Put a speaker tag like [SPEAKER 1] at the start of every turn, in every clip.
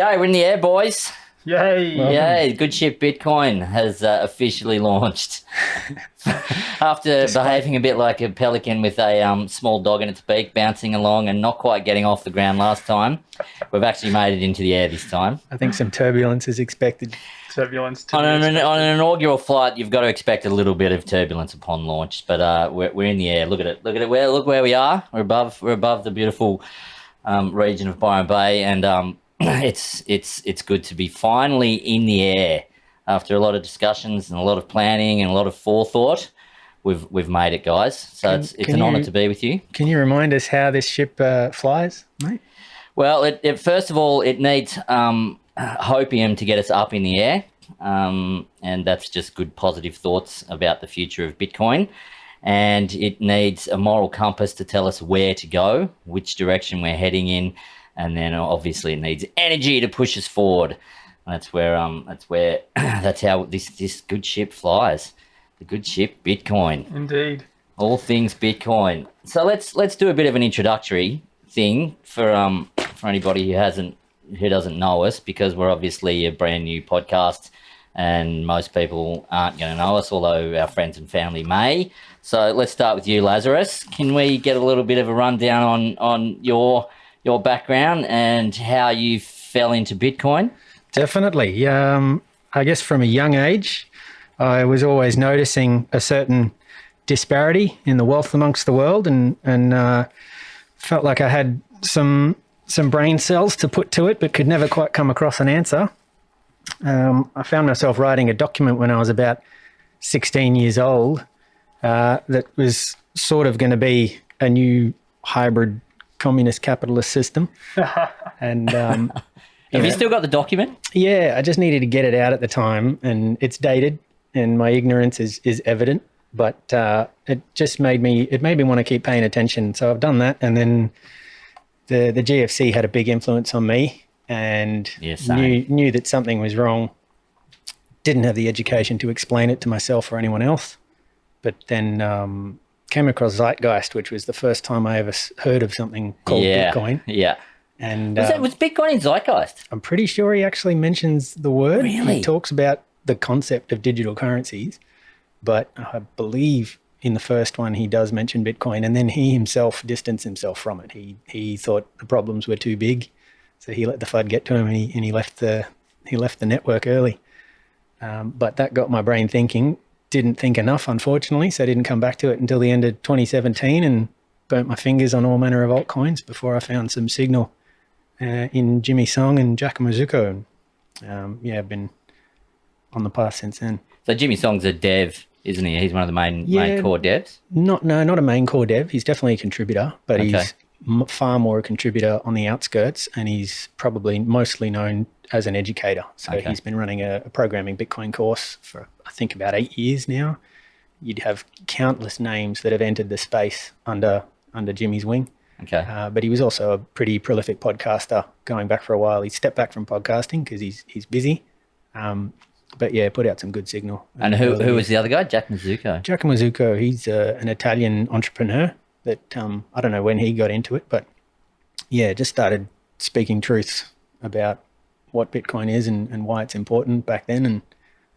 [SPEAKER 1] Okay, we're in the air, boys.
[SPEAKER 2] Yay!
[SPEAKER 1] Yay, Goodship Bitcoin has officially launched. After behaving a bit like a pelican with a small dog in its beak, bouncing along and not quite getting off the ground last time, we've actually made it into the air this time.
[SPEAKER 3] I think some turbulence is expected.
[SPEAKER 2] Turbulence to
[SPEAKER 1] On
[SPEAKER 2] be
[SPEAKER 1] an
[SPEAKER 2] expected.
[SPEAKER 1] inaugural flight, you've got to expect a little bit of turbulence upon launch, but we're in the air. Look at it. Look where we are. We're above the beautiful region of Byron Bay, and it's good to be finally in the air after a lot of discussions and a lot of planning and a lot of forethought. We've made it, guys. So it's an honour to be with you.
[SPEAKER 3] Can you remind us how this ship flies, mate?
[SPEAKER 1] Well, it first of all, it needs hopium to get us up in the air, and that's just good positive thoughts about the future of Bitcoin. And it needs a moral compass to tell us where to go, which direction we're heading in, and then obviously it needs energy to push us forward. And that's how this good ship flies. The good ship Bitcoin.
[SPEAKER 2] Indeed.
[SPEAKER 1] All things Bitcoin. So let's do a bit of an introductory thing for anybody who doesn't know us, because we're obviously a brand new podcast and most people aren't going to know us, although our friends and family may. So let's start with you, Lazarus. Can we get a little bit of a rundown on your background and how you fell into Bitcoin?
[SPEAKER 3] Definitely. I guess from a young age, I was always noticing a certain disparity in the wealth amongst the world, and felt like I had some brain cells to put to it, but could never quite come across an answer. I found myself writing a document when I was about 16 years old that was sort of going to be a new hybrid communist capitalist system. And
[SPEAKER 1] Have you still got the document?
[SPEAKER 3] yeah, I just needed to get it out at the time, and it's dated, and my ignorance is evident. But it just made me want to keep paying attention. So I've done that, and then the GFC had a big influence on me, and knew that something was wrong. Didn't have the education to explain it to myself or anyone else, but then came across Zeitgeist, which was the first time I ever heard of something called Bitcoin.
[SPEAKER 1] Yeah.
[SPEAKER 3] And
[SPEAKER 1] Was Bitcoin in Zeitgeist?
[SPEAKER 3] I'm pretty sure he actually mentions the word.
[SPEAKER 1] Really?
[SPEAKER 3] He talks about the concept of digital currencies, but I believe in the first one he does mention Bitcoin, and then he himself distanced himself from it. He thought the problems were too big, so he let the FUD get to him, and he left the network early. But that got my brain thinking. Didn't think enough, unfortunately, so I didn't come back to it until the end of 2017, and burnt my fingers on all manner of altcoins before I found some signal in Jimmy Song and Giacomo Zucco. I've been on the path since then.
[SPEAKER 1] So Jimmy Song's a dev, isn't he? He's one of the main core devs.
[SPEAKER 3] Not a main core dev. He's definitely a contributor, but he's far more a contributor on the outskirts, and he's probably mostly known as an educator. So he's been running a programming Bitcoin course for, I think, about 8 years now. You'd have countless names that have entered the space under Jimmy's wing.
[SPEAKER 1] Okay.
[SPEAKER 3] But he was also a pretty prolific podcaster going back for a while. He stepped back from podcasting because he's busy. But yeah, put out some good signal.
[SPEAKER 1] And who was the other guy? Jack Mazzucco.
[SPEAKER 3] Giacomo Zucco, he's an Italian entrepreneur that I don't know when he got into it, but yeah, just started speaking truths about what Bitcoin is and why it's important back then, and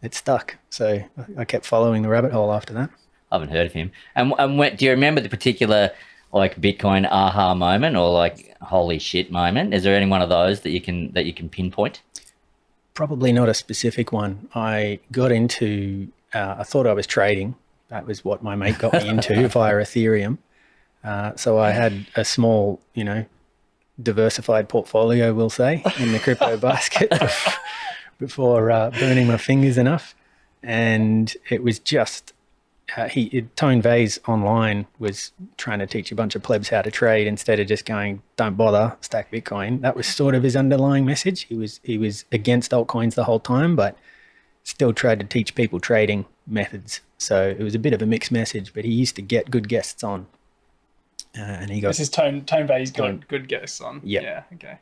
[SPEAKER 3] it stuck. So I kept following the rabbit hole after that.
[SPEAKER 1] I haven't heard of him. And do you remember the particular like Bitcoin aha moment or like holy shit moment? Is there any one of those that you can pinpoint?
[SPEAKER 3] Probably not a specific one. I got into, I thought I was trading. That was what my mate got me into via Ethereum. So I had a small, diversified portfolio, we'll say, in the crypto basket before burning my fingers enough. And it was just, Tone Vase online was trying to teach a bunch of plebs how to trade instead of just going, don't bother, stack Bitcoin. That was sort of his underlying message. He was against altcoins the whole time, but still tried to teach people trading methods. So it was a bit of a mixed message, but he used to get good guests on. And he got...
[SPEAKER 2] This is Tone Vase got good guests on.
[SPEAKER 3] Yep.
[SPEAKER 2] Yeah, okay.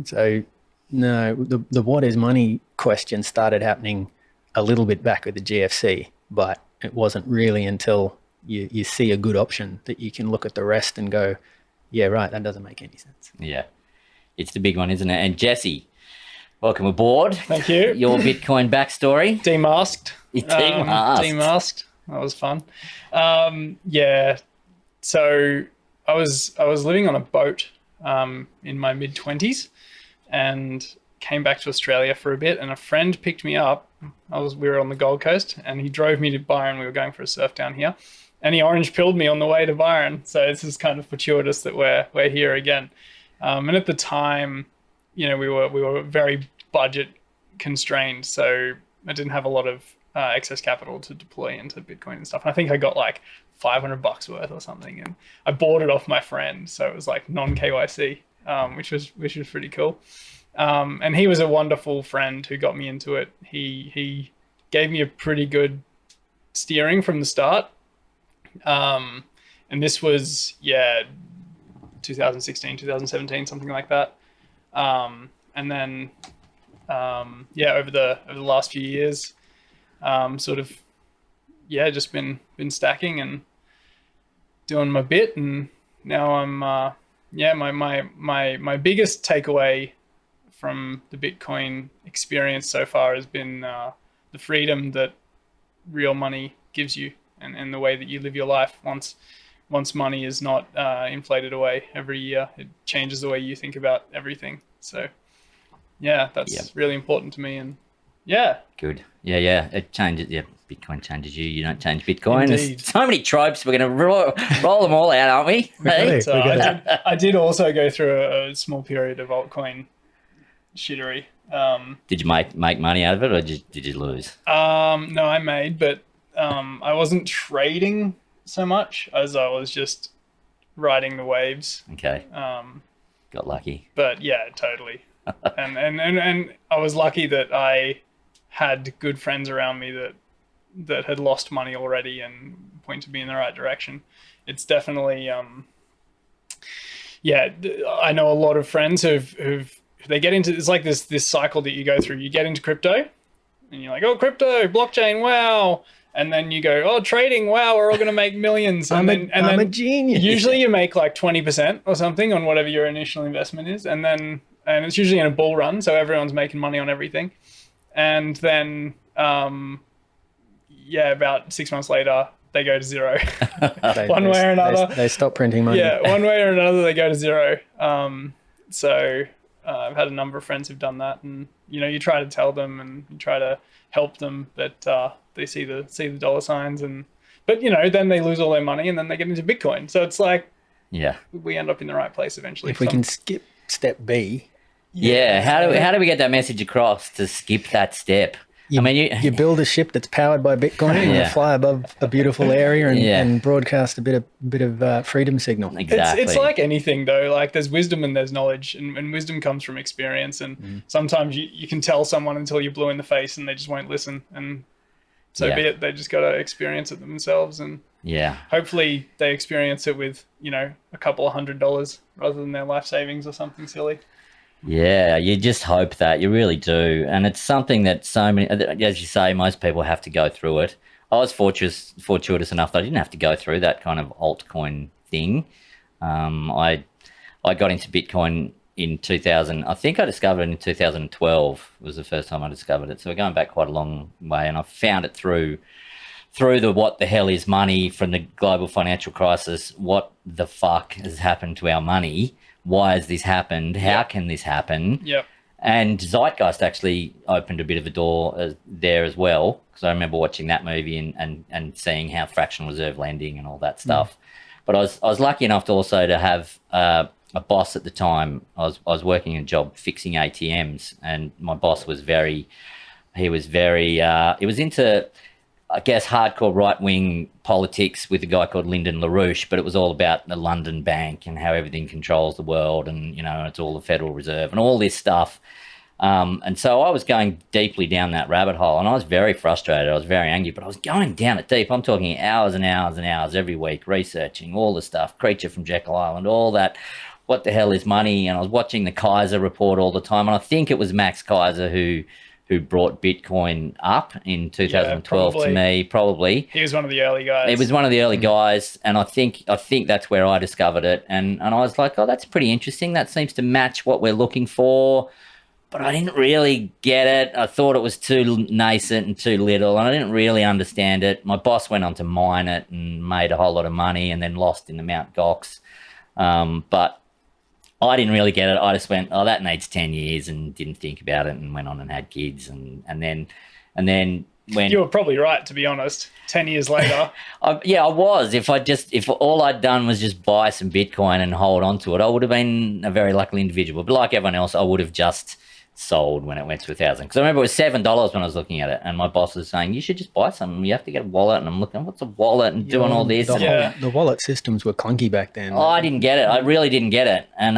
[SPEAKER 3] So, no, the what is money question started happening a little bit back with the GFC, but it wasn't really until you see a good option that you can look at the rest and go, Yeah, right. That doesn't make any sense.
[SPEAKER 1] Yeah, it's the big one, isn't it? And Jesse, welcome aboard.
[SPEAKER 2] Thank you.
[SPEAKER 1] Your Bitcoin backstory.
[SPEAKER 2] Demasked.
[SPEAKER 1] Demasked.
[SPEAKER 2] That was fun. Yeah. So I was living on a boat in my mid-20s and came back to Australia for a bit, and a friend picked me up. We were on the Gold Coast, and he drove me to Byron. We were going for a surf down here, and he orange pilled me on the way to Byron. So this is kind of fortuitous that we're here again. And at the time, we were very budget constrained, so I didn't have a lot of excess capital to deploy into Bitcoin and stuff. And I think I got like $500 worth or something, and I bought it off my friend, so it was like non-KYC, which was pretty cool. And he was a wonderful friend who got me into it. He gave me a pretty good steering from the start. And this was 2016, 2017, something like that. And then over the last few years, just been stacking and doing my bit, and now I'm my biggest takeaway from the Bitcoin experience so far has been the freedom that real money gives you, and the way that you live your life once money is not inflated away every year. It changes the way you think about everything. So that's really important to me. And
[SPEAKER 1] Good. Yeah. It changes. Yeah. Bitcoin changes you. You don't change Bitcoin.
[SPEAKER 2] Indeed.
[SPEAKER 1] There's so many tropes. We're going to roll them all out, aren't we? Hey?
[SPEAKER 2] So I did also go through a small period of altcoin shittery.
[SPEAKER 1] Did you make money out of it, or did you lose?
[SPEAKER 2] No, I made, but I wasn't trading so much as I was just riding the waves.
[SPEAKER 1] Okay. Got lucky.
[SPEAKER 2] But yeah, totally. and I was lucky that I had good friends around me that had lost money already and pointed me in the right direction. It's definitely I know a lot of friends who've they get into, it's like this cycle that you go through. You get into crypto and you're like, oh, crypto, blockchain, wow. And then you go, oh, trading, wow, we're all going to make millions.
[SPEAKER 3] I'm a genius.
[SPEAKER 2] Usually you make like 20% or something on whatever your initial investment is. And it's usually in a bull run, so everyone's making money on everything. And then, about 6 months later, they go to zero. One way or another.
[SPEAKER 3] They stop printing money.
[SPEAKER 2] Yeah, one way or another, they go to zero. I've had a number of friends who've done that, and you try to tell them and you try to help them, but they see the dollar signs, but then they lose all their money and then they get into Bitcoin. So it's like, we end up in the right place eventually.
[SPEAKER 3] If we can skip step B.
[SPEAKER 1] Yeah, how do we get that message across to skip that step? You
[SPEAKER 3] build a ship that's powered by Bitcoin and you fly above a beautiful area and broadcast a bit of freedom signal.
[SPEAKER 1] Exactly.
[SPEAKER 2] It's like anything though. Like there's wisdom and there's knowledge, and wisdom comes from experience. And sometimes you can tell someone until you're blue in the face and they just won't listen. And so be it. They just got to experience it themselves, and hopefully they experience it with a couple of $100 rather than their life savings or something silly.
[SPEAKER 1] Yeah, you just hope that. You really do. And it's something that so many, as you say, most people have to go through it. I was fortuitous enough that I didn't have to go through that kind of altcoin thing. I got into Bitcoin in 2000. I think I discovered it in 2012 was the first time I discovered it. So we're going back quite a long way. And I found it through the what the hell is money from the global financial crisis. What the fuck has happened to our money? Why has this happened? How can this happen?
[SPEAKER 2] Yep.
[SPEAKER 1] And Zeitgeist actually opened a bit of a door there as well, because I remember watching that movie and seeing how fractional reserve lending and all that stuff. But I was lucky enough to also to have a boss at the time. I was working a job fixing ATMs, and my boss was he was into, I guess, hardcore right-wing politics with a guy called Lyndon LaRouche, but it was all about the London Bank and how everything controls the world, and it's all the Federal Reserve and all this stuff. And so I was going deeply down that rabbit hole, and I was very frustrated. I was very angry, but I was going down it deep. I'm talking hours and hours and hours every week, researching all the stuff, Creature from Jekyll Island, all that. What the hell is money? And I was watching the Kaiser report all the time, and I think it was Max Kaiser who who brought Bitcoin up in 2012 to me. Probably
[SPEAKER 2] he was one of the early guys.
[SPEAKER 1] He was one of the early guys, and I think that's where I discovered it, and I was like, oh, that's pretty interesting. That seems to match what we're looking for. But I didn't really get it. I thought it was too nascent and too little, and I didn't really understand it. My boss went on to mine it and made a whole lot of money and then lost in the Mt. Gox. But I didn't really get it. I just went, oh, that needs 10 years and didn't think about it and went on and had kids. And then when...
[SPEAKER 2] You were probably right, to be honest. 10 years later.
[SPEAKER 1] I was. If all I'd done was just buy some Bitcoin and hold on to it, I would have been a very lucky individual. But like everyone else, I would have just sold when it went to 1,000. Because I remember it was $7 when I was looking at it, and my boss was saying, you should just buy some. You have to get a wallet. And I'm looking, what's a wallet, and doing all this.
[SPEAKER 3] The wallet systems were clunky back then.
[SPEAKER 1] Oh, I didn't get it. I really didn't get it. And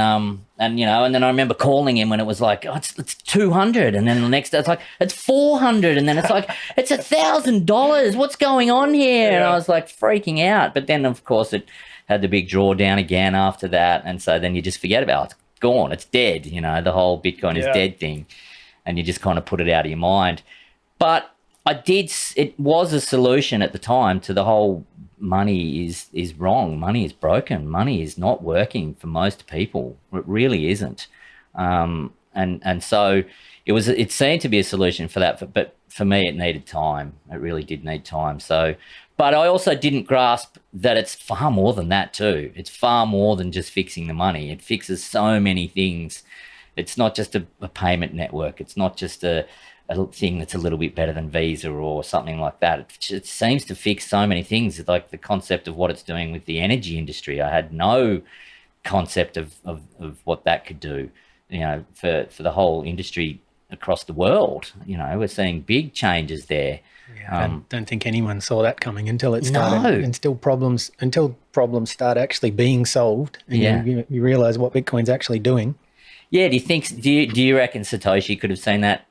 [SPEAKER 1] then I remember calling him when it was like, oh, it's 200, and then the next day it's like, it's 400, and then it's like, it's $1,000. What's going on here? And I was like freaking out. But then of course it had the big drawdown again after that, and so then you just forget about it. It's gone. It's dead. The whole Bitcoin is dead thing, and you just kind of put it out of your mind. But it was a solution at the time to the whole money is wrong, money is broken, money is not working for most people. It really isn't. And so it seemed to be a solution for that, but for me it needed time. It really did need time. So, but I also didn't grasp that it's far more than that too. It's far more than just fixing the money. It fixes so many things. It's not just a payment network. It's not just a thing that's a little bit better than Visa or something like that. It seems to fix so many things, like the concept of what it's doing with the energy industry. I had no concept of what that could do, for the whole industry across the world. We're seeing big changes there.
[SPEAKER 3] Yeah, I don't think anyone saw that coming until it started. No. Until problems start actually being solved, and you realize what Bitcoin's actually doing.
[SPEAKER 1] Yeah, do you reckon Satoshi could have seen that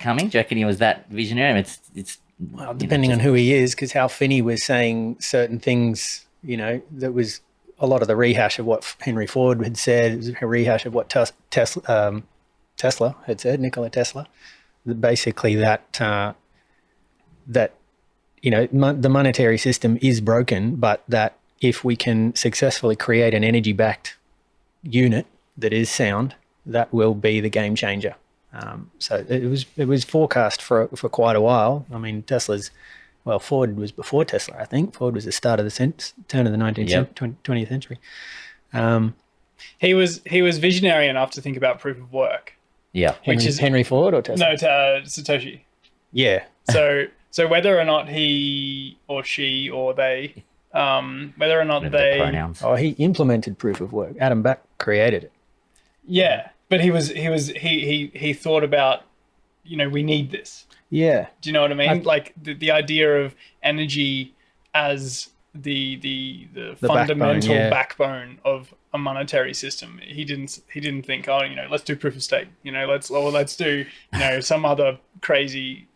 [SPEAKER 1] coming? Do you reckon he was that visionary? It's
[SPEAKER 3] well, depending on who he is, because Hal Finney was saying certain things, that was a lot of the rehash of what Henry Ford had said. It was a rehash of what Tesla had said, Nikola Tesla. Basically the monetary system is broken, but that if we can successfully create an energy-backed unit that is sound, that will be the game changer. So it was forecast for quite a while. I mean, Ford was before Tesla, I think. Ford was the start of the turn of the 20th century.
[SPEAKER 2] He was visionary enough to think about proof of work.
[SPEAKER 1] Yeah.
[SPEAKER 3] Which is Henry Ford or Tesla?
[SPEAKER 2] No, Satoshi.
[SPEAKER 3] Yeah.
[SPEAKER 2] So whether or not he or she or they, whether or not they...
[SPEAKER 1] pronouns.
[SPEAKER 3] Oh, he implemented proof of work. Adam Back created it.
[SPEAKER 2] Yeah. But he thought about, we need this.
[SPEAKER 3] Yeah.
[SPEAKER 2] Do you know what I mean? Like the idea of energy as the fundamental backbone of a monetary system. He didn't think, let's do proof of stake. Let's do some other crazy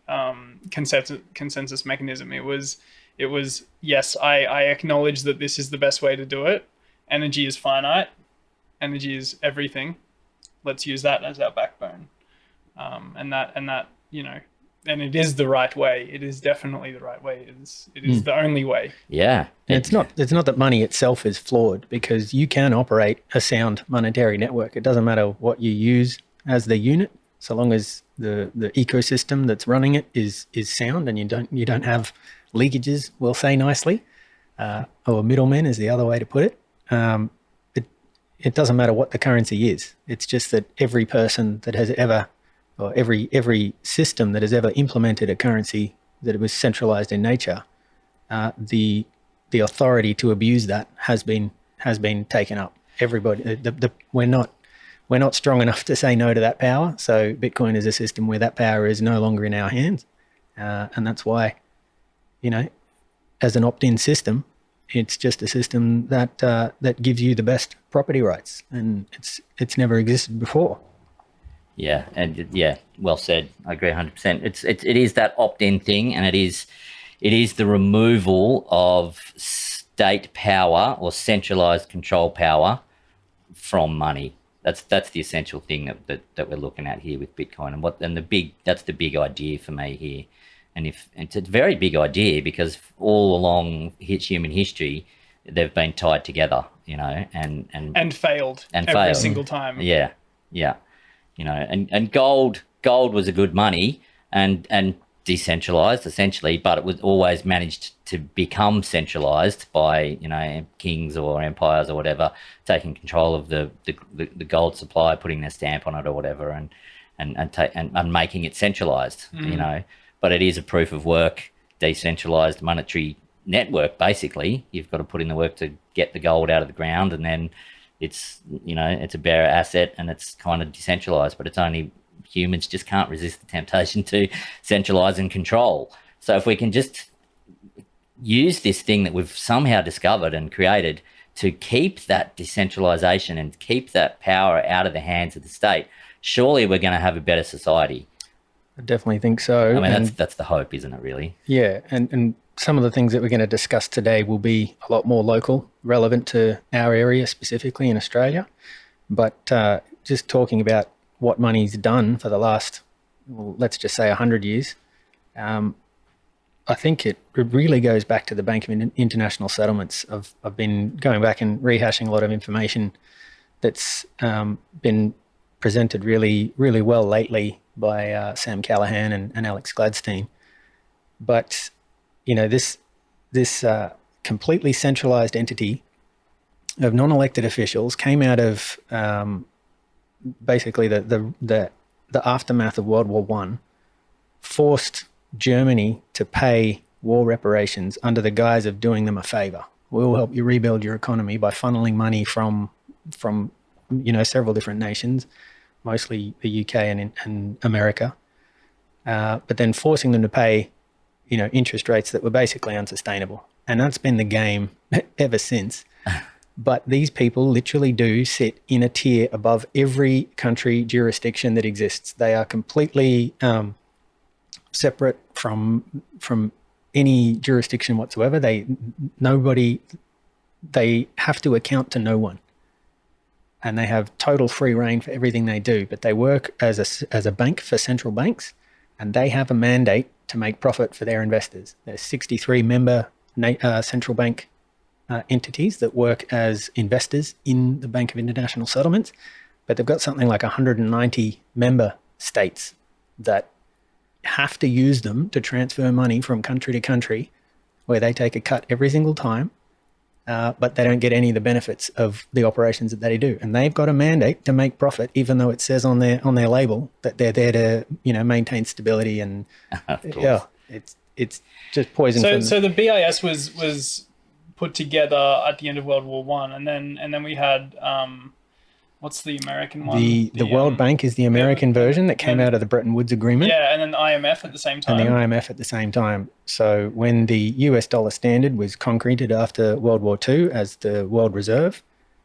[SPEAKER 2] consensus mechanism. It was yes, I acknowledge that this is the best way to do it. Energy is finite. Energy is everything. Let's use that as our backbone, and it is the right way. It is definitely the right way. It is the only way.
[SPEAKER 1] Yeah,
[SPEAKER 3] it's not that money itself is flawed, because you can operate a sound monetary network. It doesn't matter what you use as the unit, so long as the ecosystem that's running it is sound, and you don't have leakages. We'll say nicely, or middlemen is the other way to put it. It doesn't matter what the currency is. It's just that every person that has ever, or every system that has ever implemented a currency that was centralized in nature, the authority to abuse that has been taken up. Everybody, we're not strong enough to say no to that power. So Bitcoin is a system where that power is no longer in our hands, and that's why, as an opt-in system, it's just a system that gives you the best property rights, and it's never existed before.
[SPEAKER 1] Yeah, and well said. I agree 100%. It is that opt-in thing, and it is the removal of state power or centralized control power from money. That's the essential thing that we're looking at here with Bitcoin, that's the big idea for me here. And it's a very big idea because all along human history, they've been tied together,
[SPEAKER 2] and failed every
[SPEAKER 1] failed.
[SPEAKER 2] single time.
[SPEAKER 1] Yeah, and gold was a good money and decentralized essentially, but it was always managed to become centralized by kings or empires or whatever taking control of the gold supply, putting their stamp on it or whatever, and making it centralized. But it is a proof of work, decentralized monetary network. Basically, you've got to put in the work to get the gold out of the ground, and then it's a bearer asset, and it's kind of decentralized. But it's only humans just can't resist the temptation to centralize and control. So if we can just use this thing that we've somehow discovered and created to keep that decentralization and keep that power out of the hands of the state, surely we're going to have a better society.
[SPEAKER 3] I definitely think so.
[SPEAKER 1] I mean, that's the hope, isn't it, really?
[SPEAKER 3] Yeah, and some of the things that we're going to discuss today will be a lot more local, relevant to our area specifically in Australia. But just talking about what money's done for the last, well, let's just say 100 years, I think it really goes back to the Bank of International Settlements. I've been going back and rehashing a lot of information that's been presented really, really well lately by Sam Callahan and Alex Gladstein. But, this completely centralized entity of non-elected officials came out of basically the aftermath of World War One, forced Germany to pay war reparations under the guise of doing them a favor. We'll help you rebuild your economy by funneling money from several different nations, mostly the UK and America, but then forcing them to pay, interest rates that were basically unsustainable. And that's been the game ever since. But these people literally do sit in a tier above every country jurisdiction that exists. They are completely separate from any jurisdiction whatsoever. They have to account to no one, and they have total free reign for everything they do. But they work as a bank for central banks, and they have a mandate to make profit for their investors. There's 63 member central bank entities that work as investors in the Bank of International Settlements, but they've got something like 190 member states that have to use them to transfer money from country to country, where they take a cut every single time, but they don't get any of the benefits of the operations that they do. And they've got a mandate to make profit, even though it says on their label that they're there to maintain stability. And yeah, it's just poison.
[SPEAKER 2] So the BIS was put together at the end of World War One, and then we had what's the American one?
[SPEAKER 3] The World Bank is the American version that came out of the Bretton Woods Agreement.
[SPEAKER 2] Yeah, and then the IMF at the same time.
[SPEAKER 3] And the IMF at the same time. So when the US dollar standard was concreted after World War II as the World Reserve,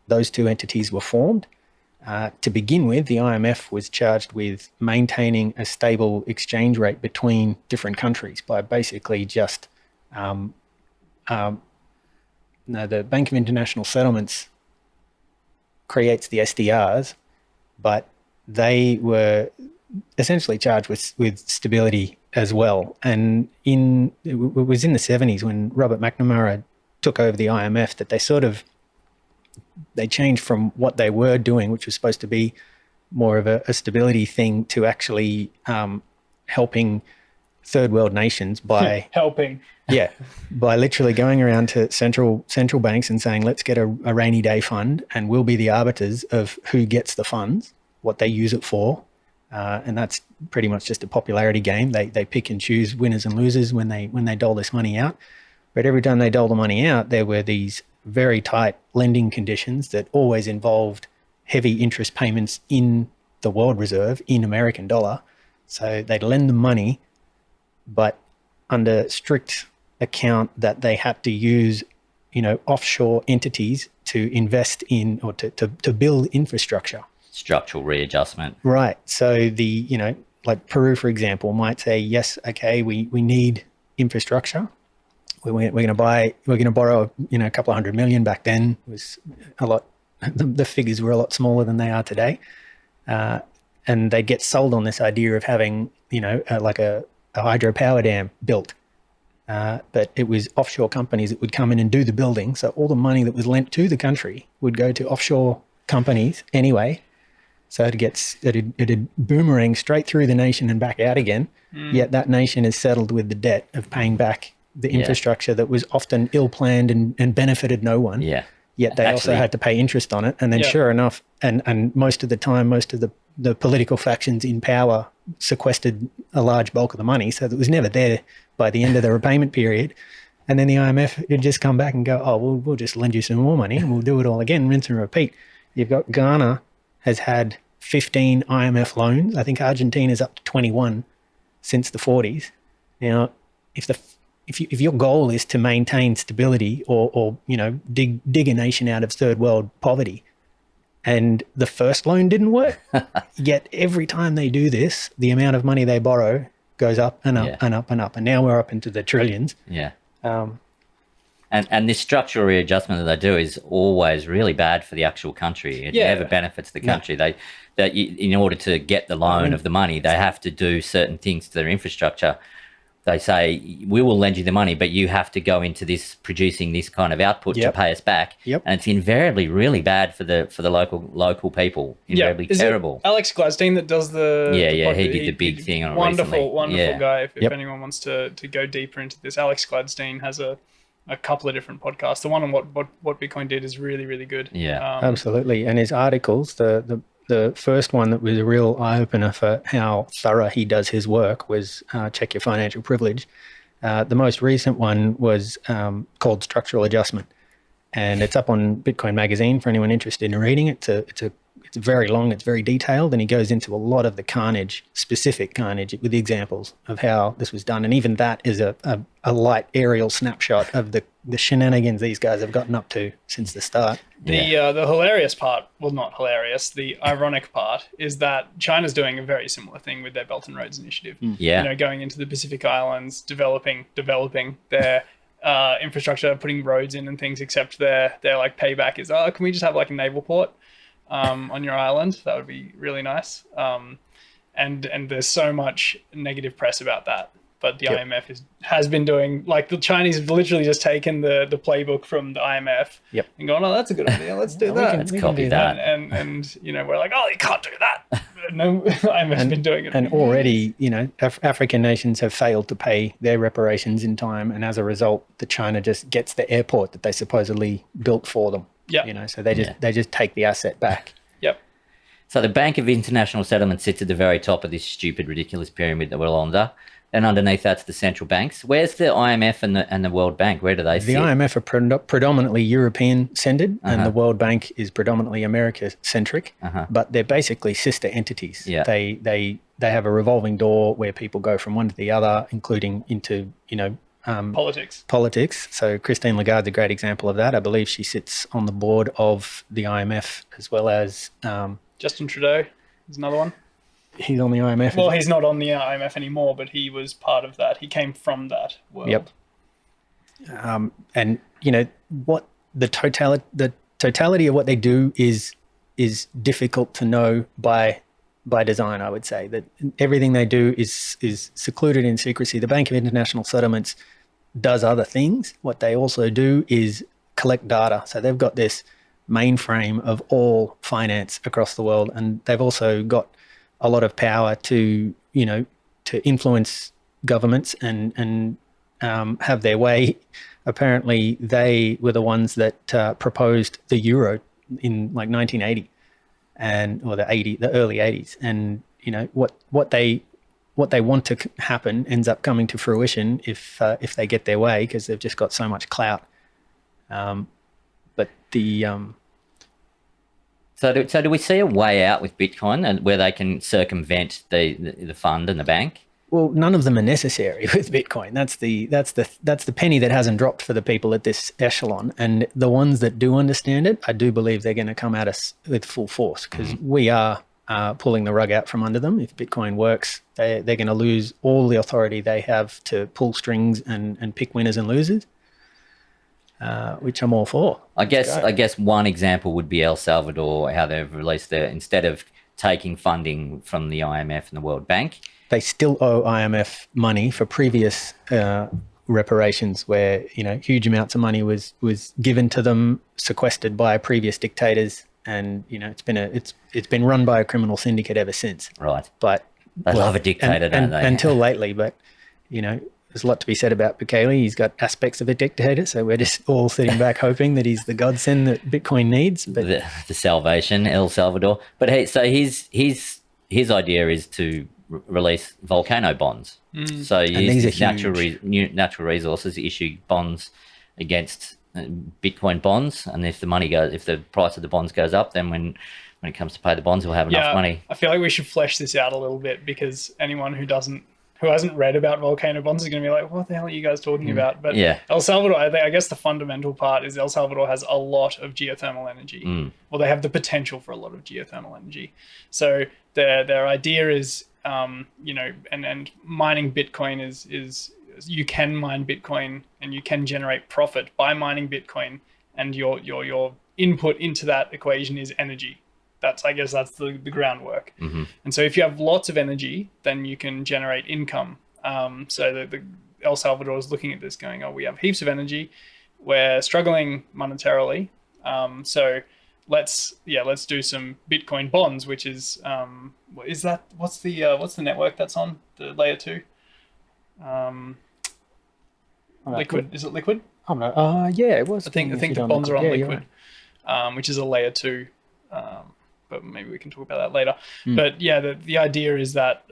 [SPEAKER 3] those two entities were formed. To begin with, the IMF was charged with maintaining a stable exchange rate between different countries by basically just the Bank of International Settlements creates the SDRs, but they were essentially charged with stability as well. And it was in the 70s when Robert McNamara took over the IMF that they changed from what they were doing, which was supposed to be more of a stability thing, to actually helping third world nations by by literally going around to central banks and saying, let's get a rainy day fund, and we'll be the arbiters of who gets the funds, what they use it for. And that's pretty much just a popularity game. They pick and choose winners and losers when they dole this money out. But every time they dole the money out, there were these very tight lending conditions that always involved heavy interest payments in the world reserve in American dollar. So they'd lend them money, but under strict account that they had to use, offshore entities to invest in or to build infrastructure. Structural
[SPEAKER 1] readjustment.
[SPEAKER 3] Right. So like Peru, for example, might say, yes, okay, we need infrastructure. We're going to borrow, a couple of $100 million. Back then it was a lot the figures were a lot smaller than they are today. And they get sold on this idea of having, like a hydropower dam built. But it was offshore companies that would come in and do the building. So all the money that was lent to the country would go to offshore companies anyway. So it'd boomerang straight through the nation and back out again. Yet that nation is settled with the debt of paying back the infrastructure that was often ill-planned and benefited no one.
[SPEAKER 1] Yeah.
[SPEAKER 3] Yet they also had to pay interest on it. And then sure enough, and most of the time, most of the political factions in power sequestered a large bulk of the money. So it was never there by the end of the repayment period. And then the IMF would just come back and go, oh, we'll just lend you some more money and we'll do it all again, rinse and repeat. You've got Ghana has had 15 IMF loans. I think Argentina's up to 21 since the 40s. Now, if your goal is to maintain stability or dig a nation out of third world poverty, and the first loan didn't work, yet every time they do this, the amount of money they borrow goes up and up and up and up, and now we're up into the trillions.
[SPEAKER 1] Yeah. And this structural readjustment that they do is always really bad for the actual country. It never benefits the country. No. In order to get the loan of the money, they have to do certain things to their infrastructure. They say, we will lend you the money, but you have to go into this producing this kind of output to pay us back. And it's invariably really bad for the local people. Invariably terrible.
[SPEAKER 2] Alex Gladstein that does the
[SPEAKER 1] he did the big thing on it recently.
[SPEAKER 2] Wonderful guy. If anyone wants to go deeper into this, Alex Gladstein has a couple of different podcasts. The one on what Bitcoin did is really, really good.
[SPEAKER 1] Yeah,
[SPEAKER 3] absolutely. And his articles, the first one that was a real eye-opener for how thorough he does his work was Check Your Financial Privilege. The most recent one was called Structural Adjustment. And it's up on Bitcoin Magazine for anyone interested in reading it. It's very long, it's very detailed, and he goes into a lot of the specific carnage with the examples of how this was done. And even that is a light aerial snapshot of the shenanigans these guys have gotten up to since the start.
[SPEAKER 2] The hilarious part, well, not hilarious, the ironic part is that China's doing a very similar thing with their Belt and Roads Initiative. Going into the Pacific Islands, developing their infrastructure, putting roads in and things, except their like payback is, can we just have like a naval port on your island? That would be really nice. And there's so much negative press about that. But the IMF has been doing, like, the Chinese have literally just taken the playbook from the IMF and gone, oh, that's a good idea. Let's do that.
[SPEAKER 1] Let's copy that.
[SPEAKER 2] And we're like, oh, you can't do that. No, IMF's been doing it.
[SPEAKER 3] And already, African nations have failed to pay their reparations in time. And as a result, China just gets the airport that they supposedly built for them. So they just take the asset back.
[SPEAKER 1] So the Bank of International Settlement sits at the very top of this stupid, ridiculous pyramid that we're all under. And underneath that's the central banks. Where's the IMF and the World Bank? Where do they sit?
[SPEAKER 3] The IMF are predominantly European-centered, and the World Bank is predominantly America-centric. But they're basically sister entities. They have a revolving door where people go from one to the other, including into politics. So Christine Lagarde's a great example of that. I believe she sits on the board of the IMF as well as
[SPEAKER 2] Justin Trudeau is another one.
[SPEAKER 3] He's on the IMF.
[SPEAKER 2] Well, he's not on the IMF anymore, but he was part of that. He came from that world.
[SPEAKER 3] And what the totality of what they do is difficult to know by design. I would say that everything they do is secluded in secrecy. The Bank of International Settlements does other things. What they also do is collect data. So they've got this mainframe of all finance across the world, and they've also got a lot of power to influence governments and have their way. Apparently, they were the ones that proposed the euro in like 1980 or the early 80s, and what they want to happen ends up coming to fruition if they get their way, because they've just got so much clout. But the
[SPEAKER 1] So do we see a way out with Bitcoin and where they can circumvent the fund and the bank?
[SPEAKER 3] Well, none of them are necessary with Bitcoin. That's the penny that hasn't dropped for the people at this echelon. And the ones that do understand it, I do believe they're going to come at us with full force, because we are pulling the rug out from under them. If Bitcoin works, they're going to lose all the authority they have to pull strings and pick winners and losers. which I'm all for.
[SPEAKER 1] I guess one example would be El Salvador, how they've released instead of taking funding from the IMF and the World Bank,
[SPEAKER 3] they still owe IMF money for previous reparations, where huge amounts of money was given to them, sequestered by previous dictators, and it's been run by a criminal syndicate ever since.
[SPEAKER 1] Right.
[SPEAKER 3] But
[SPEAKER 1] they love a dictator, don't they?
[SPEAKER 3] Until lately, but there's a lot to be said about Bukele. He's got aspects of a dictator, so we're just all sitting back hoping that he's the godsend that Bitcoin needs. But
[SPEAKER 1] the salvation, El Salvador. But hey, so his idea is to release volcano bonds. So you use natural resources, issue bonds against Bitcoin bonds, and if the price of the bonds goes up, then when it comes to pay the bonds, we'll have enough money.
[SPEAKER 2] I feel like we should flesh this out a little bit, because anyone who hasn't read about volcano bonds is going to be like, what the hell are you guys talking about? But El Salvador, I guess the fundamental part is El Salvador has a lot of geothermal energy. Well, they have the potential for a lot of geothermal energy. So their idea is, and mining Bitcoin is you can mine Bitcoin and you can generate profit by mining Bitcoin, and your input into that equation is energy. I guess that's the groundwork. And so if you have lots of energy, then you can generate income. So the El Salvador is looking at this going, we have heaps of energy. We're struggling monetarily. So let's do some Bitcoin bonds, which is, what's the network that's on the layer 2? Liquid. Is it Liquid?
[SPEAKER 3] Oh no. Yeah, it was.
[SPEAKER 2] I think the bonds are on Liquid, which is a layer 2. But maybe we can talk about that later. But yeah, the idea is that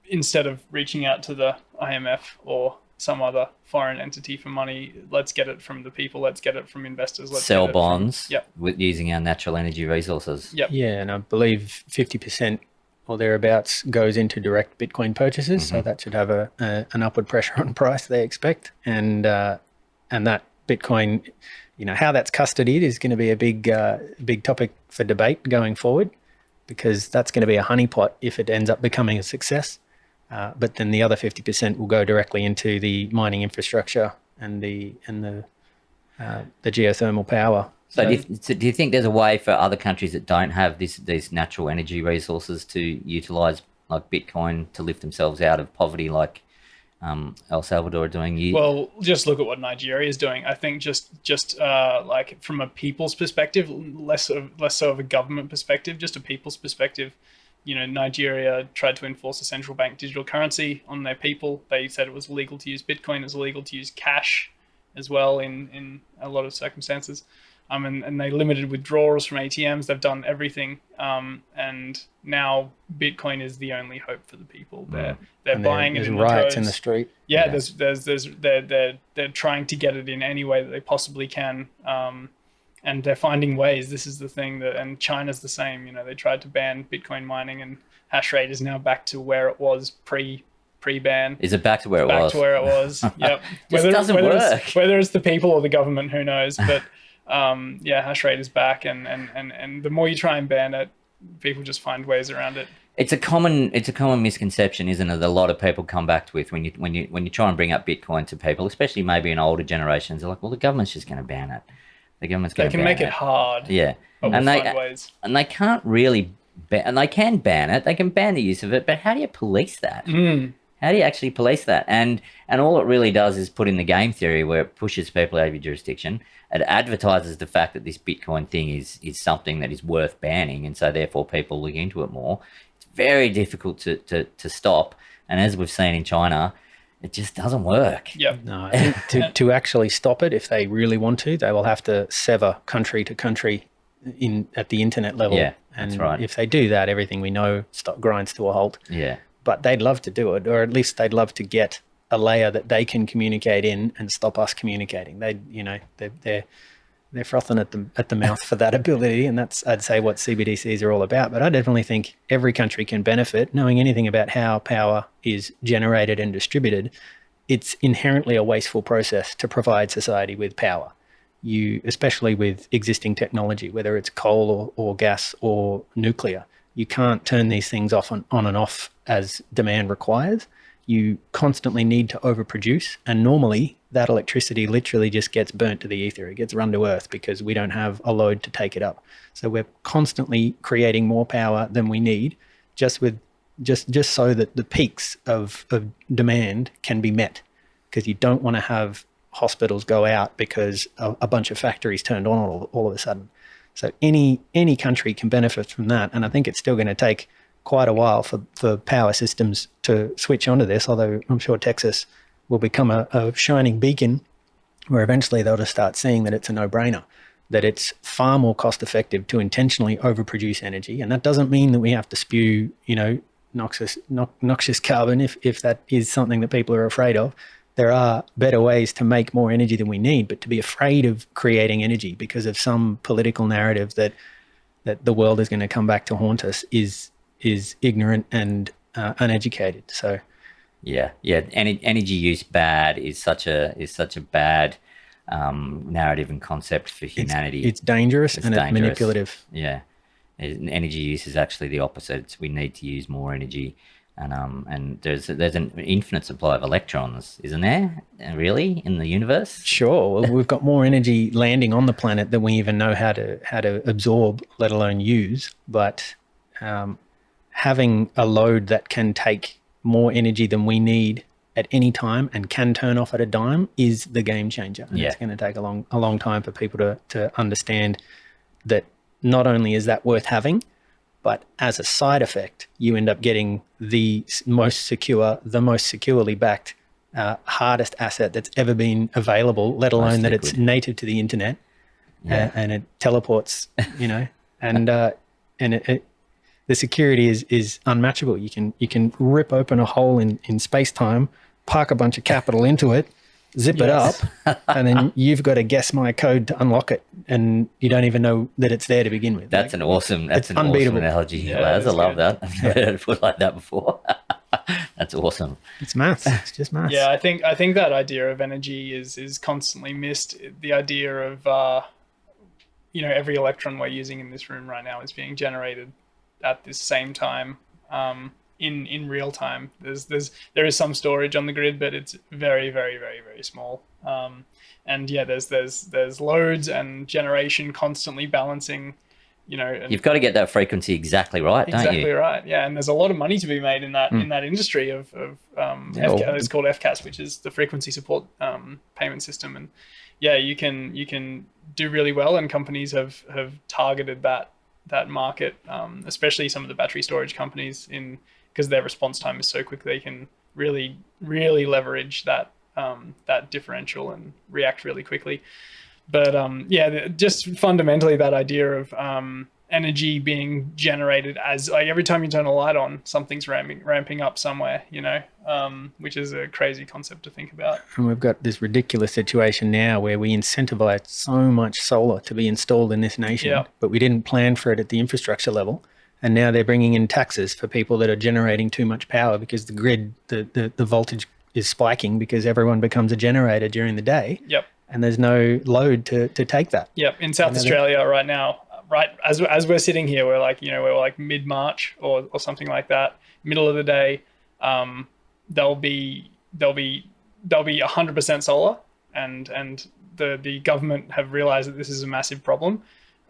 [SPEAKER 2] instead of reaching out to the IMF or some other foreign entity for money, let's get it from the people. Let's get it from investors. Let's
[SPEAKER 1] sell bonds with using our natural energy resources.
[SPEAKER 3] Yeah, and I believe 50% or thereabouts goes into direct Bitcoin purchases. So that should have an upward pressure on price, they expect. And that Bitcoin, how that's custodied is going to be a big topic for debate going forward, because that's going to be a honeypot if it ends up becoming a success. But then the other 50% will go directly into the mining infrastructure and the geothermal power.
[SPEAKER 1] So do you think there's a way for other countries that don't have these natural energy resources to utilize like Bitcoin to lift themselves out of poverty, like El Salvador are doing?
[SPEAKER 2] Well, just look at what Nigeria is doing. I think just like from a people's perspective, less so of a government perspective, just a people's perspective. Nigeria tried to enforce a central bank digital currency on their people. They said it was illegal to use Bitcoin. It was illegal to use cash as well in a lot of circumstances. And they limited withdrawals from ATMs. They've done everything. And now Bitcoin is the only hope for the people. They're buying it in the
[SPEAKER 3] riots in the street.
[SPEAKER 2] Yeah, they're trying to get it in any way that they possibly can. And they're finding ways. This is the thing and China's the same. They tried to ban Bitcoin mining, and hash rate is now back to where it was pre-ban.
[SPEAKER 1] Is it back to where it was?
[SPEAKER 2] Back to where it was. Yep.
[SPEAKER 1] Doesn't work.
[SPEAKER 2] Whether it's the people or the government, who knows? But hash rate is back, and the more you try and ban it, people just find ways around it.
[SPEAKER 1] It's a common misconception, isn't it? That a lot of people come back with when you try and bring up Bitcoin to people, especially maybe in older generations. They're like, well, the government's just going to ban it. The government's going to ban it.
[SPEAKER 2] They can make it hard.
[SPEAKER 1] Yeah,
[SPEAKER 2] but we'll find ways.
[SPEAKER 1] And they can't really and they can ban it. They can ban the use of it, but how do you police that? How do you actually police that? And all it really does is put in the game theory where it pushes people out of your jurisdiction. It advertises the fact that this Bitcoin thing is something that is worth banning, and so therefore people look into it more. It's very difficult to stop, and as we've seen in China, it just doesn't work.
[SPEAKER 2] Yep.
[SPEAKER 3] No, I think to actually stop it, if they really want to, they will have to sever country to country at the internet level.
[SPEAKER 1] Yeah,
[SPEAKER 3] and
[SPEAKER 1] that's right.
[SPEAKER 3] If they do that, everything we know grinds to a halt.
[SPEAKER 1] Yeah.
[SPEAKER 3] But they'd love to do it, or at least they'd love to get a layer that they can communicate in and stop us communicating. They're frothing at the mouth for that ability, and that's, I'd say, what CBDCs are all about. But I definitely think every country can benefit. Knowing anything about how power is generated and distributed, it's inherently a wasteful process to provide society with power. Especially with existing technology, whether it's coal or gas or nuclear, you can't turn these things off on and off as demand requires. You constantly need to overproduce, and normally that electricity literally just gets burnt to the ether. It gets run to earth because we don't have a load to take it up. So we're constantly creating more power than we need, just so that the peaks of demand can be met, because you don't want to have hospitals go out because a bunch of factories turned on all of a sudden. So any country can benefit from that. And I think it's still going to take quite a while for power systems to switch onto this, although I'm sure Texas will become a shining beacon where eventually they'll just start seeing that it's a no-brainer, that it's far more cost-effective to intentionally overproduce energy. And that doesn't mean that we have to spew, noxious carbon if that is something that people are afraid of. There are better ways to make more energy than we need, but to be afraid of creating energy because of some political narrative that the world is going to come back to haunt us is ignorant and uneducated. So energy use bad is such a bad narrative and concept for humanity. It's dangerous and
[SPEAKER 1] dangerous.
[SPEAKER 3] It's manipulative.
[SPEAKER 1] Yeah, energy use is actually the opposite. We need to use more energy. And there's an infinite supply of electrons, isn't there? Really, in the universe?
[SPEAKER 3] Sure. Well, we've got more energy landing on the planet than we even know how to absorb, let alone use. But having a load that can take more energy than we need at any time and can turn off at a dime is the game changer. And it's going to take a long time for people to understand that not only is that worth having, but as a side effect, you end up getting the most securely backed, hardest asset that's ever been available, let alone that it's native to the internet, and it teleports, and the security is unmatchable. You can rip open a hole in space-time, park a bunch of capital into it, zip it up, and then you've got to guess my code to unlock it, and you don't even know that it's there to begin with.
[SPEAKER 1] That's an awesome analogy.
[SPEAKER 2] Yeah,
[SPEAKER 1] Laz. I love that. I've never heard it put like that before. That's awesome.
[SPEAKER 3] It's maths. It's just maths.
[SPEAKER 2] Yeah, I think that idea of energy is constantly missed. The idea of every electron we're using in this room right now is being generated at this same time. In real time. There is some storage on the grid, but it's very, very, very, very small. There's loads and generation constantly balancing.
[SPEAKER 1] You've got to get that frequency exactly right, don't you?
[SPEAKER 2] Exactly right. Yeah, and there's a lot of money to be made in that industry of FCAS, it's called FCAS, which is the frequency support payment system, and you can do really well, and companies have targeted that market, especially some of the battery storage companies because their response time is so quick, they can really, really leverage that differential and react really quickly. But just fundamentally that idea of energy being generated as like every time you turn a light on, something's ramping up somewhere, which is a crazy concept to think about.
[SPEAKER 3] And we've got this ridiculous situation now where we incentivize so much solar to be installed in this nation, but we didn't plan for it at the infrastructure level. And now they're bringing in taxes for people that are generating too much power because the grid, the voltage is spiking because everyone becomes a generator during the day.
[SPEAKER 2] Yep.
[SPEAKER 3] And there's no load to take that. Yep.
[SPEAKER 2] In South Australia right now, right as we're sitting here, we're like mid-March or something like that, middle of the day. There'll be 100% solar, and the government have realized that this is a massive problem.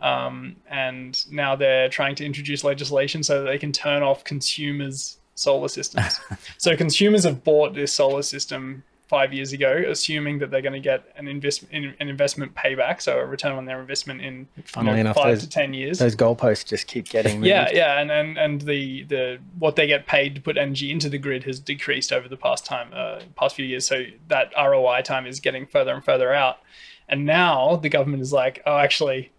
[SPEAKER 2] And now they're trying to introduce legislation so that they can turn off consumers' solar systems. So consumers have bought this solar system 5 years ago, assuming that they're going to get an investment payback, so a return on their investment in 5 to 10 years.
[SPEAKER 3] Those goalposts just keep getting moved.
[SPEAKER 2] And the what they get paid to put energy into the grid has decreased over the past few years. So that ROI time is getting further and further out. And now the government is like, oh, actually,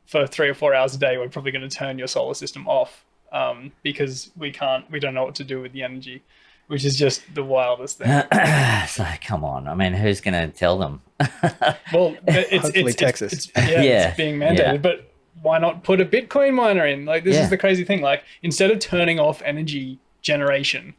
[SPEAKER 2] for 3 or 4 hours a day, we're probably going to turn your solar system off because we don't know what to do with the energy, which is just the wildest thing.
[SPEAKER 1] So come on, I mean, who's going to tell them?
[SPEAKER 2] Well,
[SPEAKER 3] hopefully Texas.
[SPEAKER 2] It's being mandated, but why not put a Bitcoin miner in? Like, this is the crazy thing. Like, instead of turning off energy generation,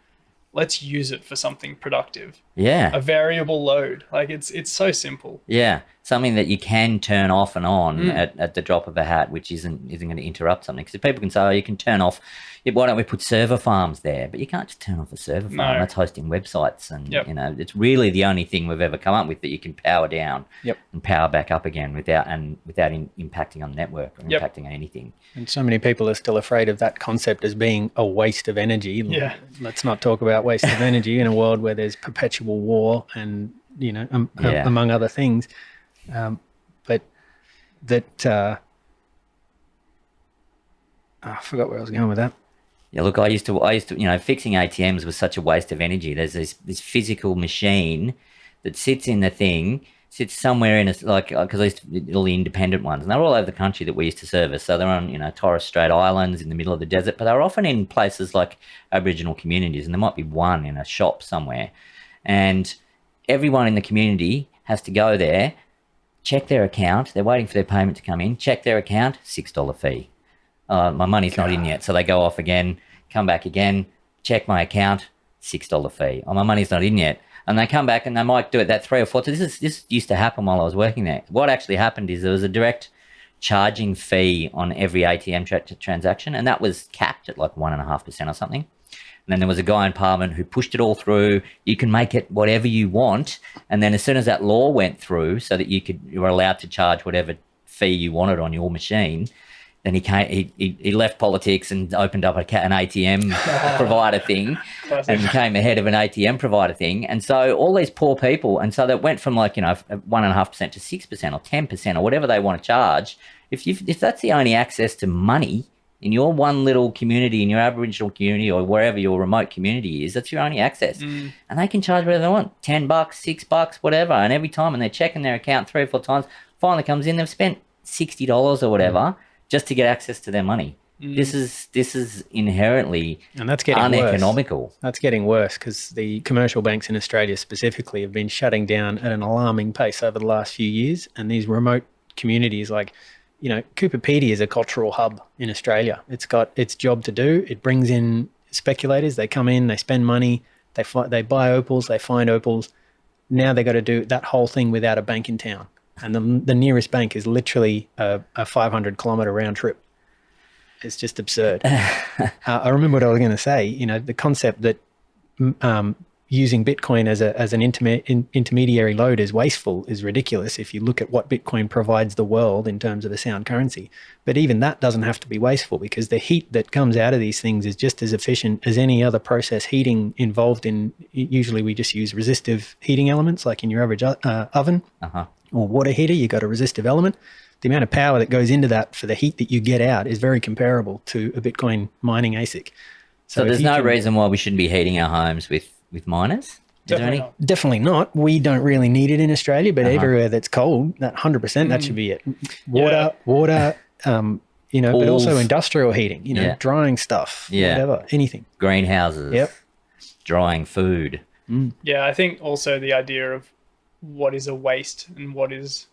[SPEAKER 2] let's use it for something productive.
[SPEAKER 1] Yeah.
[SPEAKER 2] A variable load. Like, it's so simple.
[SPEAKER 1] Yeah. something that you can turn off and on at the drop of a hat, which isn't going to interrupt something. Because people can say, oh, you can turn off, why don't we put server farms there? But you can't just turn off a server farm. That's hosting websites. And, it's really the only thing we've ever come up with that you can power down and power back up again without impacting on the network or impacting on anything.
[SPEAKER 3] And so many people are still afraid of that concept as being a waste of energy.
[SPEAKER 2] Yeah.
[SPEAKER 3] Let's not talk about waste of energy in a world where there's perpetual war and, among other things. But that, I forgot where I was going with that.
[SPEAKER 1] Yeah, look, I used to, fixing ATMs was such a waste of energy. There's this physical machine that sits in the thing, sits somewhere in because I used to, all the independent ones, and they're all over the country that we used to service. So they're on, Torres Strait Islands in the middle of the desert, but they were often in places like Aboriginal communities, and there might be one in a shop somewhere. And everyone in the community has to go there, check their account. They're waiting for their payment to come in. Check their account, $6 fee. My money's not in yet. So they go off again, come back again, check my account, $6 fee. Oh, my money's not in yet. And they come back and they might do it that 3 or 4 times. This used to happen while I was working there. What actually happened is there was a direct charging fee on every ATM transaction, and that was capped at like 1.5% or something. And then there was a guy in Parliament who pushed it all through. You can make it whatever you want. And then as soon as that law went through so that you were allowed to charge whatever fee you wanted on your machine, then he left politics and opened up an ATM provider thing and became the head of an ATM provider thing. And so all these poor people, and so that went from 1.5% to 6% or 10% or whatever they want to charge. If that's the only access to money in your one little community, in your Aboriginal community or wherever your remote community is, that's your only access. And they can charge whatever they want, $10, $6, whatever. And every time, and they're checking their account 3 or 4 times, finally comes in, they've spent $60 or whatever just to get access to their money. This is inherently
[SPEAKER 3] and that's getting
[SPEAKER 1] uneconomical.
[SPEAKER 3] Worse. That's getting worse because the commercial banks in Australia specifically have been shutting down at an alarming pace over the last few years. And these remote communities like, Cooper Pedy is a cultural hub in Australia. It's got its job to do. It brings in speculators. They come in, they spend money, they buy opals, they find opals. Now they got to do that whole thing without a bank in town. And the nearest bank is literally a 500-kilometre round trip. It's just absurd. I remember what I was going to say. The concept that using Bitcoin as an intermediary load is wasteful is ridiculous if you look at what Bitcoin provides the world in terms of a sound currency. But even that doesn't have to be wasteful because the heat that comes out of these things is just as efficient as any other process heating involved in. Usually we just use resistive heating elements like in your average oven. Or water heater, you got a resistive element. The amount of power that goes into that for the heat that you get out is very comparable to a Bitcoin mining ASIC.
[SPEAKER 1] So there's no reason why we shouldn't be heating our homes with miners?
[SPEAKER 3] Definitely not. We don't really need it in Australia, but everywhere that's cold, that 100%, that should be it. Water, but also industrial heating, drying stuff, whatever, anything.
[SPEAKER 1] Greenhouses. Drying food.
[SPEAKER 2] Yeah, I think also the idea of what is a waste and what is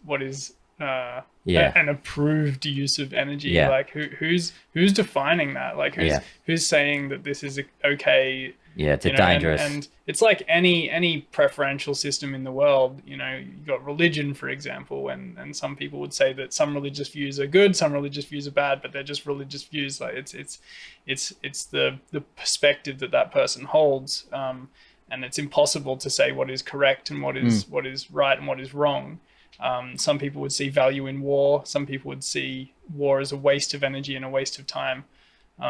[SPEAKER 2] an approved use of energy. Like who's defining that? Like who's saying that this is okay?
[SPEAKER 1] Yeah, it's dangerous.
[SPEAKER 2] And it's like any preferential system in the world. You got religion, for example, and some people would say that some religious views are good, some religious views are bad, but they're just religious views. Like it's the perspective that person holds. And it's impossible to say what is correct and what is right and what is wrong. Some people would see value in war. Some people would see war as a waste of energy and a waste of time.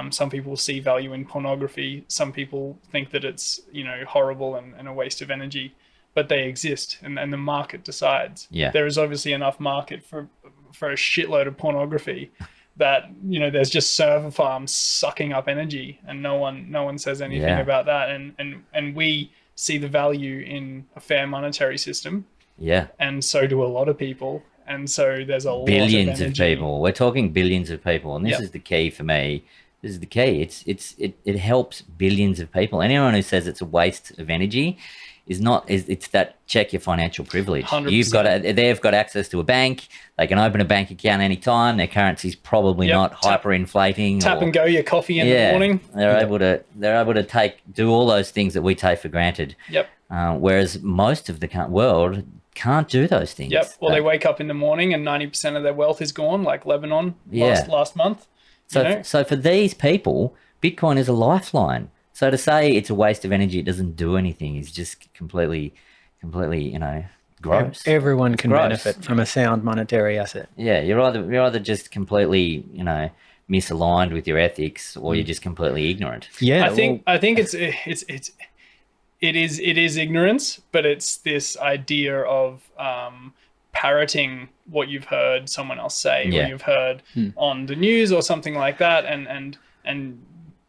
[SPEAKER 2] Some people see value in pornography. Some people think that it's horrible and a waste of energy, but they exist, and the market decides. There is obviously enough market for a shitload of pornography that there's just server farms sucking up energy, and no one says anything about that. And we see the value in a fair monetary system. And so do a lot of people. And so there's a
[SPEAKER 1] billions
[SPEAKER 2] lot
[SPEAKER 1] of people. We're talking billions of people, and this is the key for me. This is the key. It helps billions of people. Anyone who says it's a waste of energy it's that check your financial privilege.
[SPEAKER 2] 100%.
[SPEAKER 1] They've got access to a bank. They can open a bank account anytime. Their currency's probably not hyperinflating.
[SPEAKER 2] Tap and go your coffee in the morning.
[SPEAKER 1] They're able to do all those things that we take for granted. Whereas most of the world can't do those things.
[SPEAKER 2] Yep. Well, they wake up in the morning and 90% of their wealth is gone, like Lebanon last month.
[SPEAKER 1] So for these people, Bitcoin is a lifeline. So to say it's a waste of energy, it doesn't do anything, is just completely, gross.
[SPEAKER 3] Everyone can benefit from a sound monetary asset.
[SPEAKER 1] Yeah, you're either just completely, misaligned with your ethics, or you're just completely ignorant.
[SPEAKER 3] Yeah,
[SPEAKER 2] I think it is ignorance, but it's this idea of parroting what you've heard someone else say, or you've heard on the news or something like that, and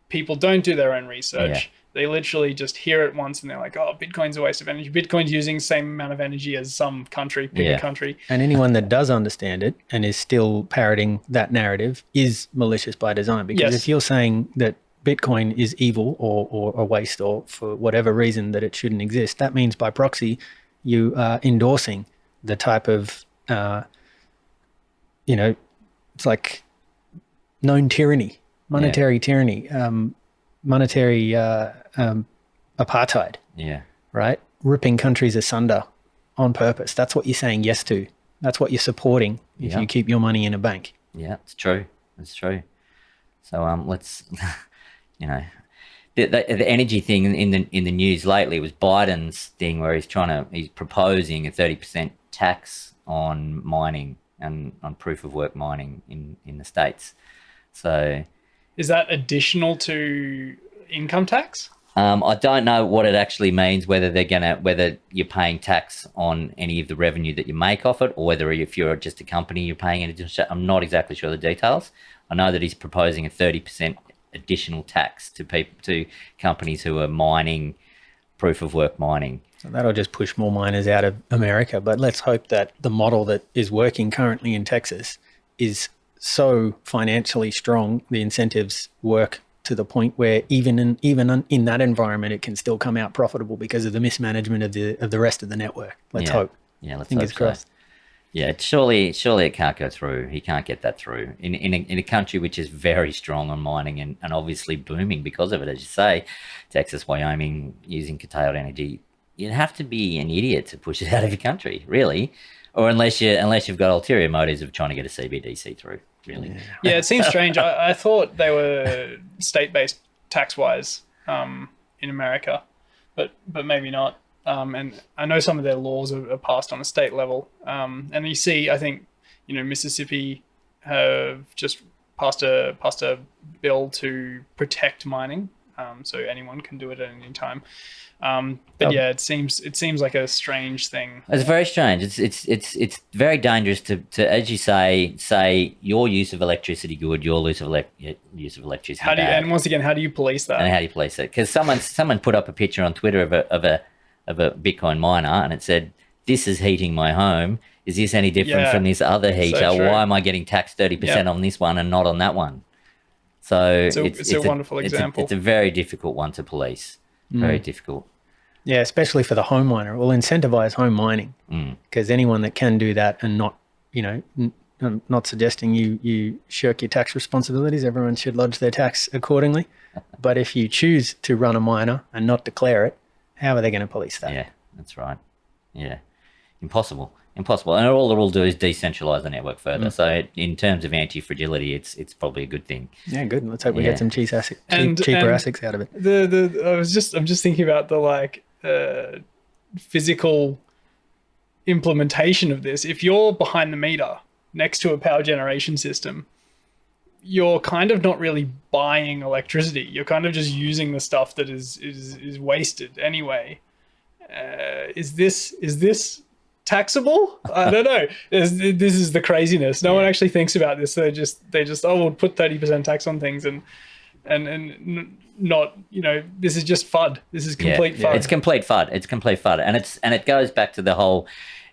[SPEAKER 2] people don't do their own research.
[SPEAKER 1] Yeah.
[SPEAKER 2] They literally just hear it once and they're like, oh, Bitcoin's a waste of energy. Bitcoin's using the same amount of energy as some country, bigger country.
[SPEAKER 3] And anyone that does understand it and is still parroting that narrative is malicious by design. Because if you're saying that Bitcoin is evil or a waste, or for whatever reason that it shouldn't exist, that means by proxy you are endorsing the type of, it's like known tyranny, monetary tyranny, monetary apartheid.
[SPEAKER 1] Yeah.
[SPEAKER 3] Right? Ripping countries asunder on purpose. That's what you're saying yes to. That's what you're supporting if you keep your money in a bank.
[SPEAKER 1] Yeah, it's true. It's true. So let's, the energy thing in the news lately was Biden's thing, where he's proposing a 30% tax on mining and on proof of work mining in the States. So
[SPEAKER 2] is that additional to income tax?
[SPEAKER 1] I don't know what it actually means, whether you're paying tax on any of the revenue that you make off it, or whether if you're just a company, you're paying an additional. I'm not exactly sure the details. I know that he's proposing a 30% additional tax to companies who are mining, proof of work mining.
[SPEAKER 3] So that'll just push more miners out of America. But let's hope that the model that is working currently in Texas is so financially strong, the incentives work to the point where even in that environment, it can still come out profitable because of the mismanagement of the rest of the network. Let's hope.
[SPEAKER 1] Yeah, let's
[SPEAKER 3] Fingers
[SPEAKER 1] hope
[SPEAKER 3] crossed.
[SPEAKER 1] So. Yeah, surely it can't go through. He can't get that through in a country which is very strong on mining and obviously booming because of it. As you say, Texas, Wyoming, using curtailed energy. You'd have to be an idiot to push it out of your country, really, or unless you've got ulterior motives of trying to get a CBDC through. Really.
[SPEAKER 2] Yeah, it seems strange. I thought they were state-based tax-wise in America, but maybe not. And I know some of their laws are passed on a state level. And you see, I think, Mississippi have just passed a bill to protect mining, so anyone can do it at any time. But yeah, it seems like a strange thing.
[SPEAKER 1] It's very strange. It's very dangerous to as you say your use of electricity good, your use of electricity bad.
[SPEAKER 2] And once again, how do you police that?
[SPEAKER 1] And how do you police it? Because someone put up a picture on Twitter of a Bitcoin miner, and it said, "This is heating my home. Is this any different from this other heater? So why am I getting taxed 30% on this one and not on that one?" So it's a wonderful example. It's a very difficult one to police. Very difficult.
[SPEAKER 3] Yeah, especially for the home miner. It will incentivize home mining because anyone that can do that and not, I'm not suggesting you shirk your tax responsibilities. Everyone should lodge their tax accordingly. But if you choose to run a miner and not declare it, how are they going to police that?
[SPEAKER 1] Yeah, that's right. Yeah, impossible. And all it will do is decentralize the network further. So in terms of anti-fragility, it's probably a good thing.
[SPEAKER 3] Yeah, good. Let's hope we get some cheaper ASICs out of it.
[SPEAKER 2] I'm just thinking about the physical implementation of this. If you're behind the meter next to a power generation system, you're kind of not really buying electricity. You're kind of just using the stuff that is wasted anyway. Is this taxable? I don't know. This is the craziness. No one actually thinks about this. They just we'll put 30% tax on things and not, this is just FUD. This is complete FUD.
[SPEAKER 1] It's complete FUD. And it goes back to the whole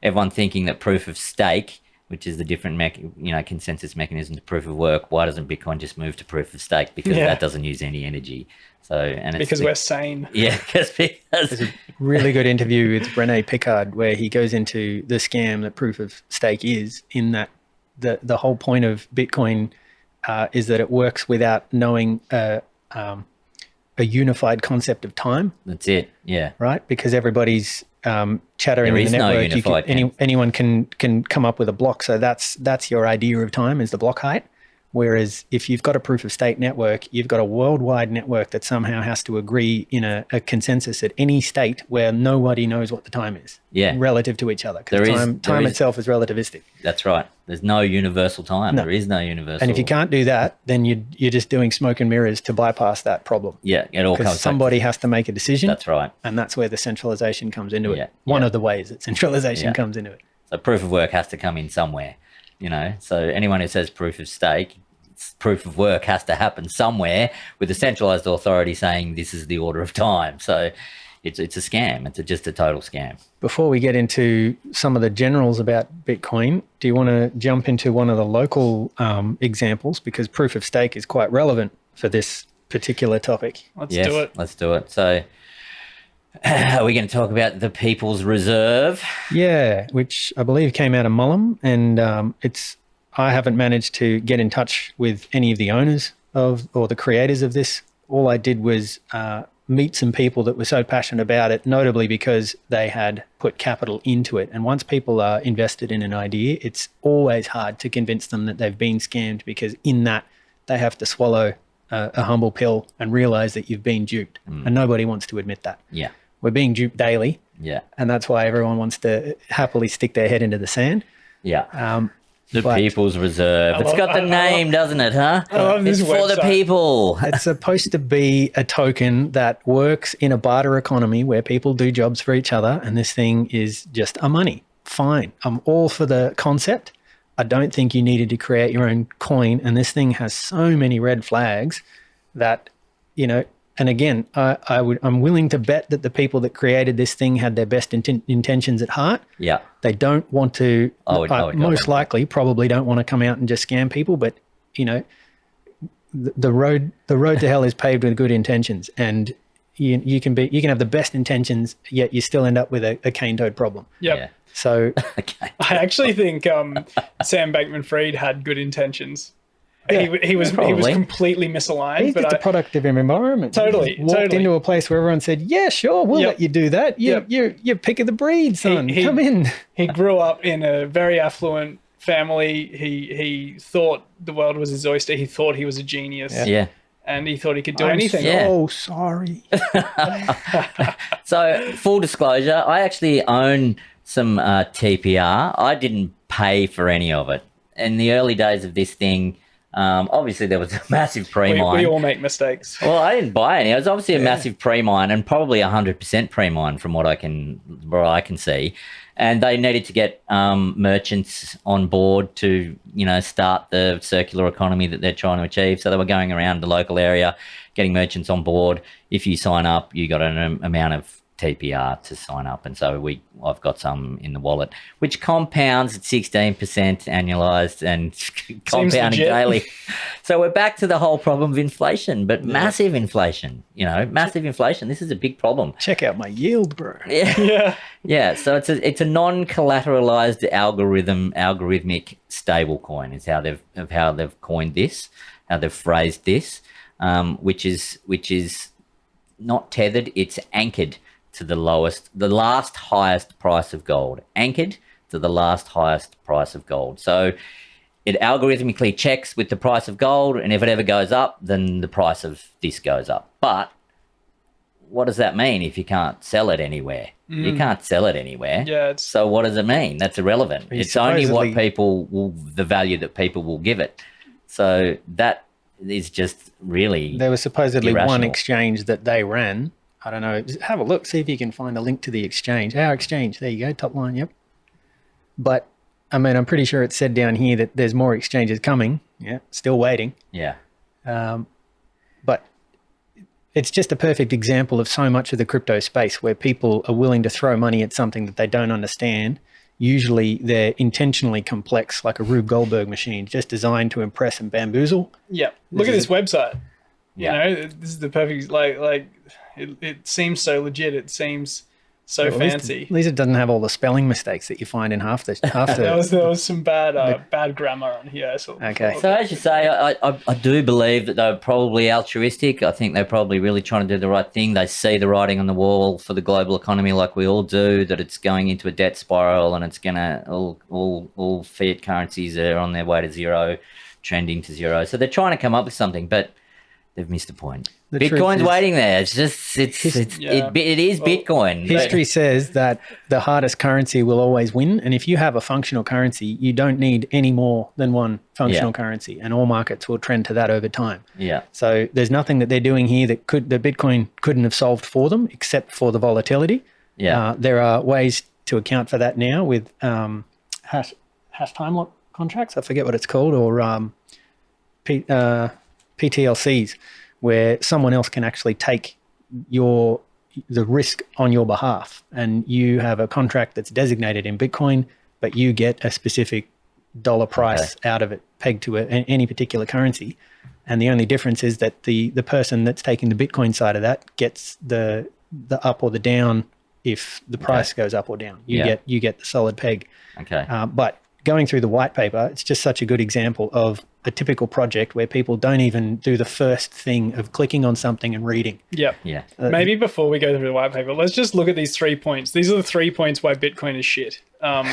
[SPEAKER 1] everyone thinking that proof of stake, which is the different consensus mechanism to proof of work. Why doesn't Bitcoin just move to proof of stake? Because that doesn't use any energy. Because we're sane. Yeah, because
[SPEAKER 3] there's a really good interview with Rene Pickard where he goes into the scam that proof of stake is, in that the whole point of Bitcoin is that it works without knowing a unified concept of time,
[SPEAKER 1] That's it. Yeah.
[SPEAKER 3] right? Because everybody's chattering
[SPEAKER 1] There
[SPEAKER 3] in
[SPEAKER 1] is
[SPEAKER 3] the
[SPEAKER 1] no
[SPEAKER 3] network.
[SPEAKER 1] unified
[SPEAKER 3] Anyone can come up with a block. So that's your idea of time, is the block height. Whereas if you've got a proof of stake network, you've got a worldwide network that somehow has to agree in a consensus at any state where nobody knows what the time is relative to each other. Because time itself is relativistic.
[SPEAKER 1] That's right. There's no universal time.
[SPEAKER 3] No.
[SPEAKER 1] There is no universal.
[SPEAKER 3] And if you can't do that, then you're just doing smoke and mirrors to bypass that problem.
[SPEAKER 1] Yeah, it all comes
[SPEAKER 3] Because somebody has to make a decision.
[SPEAKER 1] That's right.
[SPEAKER 3] And that's where the centralization comes into it.
[SPEAKER 1] Yeah,
[SPEAKER 3] One
[SPEAKER 1] yeah.
[SPEAKER 3] of the ways that centralization comes into it.
[SPEAKER 1] So proof of work has to come in somewhere, So anyone who says proof of stake, proof of work has to happen somewhere with a centralized authority saying this is the order of time. So it's a scam. It's just a total scam.
[SPEAKER 3] Before we get into some of the generals about Bitcoin, do you want to jump into one of the local examples? Because proof of stake is quite relevant for this particular topic.
[SPEAKER 2] Let's do it.
[SPEAKER 1] Let's do it. So are we going to talk about the People's Reserve?
[SPEAKER 3] Yeah, which I believe came out of Mullum, and I haven't managed to get in touch with any of the owners or the creators of this. All I did was meet some people that were so passionate about it, notably because they had put capital into it. And once people are invested in an idea, it's always hard to convince them that they've been scammed, because in that they have to swallow a humble pill and realize that you've been duped. And nobody wants to admit that.
[SPEAKER 1] Yeah.
[SPEAKER 3] We're being duped daily.
[SPEAKER 1] Yeah.
[SPEAKER 3] And that's why everyone wants to happily stick their head into the sand.
[SPEAKER 1] Yeah. The People's Reserve. It's got the name, doesn't it, huh?
[SPEAKER 2] I love this
[SPEAKER 1] It's for the
[SPEAKER 2] website.
[SPEAKER 1] people.
[SPEAKER 3] It's supposed to be a token that works in a barter economy where people do jobs for each other, and this thing is just a money. Fine. I'm all for the concept. I don't think you needed to create your own coin, and this thing has so many red flags that, and again, I'm willing to bet that the people that created this thing had their best intentions at heart.
[SPEAKER 1] Yeah.
[SPEAKER 3] They don't want to,
[SPEAKER 1] I would
[SPEAKER 3] most likely, probably don't want to come out and just scam people. But the road to hell is paved with good intentions, and you can have the best intentions, yet you still end up with a cane toad problem.
[SPEAKER 2] Yep.
[SPEAKER 1] Yeah.
[SPEAKER 3] So
[SPEAKER 1] Okay.
[SPEAKER 2] I actually think Sam Bankman-Fried had good intentions. He was
[SPEAKER 1] probably.
[SPEAKER 2] completely misaligned.
[SPEAKER 3] he's
[SPEAKER 2] but
[SPEAKER 3] just a product of an environment.
[SPEAKER 2] Totally,
[SPEAKER 3] He walked
[SPEAKER 2] totally.
[SPEAKER 3] into a place where everyone said, "Yeah, sure, we'll
[SPEAKER 2] Yep.
[SPEAKER 3] let you do that. You're pick of the breed, son.
[SPEAKER 2] He-
[SPEAKER 3] Come in."
[SPEAKER 2] he grew up in a very affluent family. He thought the world was his oyster. He thought he was a genius.
[SPEAKER 1] Yeah.
[SPEAKER 2] And he thought he could do
[SPEAKER 3] I'm
[SPEAKER 2] anything.
[SPEAKER 1] Yeah.
[SPEAKER 3] so sorry.
[SPEAKER 1] So, full disclosure, I actually own some TPR. I didn't pay for any of it. In the early days of this thing, obviously there was a massive pre-mine.
[SPEAKER 2] We all make mistakes.
[SPEAKER 1] Well, I didn't buy any. It was obviously a massive pre-mine, and probably 100% pre-mine from what I can see. And they needed to get merchants on board to, start the circular economy that they're trying to achieve. So they were going around the local area, getting merchants on board. If you sign up, you got an amount of TPR to sign up, and so I've got some in the wallet, which compounds at 16% annualized and compounding
[SPEAKER 2] legit.
[SPEAKER 1] daily. So we're back to the whole problem of inflation, but massive inflation. Massive inflation. This is a big problem.
[SPEAKER 3] Check out my yield, bro.
[SPEAKER 1] Yeah,
[SPEAKER 2] Yeah.
[SPEAKER 1] yeah. So it's a non-collateralized algorithmic stable coin is how they've coined this, how they've phrased this, which is not tethered. It's anchored to the last highest price of gold, anchored to the last highest price of gold. So it algorithmically checks with the price of gold, and if it ever goes up, then the price of this goes up. But what does that mean if you can't sell it anywhere? You can't sell it anywhere.
[SPEAKER 2] Yeah,
[SPEAKER 1] So what does it mean? That's irrelevant.
[SPEAKER 3] He's
[SPEAKER 1] It's only what
[SPEAKER 3] supposedly-
[SPEAKER 1] the value that people will give it. So that is just really
[SPEAKER 3] There was supposedly one
[SPEAKER 1] irrational.
[SPEAKER 3] exchange that they ran. I don't know. Have a look, see if you can find a link to the exchange. Our exchange. There you go. Top line. Yep. But I mean, I'm pretty sure it said down here that there's more exchanges coming. Yeah. Still waiting.
[SPEAKER 1] Yeah.
[SPEAKER 3] But it's just a perfect example of so much of the crypto space where people are willing to throw money at something that they don't understand. Usually they're intentionally complex, like a Rube Goldberg machine, just designed to impress and bamboozle.
[SPEAKER 2] Yeah. Look at this website.
[SPEAKER 1] Yeah.
[SPEAKER 2] This is the perfect, it seems so legit. It seems So
[SPEAKER 3] Well,
[SPEAKER 2] fancy.
[SPEAKER 3] At least it doesn't have all the spelling mistakes that you find in half the.
[SPEAKER 2] There was some bad grammar on here. So
[SPEAKER 3] Okay.
[SPEAKER 1] So as you say, I do believe that they're probably altruistic. I think they're probably really trying to do the right thing. They see the writing on the wall for the global economy, like we all do, that it's going into a debt spiral, and it's gonna all fiat currencies are on their way to zero, trending to zero. So they're trying to come up with something, but they've missed the point.
[SPEAKER 3] The truth
[SPEAKER 1] Bitcoin's
[SPEAKER 3] is-
[SPEAKER 1] waiting there. It's just it is Bitcoin.
[SPEAKER 3] History says that the hardest currency will always win, and if you have a functional currency, you don't need any more than one functional currency, and all markets will trend to that over time.
[SPEAKER 1] Yeah.
[SPEAKER 3] So there's nothing that they're doing here that Bitcoin couldn't have solved for them, except for the volatility.
[SPEAKER 1] Yeah.
[SPEAKER 3] There are ways to account for that now with hash time lock contracts. I forget what it's called, or PTLCs, where someone else can actually take the risk on your behalf, and you have a contract that's designated in Bitcoin, but you get a specific dollar price out of it pegged to any particular currency. And the only difference is that the person that's taking the Bitcoin side of that gets the up or the down if the price goes up or down. You get the solid peg.
[SPEAKER 1] Okay.
[SPEAKER 3] But going through the white paper, it's just such a good example of a typical project where people don't even do the first thing of clicking on something and reading.
[SPEAKER 2] Yep.
[SPEAKER 1] Yeah.
[SPEAKER 2] Maybe before we go through the white paper, let's just look at these 3 points. These are the 3 points why Bitcoin is shit on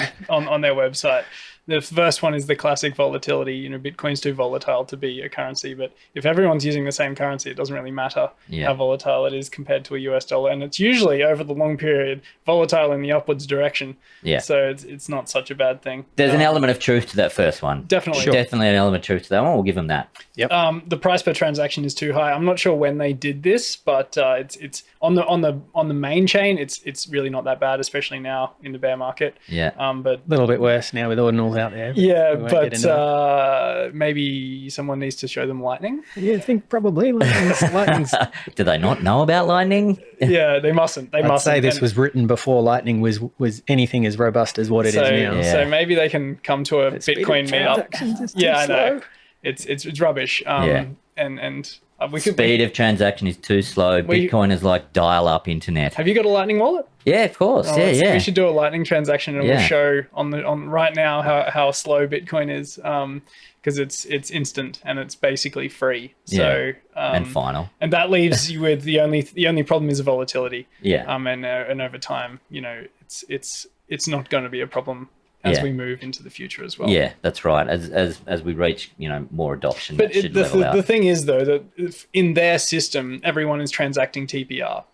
[SPEAKER 2] their website. The first one is the classic volatility. You know, Bitcoin's too volatile to be a currency, but if everyone's using the same currency, it doesn't really matter how volatile it is compared to a US dollar. And it's usually over the long period volatile in the upwards direction.
[SPEAKER 1] Yeah.
[SPEAKER 2] So it's not such a bad thing.
[SPEAKER 1] There's an element of truth to that first one.
[SPEAKER 2] Definitely.
[SPEAKER 1] Definitely an element of truth to that one. We'll give them that.
[SPEAKER 3] Yep.
[SPEAKER 2] The price per transaction is too high. I'm not sure when they did this, but it's on the main chain. It's really not that bad, especially now in the bear market.
[SPEAKER 1] Yeah.
[SPEAKER 2] But
[SPEAKER 3] A little bit worse now with ordinals out there.
[SPEAKER 2] yeah,
[SPEAKER 3] We won't get into
[SPEAKER 2] but maybe someone needs to show them Lightning.
[SPEAKER 3] Yeah, I think probably Lightning's
[SPEAKER 1] Do they not know about Lightning?
[SPEAKER 2] Yeah, they mustn't. They
[SPEAKER 3] I'd
[SPEAKER 2] mustn't.
[SPEAKER 3] say this
[SPEAKER 2] And
[SPEAKER 3] was written before Lightning was anything as robust as what it is now.
[SPEAKER 1] Yeah.
[SPEAKER 2] so maybe they can come to a Bitcoin meetup.
[SPEAKER 3] Transactions is too
[SPEAKER 2] Yeah, I know.
[SPEAKER 3] slow.
[SPEAKER 2] It's rubbish.
[SPEAKER 1] Yeah.
[SPEAKER 2] And we could.
[SPEAKER 1] Speed of transaction is too slow. Bitcoin is like dial-up internet.
[SPEAKER 2] Have you got a Lightning wallet?
[SPEAKER 1] Yeah, of course.
[SPEAKER 2] Oh,
[SPEAKER 1] Yeah.
[SPEAKER 2] We should do a Lightning transaction, and
[SPEAKER 1] Yeah.
[SPEAKER 2] we'll show on right now how slow Bitcoin is, because it's instant and it's basically free. So
[SPEAKER 1] And final.
[SPEAKER 2] and that leaves you with the only problem is the volatility.
[SPEAKER 1] Yeah.
[SPEAKER 2] And over time, you know, it's not going to be a problem as we move into the future as well.
[SPEAKER 1] Yeah, that's right. As we reach, more adoption,
[SPEAKER 2] But
[SPEAKER 1] that should level out.
[SPEAKER 2] the thing is, though, that in their system, everyone is transacting TPR.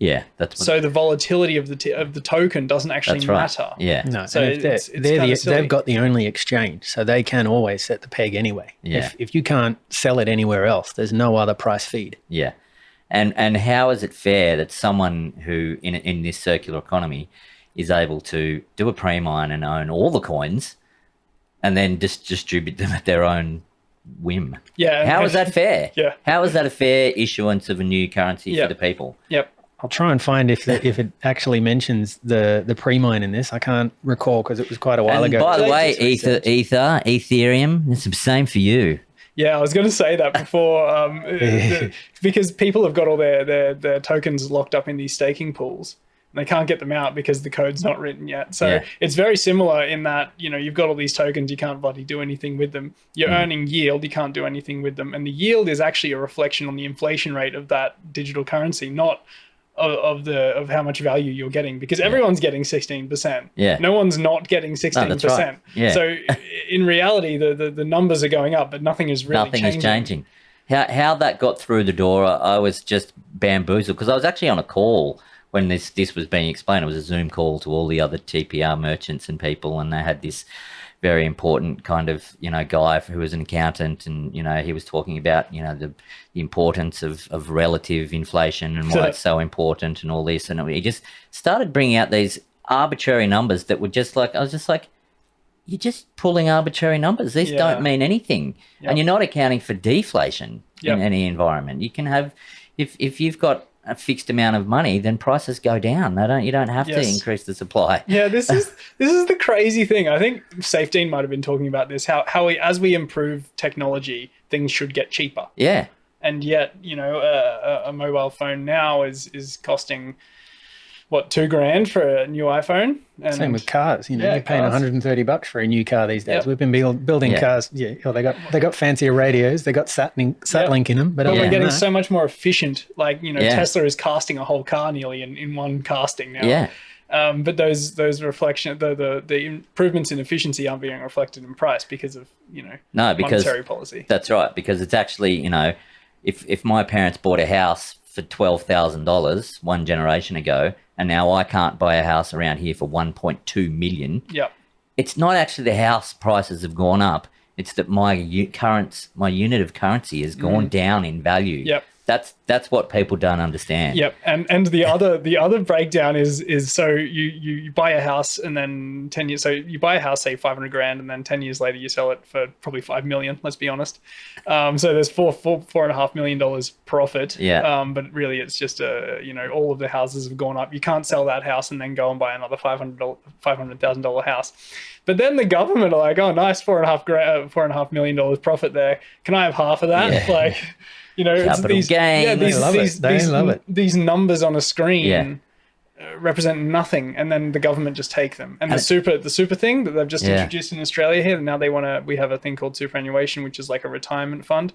[SPEAKER 1] Yeah, that's what,
[SPEAKER 2] So the volatility of the token doesn't actually
[SPEAKER 1] that's right.
[SPEAKER 2] matter.
[SPEAKER 1] Yeah.
[SPEAKER 3] No,
[SPEAKER 2] So
[SPEAKER 3] and
[SPEAKER 2] it's kinda silly.
[SPEAKER 3] they've got the only exchange, so they can always set the peg anyway.
[SPEAKER 1] Yeah.
[SPEAKER 3] If you can't sell it anywhere else, there's no other price feed.
[SPEAKER 1] Yeah. And how is it fair that someone who in this circular economy is able to do a pre-mine and own all the coins and then just distribute them at their own whim?
[SPEAKER 2] Yeah.
[SPEAKER 1] How is that fair?
[SPEAKER 2] Yeah.
[SPEAKER 1] How is that a fair issuance of a new currency
[SPEAKER 2] Yeah.
[SPEAKER 1] for the people?
[SPEAKER 2] Yep.
[SPEAKER 3] I'll try and find if it actually mentions the pre-mine in this. I can't recall because it was quite a while
[SPEAKER 1] And
[SPEAKER 3] ago.
[SPEAKER 1] by the
[SPEAKER 2] They
[SPEAKER 1] way,
[SPEAKER 2] just researched.
[SPEAKER 1] Ethereum, it's the same for you.
[SPEAKER 2] Yeah, I was going to say that before, because people have got all their tokens locked up in these staking pools. And they can't get them out because the code's not written yet. So it's very similar in that, you've got all these tokens, you can't bloody do anything with them. You're earning yield, you can't do anything with them. And the yield is actually a reflection on the inflation rate of that digital currency, not of how much value you're getting, because everyone's getting 16%.
[SPEAKER 1] Yeah.
[SPEAKER 2] No one's not getting 16%.
[SPEAKER 1] that's right. Yeah.
[SPEAKER 2] So in reality, the numbers are going up, but nothing is really
[SPEAKER 1] Nothing
[SPEAKER 2] changing.
[SPEAKER 1] is changing. How that got through the door, I was just bamboozled because I was actually on a call when this was being explained. It was a Zoom call to all the other TPR merchants and people, and they had this very important kind of guy who was an accountant, and he was talking about the importance of relative inflation and why it's so important and all this, and he just started bringing out these arbitrary numbers that were just like, I was just like, you're just pulling arbitrary numbers. These don't mean anything, and you're not accounting for deflation in any environment. You can have, if you've got a fixed amount of money, then prices go down. You don't have to increase the supply.
[SPEAKER 2] Yeah, this is the crazy thing. I think Safe Dean might have been talking about this. How as we improve technology, things should get cheaper.
[SPEAKER 1] Yeah.
[SPEAKER 2] And yet, a mobile phone now is costing what, $2,000 for a new iPhone. And
[SPEAKER 3] Same with cars. You know, you're paying
[SPEAKER 2] cars.
[SPEAKER 3] $130 for a new car these days.
[SPEAKER 2] Yep.
[SPEAKER 3] We've been building
[SPEAKER 1] Yeah.
[SPEAKER 3] cars. Yeah, they got fancier radios. They got Satlink in them. But
[SPEAKER 2] But we're getting
[SPEAKER 3] that,
[SPEAKER 2] so much more efficient. Like, you know,
[SPEAKER 1] Yeah.
[SPEAKER 2] Tesla is casting a whole car nearly in one casting now.
[SPEAKER 1] Yeah.
[SPEAKER 2] But those reflection, the improvements in efficiency aren't being reflected in price because of, you know,
[SPEAKER 1] No, because
[SPEAKER 2] monetary policy.
[SPEAKER 1] that's right. Because it's actually, you know, if my parents bought a house for $12,000 one generation ago, and now I can't buy a house around here for 1.2 million,
[SPEAKER 2] Yep.
[SPEAKER 1] it's not actually the house prices have gone up. It's that my unit of currency has gone down in value.
[SPEAKER 2] Yep.
[SPEAKER 1] That's what people don't understand.
[SPEAKER 2] Yep, and the other breakdown is so you buy a house and then 10 years. So you buy a house, say $500,000, and then 10 years later you sell it for probably $5 million. Let's be honest. So there's $4.5 million profit.
[SPEAKER 1] Yeah.
[SPEAKER 2] But really it's just you know, all of the houses have gone up. You can't sell that house and then go and buy another $500,000 house. But then the government are like, oh, nice, $4.5 million profit there. Can I have half of that?
[SPEAKER 1] Yeah.
[SPEAKER 2] Like. You know, it's
[SPEAKER 1] Capital
[SPEAKER 2] these,
[SPEAKER 1] gain.
[SPEAKER 2] yeah,
[SPEAKER 3] They love it. They love it.
[SPEAKER 2] These numbers on a screen
[SPEAKER 1] Yeah.
[SPEAKER 2] represent nothing, and then the government just take them. And the super thing that they've just introduced in Australia here. Now we have a thing called superannuation, which is like a retirement fund.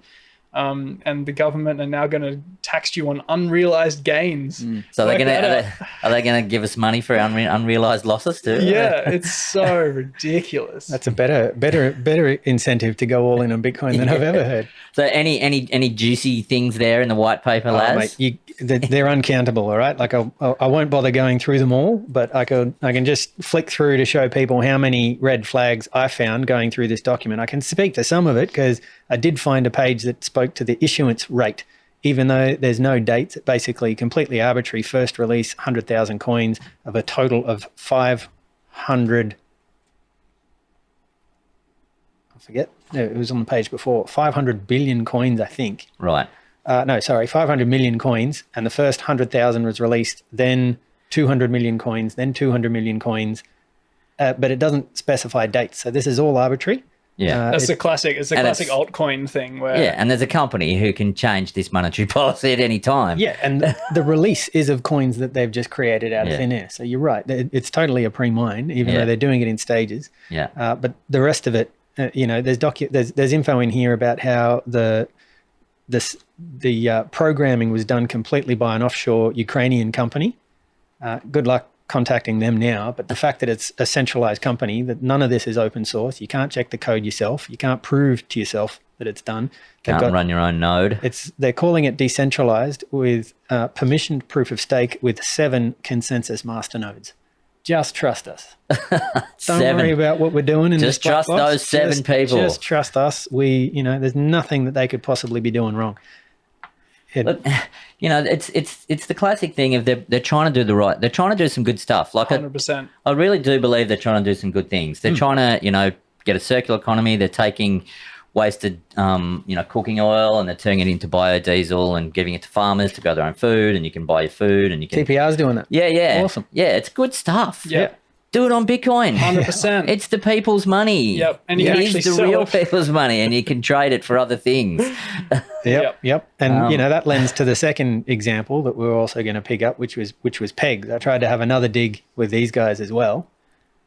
[SPEAKER 2] And the government are now going to tax you on unrealized gains.
[SPEAKER 1] So
[SPEAKER 2] Work that
[SPEAKER 1] are they going to give us money for unrealized losses too?
[SPEAKER 2] Yeah, it's so ridiculous.
[SPEAKER 3] that's a better incentive to go all in on Bitcoin than I've ever heard.
[SPEAKER 1] So any juicy things there in the white paper, lads?
[SPEAKER 3] Mate, they're uncountable, all right? Like I won't bother going through them all, but I can just flick through to show people how many red flags I found going through this document. I can speak to some of it because I did find a page that spoke to the issuance rate, even though there's no dates. Basically completely arbitrary. First release 100,000 coins of a total of 500. I forget. No, it was on the page before. 500 billion coins, I think.
[SPEAKER 1] Right.
[SPEAKER 3] 500 million coins, and the first 100,000 was released, then 200 million coins, then 200 million coins, but it doesn't specify dates. So this is all arbitrary.
[SPEAKER 1] Yeah.
[SPEAKER 2] That's the classic. It's a classic altcoin thing where
[SPEAKER 1] Yeah, and there's a company who can change this monetary policy at any time.
[SPEAKER 3] Yeah, and the release is of coins that they've just created out of thin air. So you're right. It's totally a pre-mine, even though they're doing it in stages.
[SPEAKER 1] Yeah.
[SPEAKER 3] But the rest of it, you know, there's info in here about how the programming was done completely by an offshore Ukrainian company. Good luck contacting them now, but the fact that it's a centralized company, that none of this is open source, you can't check the code yourself, you can't prove to yourself that it's done.
[SPEAKER 1] Can't run your own node.
[SPEAKER 3] They're calling it decentralized with permissioned proof of stake with 7 consensus master nodes. Just trust us. Don't worry about what we're doing.
[SPEAKER 1] Just trust those 7 people.
[SPEAKER 3] Just trust us. There's nothing that they could possibly be doing wrong.
[SPEAKER 1] Look, you know, it's the classic thing of they're trying to do they're trying to do some good stuff. Like
[SPEAKER 2] 100%.
[SPEAKER 1] I really do believe they're trying to do some good things. They're trying to, you know, get a circular economy. They're taking wasted, cooking oil and they're turning it into biodiesel and giving it to farmers to grow their own food, and you can buy your food and you can.
[SPEAKER 3] TPR's doing it.
[SPEAKER 1] Yeah.
[SPEAKER 3] Awesome.
[SPEAKER 1] Yeah, it's good stuff.
[SPEAKER 2] Yeah.
[SPEAKER 1] Do it on Bitcoin.
[SPEAKER 2] 100%.
[SPEAKER 1] It's the people's money.
[SPEAKER 2] Yep, and you can actually
[SPEAKER 1] It's the
[SPEAKER 2] sell
[SPEAKER 1] real
[SPEAKER 2] it.
[SPEAKER 1] people's money, and you can trade it for other things.
[SPEAKER 3] Yep. And that lends to the second example that we're also going to pick up, which was pegs. I tried to have another dig with these guys as well.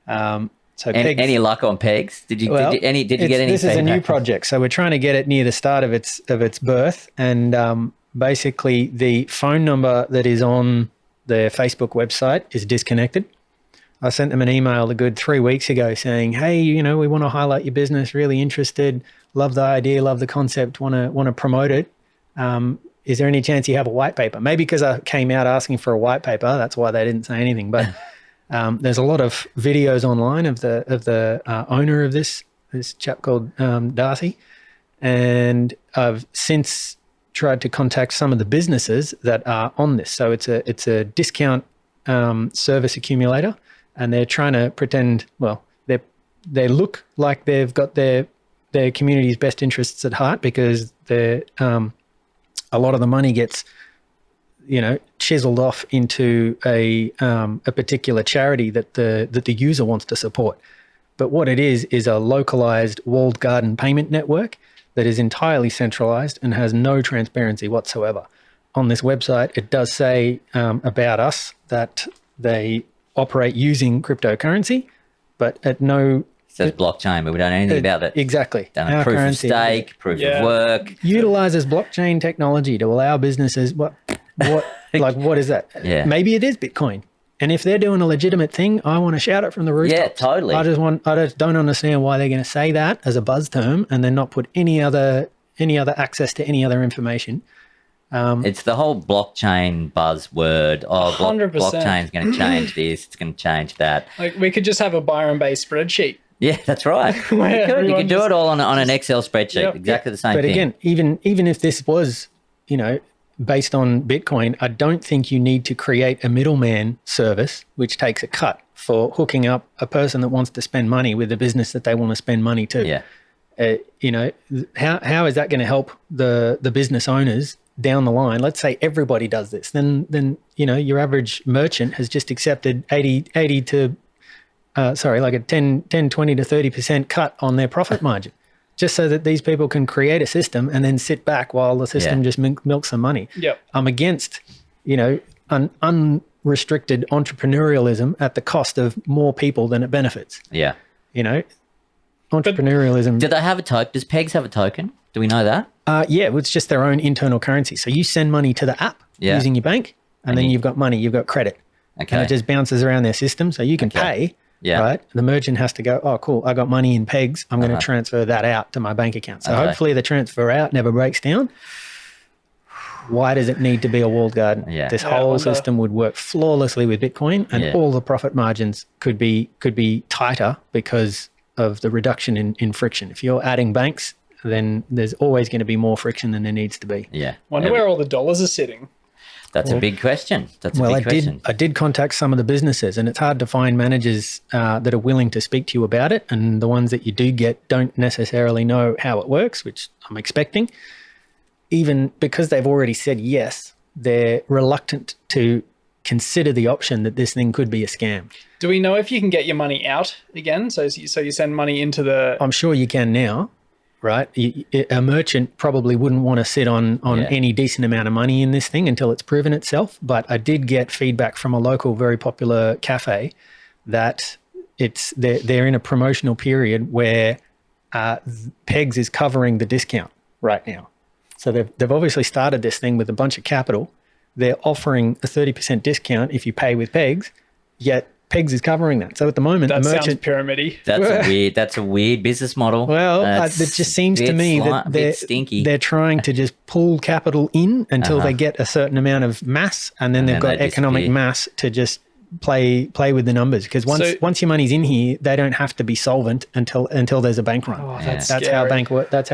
[SPEAKER 3] Pegs,
[SPEAKER 1] Any luck on pegs? Did you get any?
[SPEAKER 3] This is a new
[SPEAKER 1] feedback?
[SPEAKER 3] project, so we're trying to get it near the start of its birth, and basically the phone number that is on the Facebook website is disconnected. I sent them an email a good 3 weeks ago saying, hey, we want to highlight your business, really interested, love the idea, love the concept, want to promote it. Is there any chance you have a white paper? Maybe because I came out asking for a white paper, that's why they didn't say anything. But there's a lot of videos online of the owner of this chap called Darcy. And I've since tried to contact some of the businesses that are on this. So it's a discount service accumulator. And they're trying to pretend, they look like they've got their community's best interests at heart, because a lot of the money gets, chiseled off into a particular charity that the user wants to support. But what it is a localized walled garden payment network that is entirely centralized and has no transparency whatsoever. On this website, it does say about us that They operate using cryptocurrency, but at no...
[SPEAKER 1] It says blockchain, but we don't know anything about it.
[SPEAKER 3] Exactly.
[SPEAKER 1] Don't know proof of stake, proof of work.
[SPEAKER 3] Utilizes blockchain technology to allow businesses... What is that?
[SPEAKER 1] Yeah.
[SPEAKER 3] Maybe it is Bitcoin. And if they're doing a legitimate thing, I want to shout it from the rooftops.
[SPEAKER 1] Yeah, totally.
[SPEAKER 3] I just don't understand why they're going to say that as a buzz term and then not put any other access to any other information.
[SPEAKER 1] It's the whole blockchain buzzword. Oh,
[SPEAKER 2] 100%.
[SPEAKER 1] Blockchain's going to change this. It's going to change that.
[SPEAKER 2] Like we could just have a Byron-based spreadsheet.
[SPEAKER 1] Yeah, that's right. You could do it all on an Excel spreadsheet.
[SPEAKER 2] Yep.
[SPEAKER 1] Exactly the same
[SPEAKER 3] But
[SPEAKER 1] thing.
[SPEAKER 3] again, even if this was, based on Bitcoin, I don't think you need to create a middleman service which takes a cut for hooking up a person that wants to spend money with the business that they want to spend money to.
[SPEAKER 1] Yeah.
[SPEAKER 3] How is that going to help the business owners down the line? Let's say everybody does this, then your average merchant has just accepted 80 to like a 10, 20 to 30% cut on their profit margin, just so that these people can create a system and then sit back while the system just milks some money.
[SPEAKER 2] Yep.
[SPEAKER 3] I'm against, unrestricted entrepreneurialism at the cost of more people than it benefits.
[SPEAKER 1] Yeah.
[SPEAKER 3] Entrepreneurialism.
[SPEAKER 1] Do they have a token? Does Pegs have a token? Do we know that?
[SPEAKER 3] It's just their own internal currency. So you send money to the app using your bank, and then you've got money, you've got credit.
[SPEAKER 1] Okay.
[SPEAKER 3] And it just bounces around their system. So you can pay, right? The merchant has to go, oh, cool, I got money in Pegs. I'm going to transfer that out to my bank account. So hopefully the transfer out never breaks down. Why does it need to be a walled garden?
[SPEAKER 1] Yeah.
[SPEAKER 3] This whole system would work flawlessly with Bitcoin, and all the profit margins could be tighter because of the reduction in friction. If you're adding banks, then there's always going to be more friction than there needs to be.
[SPEAKER 1] Yeah.
[SPEAKER 2] Wonder where all the dollars are sitting.
[SPEAKER 1] That's a big question.
[SPEAKER 3] I did contact some of the businesses, and it's hard to find managers that are willing to speak to you about it. And the ones that you do get don't necessarily know how it works, which I'm expecting. Even because they've already said yes, they're reluctant to consider the option that this thing could be a scam.
[SPEAKER 2] Do we know if you can get your money out again? So you send money into the...
[SPEAKER 3] I'm sure you can now. Right, a merchant probably wouldn't want to sit on any decent amount of money in this thing until it's proven itself. But I did get feedback from a local, very popular cafe that they're in a promotional period where Pegs is covering the discount right now. So they've obviously started this thing with a bunch of capital. They're offering a 30% discount if you pay with Pegs, yet Pegs is covering that. So at the moment,
[SPEAKER 2] that
[SPEAKER 3] the merchant
[SPEAKER 2] sounds pyramid-y.
[SPEAKER 1] That's a weird business model.
[SPEAKER 3] Well, it just seems to me that they're trying to just pull capital in until they get a certain amount of mass, and then they've got economic mass to just play with the numbers. Because once your money's in here, they don't have to be solvent until there's a bank run.
[SPEAKER 2] Oh,
[SPEAKER 3] that's how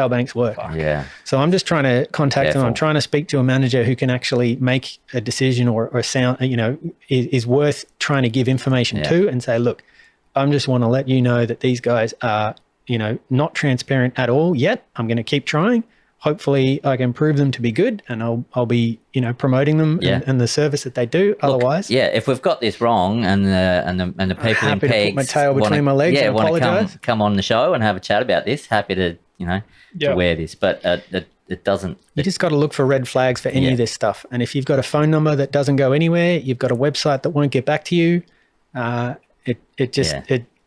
[SPEAKER 3] banks work.
[SPEAKER 1] Fuck. Yeah.
[SPEAKER 3] So I'm just trying to contact them. I'm trying to speak to a manager who can actually make a decision or sound, is worth trying to give information to, and say, look, I just want to let you know that these guys are, not transparent at all yet. I'm going to keep trying. Hopefully I can prove them to be good, and I'll be, promoting them and the service that they do. Otherwise,
[SPEAKER 1] if we've got this wrong and the people in Pegs
[SPEAKER 3] put my tail between my legs and apologize,
[SPEAKER 1] come on the show and have a chat about this. Happy to, to wear this, but it doesn't.
[SPEAKER 3] You just got to look for red flags for any of this stuff. And if you've got a phone number that doesn't go anywhere, you've got a website that won't get back to you.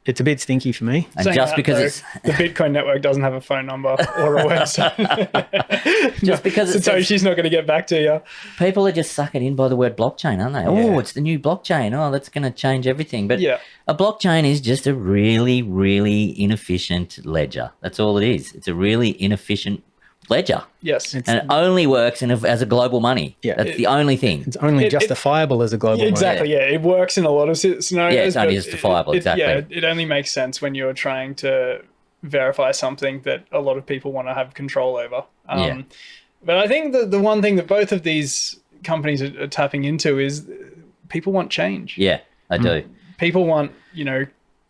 [SPEAKER 3] It's a bit stinky for me.
[SPEAKER 1] And just because
[SPEAKER 2] the Bitcoin network doesn't have a phone number or a website,
[SPEAKER 1] just because
[SPEAKER 2] Satoshi's not going to get back to you.
[SPEAKER 1] People are just suckered in by the word blockchain, aren't they? Oh, it's the new blockchain. Oh, that's going to change everything. But a blockchain is just a really, really inefficient ledger. That's all it is. It's a really inefficient ledger.
[SPEAKER 2] Yes.
[SPEAKER 1] And it only works as a global money. Yeah. That's the only thing.
[SPEAKER 3] It's only justifiable as a global money.
[SPEAKER 2] Exactly, It works in a lot of scenarios.
[SPEAKER 1] Yeah, it's only justifiable, exactly.
[SPEAKER 2] It only makes sense when you're trying to verify something that a lot of people want to have control over. But I think the one thing that both of these companies are tapping into is people want change.
[SPEAKER 1] Yeah, I do.
[SPEAKER 2] People want,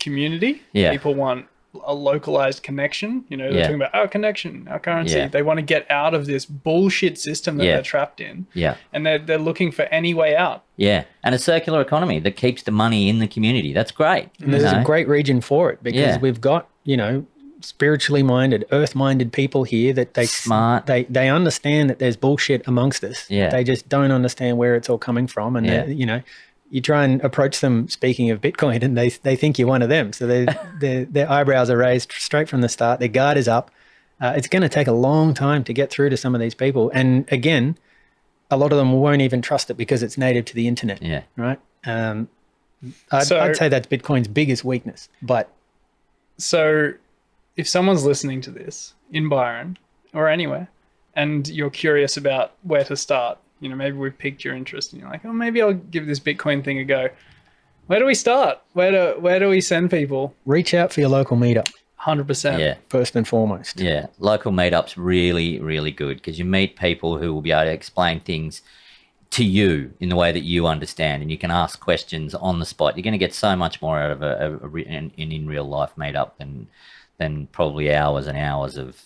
[SPEAKER 2] community.
[SPEAKER 1] Yeah.
[SPEAKER 2] People want a localized connection. They're talking about our connection, our currency.
[SPEAKER 1] Yeah.
[SPEAKER 2] They want to get out of this bullshit system that they're trapped in.
[SPEAKER 1] Yeah.
[SPEAKER 2] And they're looking for any way out.
[SPEAKER 1] Yeah. And a circular economy that keeps the money in the community. That's great.
[SPEAKER 3] And there's a great region for it because we've got, spiritually minded, earth minded people here that
[SPEAKER 1] smart.
[SPEAKER 3] They understand that there's bullshit amongst us.
[SPEAKER 1] Yeah.
[SPEAKER 3] They just don't understand where it's all coming from. And you try and approach them speaking of Bitcoin, and they think you're one of them. So their eyebrows are raised straight from the start. Their guard is up. It's going to take a long time to get through to some of these people. And again, a lot of them won't even trust it because it's native to the internet.
[SPEAKER 1] Yeah.
[SPEAKER 3] Right. I'd say that's Bitcoin's biggest weakness. But
[SPEAKER 2] so if someone's listening to this in Byron or anywhere, and you're curious about where to start, you know, maybe we've piqued your interest and you're like, oh, maybe I'll give this Bitcoin thing a go. Where do we start? Where do we send people?
[SPEAKER 3] Reach out for your local meetup.
[SPEAKER 2] 100%.
[SPEAKER 1] Yeah.
[SPEAKER 3] First and foremost.
[SPEAKER 1] Yeah. Local meetups really, really good because you meet people who will be able to explain things to you in the way that you understand, and you can ask questions on the spot. You're going to get so much more out of an in real life meetup than probably hours and hours of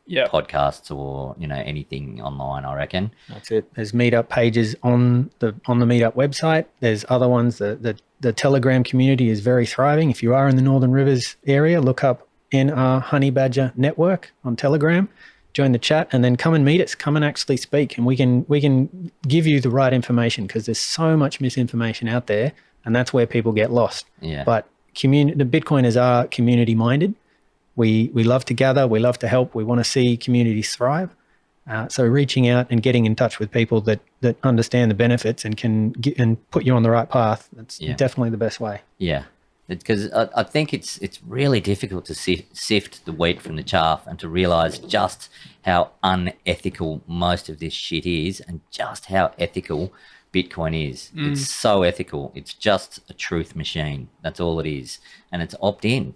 [SPEAKER 1] podcasts or, you know, anything online, I reckon.
[SPEAKER 3] That's it. There's meetup pages on the meetup website. There's other ones. The Telegram community is very thriving. If you are in the Northern Rivers area, look up NR Honey Badger Network on Telegram, join the chat, and then come and meet us. Come and actually speak, and we can give you the right information because there's so much misinformation out there, and that's where people get lost.
[SPEAKER 1] Yeah.
[SPEAKER 3] But the Bitcoiners are community minded. We love to gather. We love to help. We want to see communities thrive. So reaching out and getting in touch with people that understand the benefits and can put you on the right path, that's definitely the best way.
[SPEAKER 1] Yeah, because I think it's really difficult to sift the wheat from the chaff and to realize just how unethical most of this shit is and just how ethical Bitcoin is. It's so ethical. It's just a truth machine. That's all it is. And it's opt-in.